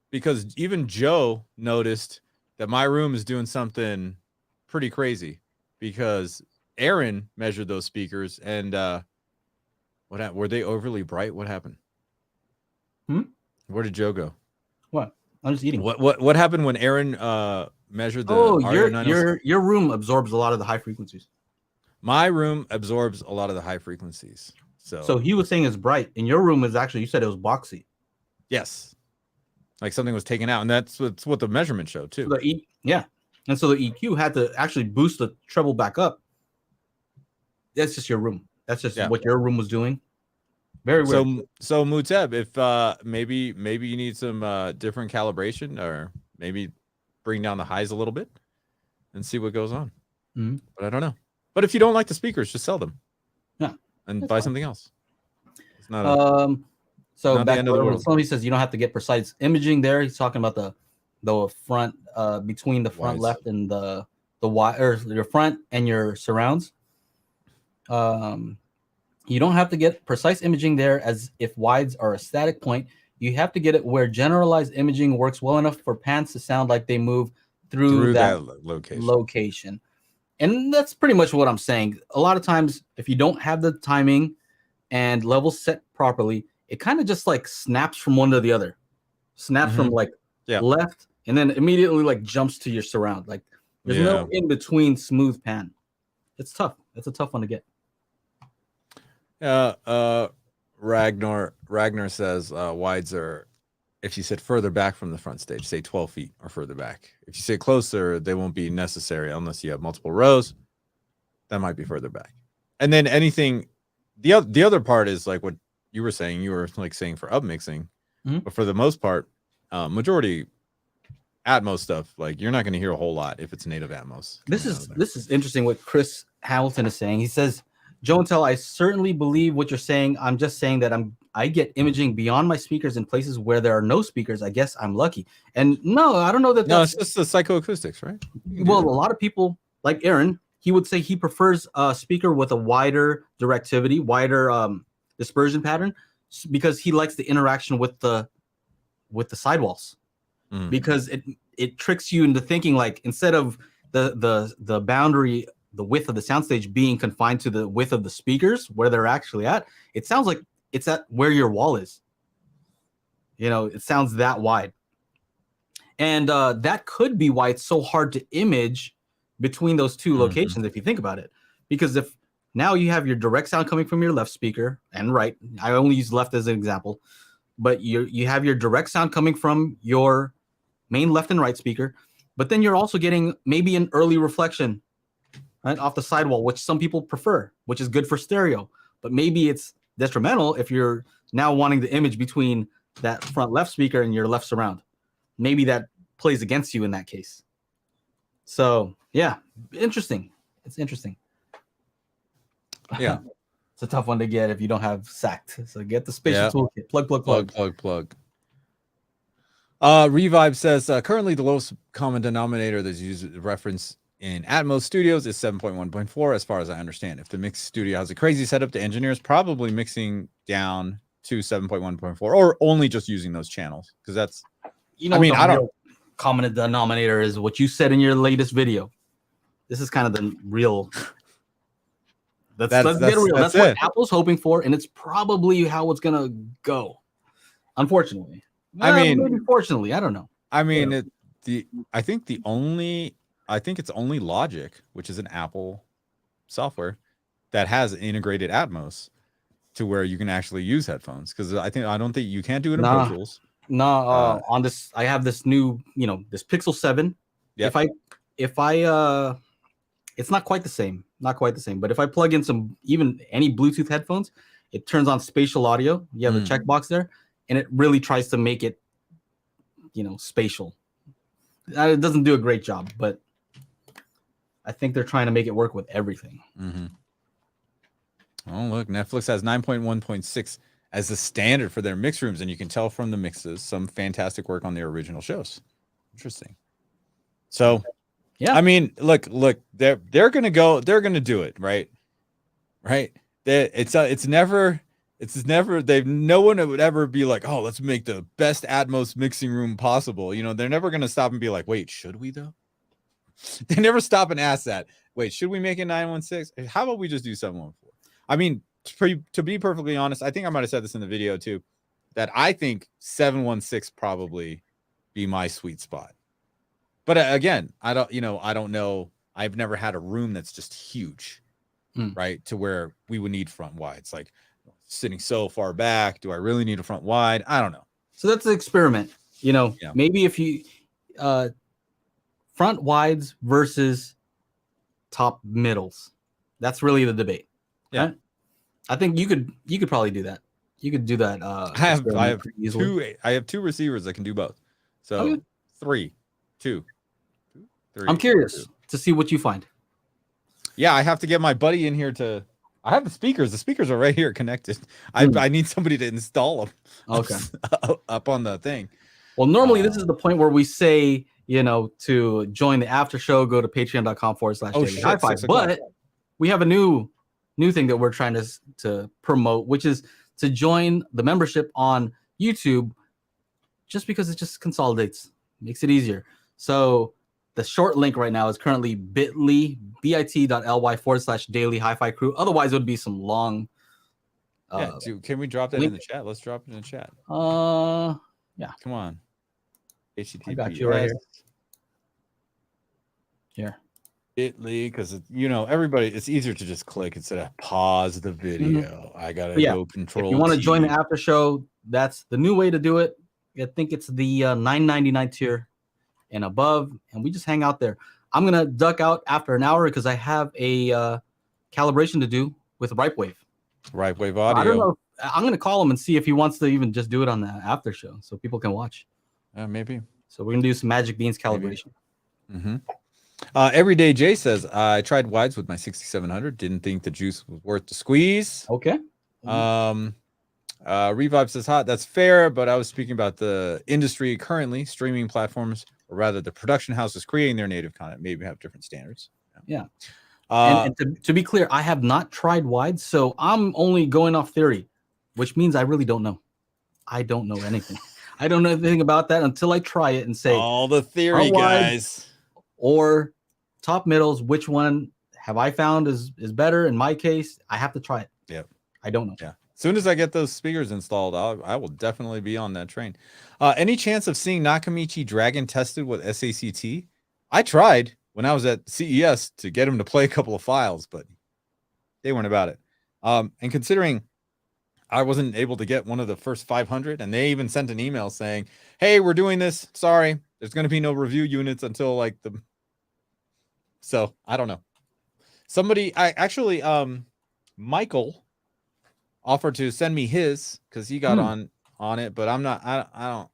because even Joe noticed that my room is doing something pretty crazy, because Aaron measured those speakers and were they overly bright? What happened? Where did Joe go? What? I'm just eating. What happened when Aaron measured the your room absorbs a lot of the high frequencies. My room absorbs a lot of the high frequencies. So he was saying it's bright, and your room is actually, you said it was boxy. Yes. Like something was taken out, and that's what the measurement showed too. So and so the EQ had to actually boost the treble back up. That's just your room. That's just what your room was doing. Very weird. So Muteb, if maybe you need some different calibration, or maybe bring down the highs a little bit and see what goes on. But I don't know. But if you don't like the speakers, just sell them. Yeah. And buy something else. It's not so not back the end of the world. Somebody says you don't have to get precise imaging there. He's talking about the front between the front left and the wide, or your front and your surrounds. You don't have to get precise imaging there, as if wides are a static point. You have to get it where generalized imaging works well enough for pans to sound like they move through that location. And that's pretty much what I'm saying. A lot of times, if you don't have the timing and levels set properly, it kind of just like snaps from one to the other. Snaps from like left, and then immediately like jumps to your surround. Like there's no in between smooth pan. It's tough. It's a tough one to get. Ragnar says wides are, if you sit further back from the front stage, say 12 feet or further back. If you sit closer, they won't be necessary unless you have multiple rows. That might be further back. And then anything, the other part is like what you were saying. You were like saying for upmixing, but for the most part, majority Atmos stuff, like you're not going to hear a whole lot if it's native Atmos. This is interesting what Chris Hamilton is saying. He says, Joe and Tell, I certainly believe what you're saying. I'm just saying that I get imaging beyond my speakers in places where there are no speakers. I guess I'm lucky. And no, I don't know that. No, That's, it's just the psychoacoustics, right? well, a lot of people like Aaron, he would say he prefers a speaker with a wider directivity, wider dispersion pattern, because he likes the interaction with the sidewalls. Because it tricks you into thinking, like, instead of the boundary, the width of the soundstage being confined to the width of the speakers where they're actually at, it sounds like it's at where your wall is. You know, it sounds that wide. And that could be why it's so hard to image between those two locations, if you think about it. Because if now you have your direct sound coming from your left speaker and right, I only use left as an example, but you have your direct sound coming from your main left and right speaker, but then you're also getting maybe an early reflection, right, off the sidewall, which some people prefer, which is good for stereo. But maybe it's detrimental if you're now wanting the image between that front left speaker and your left surround. Maybe that plays against you in that case. So yeah, interesting. It's interesting. Yeah. It's a tough one to get if you don't have SACT. So get the spatial toolkit. Plug. Revive says currently the lowest common denominator that's used reference in Atmos Studios is 7.1.4, as far as I understand. If the mix studio has a crazy setup, the engineer is probably mixing down to 7.1.4 or only just using those channels, because that's, you know, I mean, I don't. Common denominator is what you said in your latest video. This is kind of the real. Let's get real. That's what Apple's hoping for, and it's probably how it's gonna go. Unfortunately, maybe fortunately, I don't know. I mean, I think it's only Logic, which is an Apple software, that has integrated Atmos to where you can actually use headphones. Because I don't think you can't do it in Pro Tools. No, on this, I have this new, this Pixel 7. Yep. If I it's not quite the same. But if I plug in any Bluetooth headphones, it turns on spatial audio. You have a checkbox there, and it really tries to make it, spatial. It doesn't do a great job, but I think they're trying to make it work with everything. Oh, look, Netflix has 9.1.6 as the standard for their mix rooms, and you can tell from the mixes some fantastic work on their original shows. Interesting. So, yeah, I mean, look, they're gonna do it, right? No one would ever be like, oh, let's make the best Atmos mixing room possible. They're never gonna stop and be like, wait, should we though? They never stop and ask that. Wait, should we make it 916? How about we just do 714? I mean, to be perfectly honest, I think I might have said this in the video too, that I think 716 probably be my sweet spot. But again, I don't know. I've never had a room that's just huge, right? To where we would need front wides. Like sitting so far back, do I really need a front wide? I don't know. So that's an experiment. Maybe if you front wides versus top middles, that's really the debate. Yeah. Right? I think you could probably do that. You could do that. I have two receivers that can do both. So 3, 2, 3. I'm curious to see what you find. Yeah, I have to get my buddy in here I have the speakers. The speakers are right here connected. I need somebody to install them. Okay. up on the thing. Well, normally this is the point where we say, to join the after show, go to patreon.com/Daily HiFi. But we have a new thing that we're trying to promote, which is to join the membership on YouTube, just because it just consolidates, makes it easier. So the short link right now is currently bit.ly /Daily HiFi Crew. Otherwise, it would be some long. Can we drop that in the chat? Let's drop it in the chat. Yeah. Come on. HTTPS. I got you right here. Here. Bit.ly, because everybody, it's easier to just click instead of pause the video. I gotta go control. If you want to join the after show, that's the new way to do it. I think it's the $9.99 tier and above, and we just hang out there. I'm gonna duck out after an hour because I have a calibration to do with RipeWave. RipeWave audio. I don't know. I'm gonna call him and see if he wants to even just do it on the after show so people can watch. Maybe. So we're gonna do some Magic Beans calibration. Everyday Jay says, I tried wides with my 6700, didn't think the juice was worth the squeeze. Okay. Revive says hot. That's fair, but I was speaking about the industry currently. Streaming platforms, or rather the production houses creating their native content, maybe have different standards. Yeah. And to be clear, I have not tried wide, so I'm only going off theory, which means I really don't know. I don't know anything. I don't know anything about that until I try it and say all the theory, guys. Or top middles, which one have I found is better? In my case, I have to try it. Yeah. I don't know. Yeah. As soon as I get those speakers installed, I will definitely be on that train. Any chance of seeing Nakamichi Dragon tested with SACT? I tried when I was at CES to get him to play a couple of files, but they weren't about it. And considering I wasn't able to get one of the first 500, and they even sent an email saying, hey, we're doing this. Sorry, there's going to be no review units until like the... So I don't know. Michael offered to send me his because he got on it, but I'm not, I don't.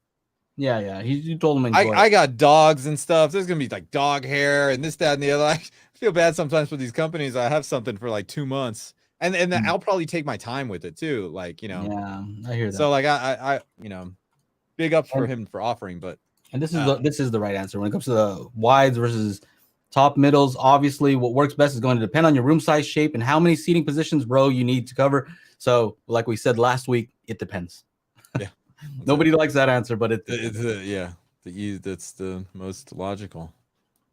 Yeah. You told him. I got dogs and stuff. There's going to be like dog hair and this, that, and the other. I feel bad sometimes for these companies. I have something for like 2 months. And I'll probably take my time with it too. Like, Yeah, I hear that. So like I big ups for him for offering, but. And this is the right answer when it comes to the wides versus top middles. Obviously, what works best is going to depend on your room size, shape, and how many seating positions, row you need to cover. So, like we said last week, it depends. Yeah, nobody likes that answer, but that's the most logical.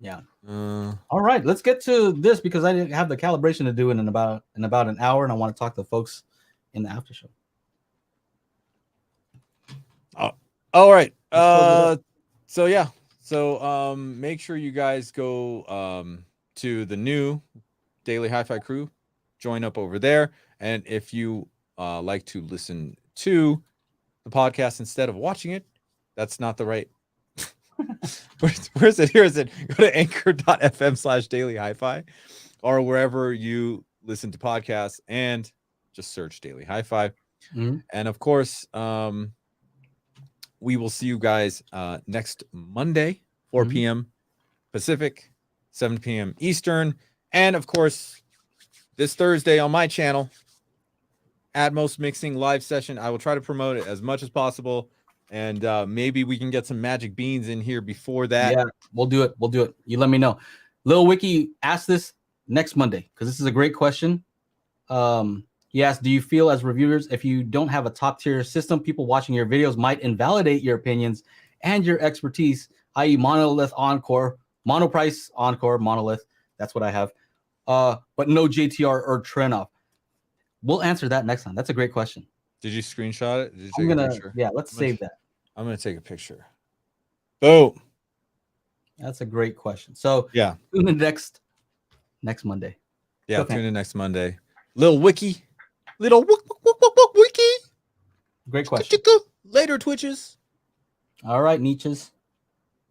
Yeah. All right, let's get to this because I didn't have the calibration to do in about an hour, and I want to talk to folks in the after show. All right. So make sure you guys go to the new Daily HiFi Crew, join up over there, and if you like to listen to the podcast instead of watching it, that's not the right. Where's it? Here is it. Go to anchor.fm/Daily HiFi or wherever you listen to podcasts and just search Daily HiFi. And of course, we will see you guys next Monday, 4 p.m. Pacific, 7 p.m. Eastern. And of course, this Thursday on my channel, Atmos Mixing live session. I will try to promote it as much as possible. And maybe we can get some magic beans in here before that. Yeah, we'll do it. You let me know. Lil Wiki asked this next Monday because this is a great question. He asked, do you feel as reviewers, if you don't have a top tier system, people watching your videos might invalidate your opinions and your expertise, i.e. monolith encore, monoprice encore, monolith. That's what I have. But no JTR or Trenoff. We'll answer that next time. That's a great question. Did you screenshot it? Did you take a picture? Yeah, let's save that. I'm going to take a picture. Boom. That's a great question. So yeah, tune in next Monday. Yeah, tune in next Monday. Little wiki. Wiki. Great question. Later, Twitches. All right, Nietzsche's.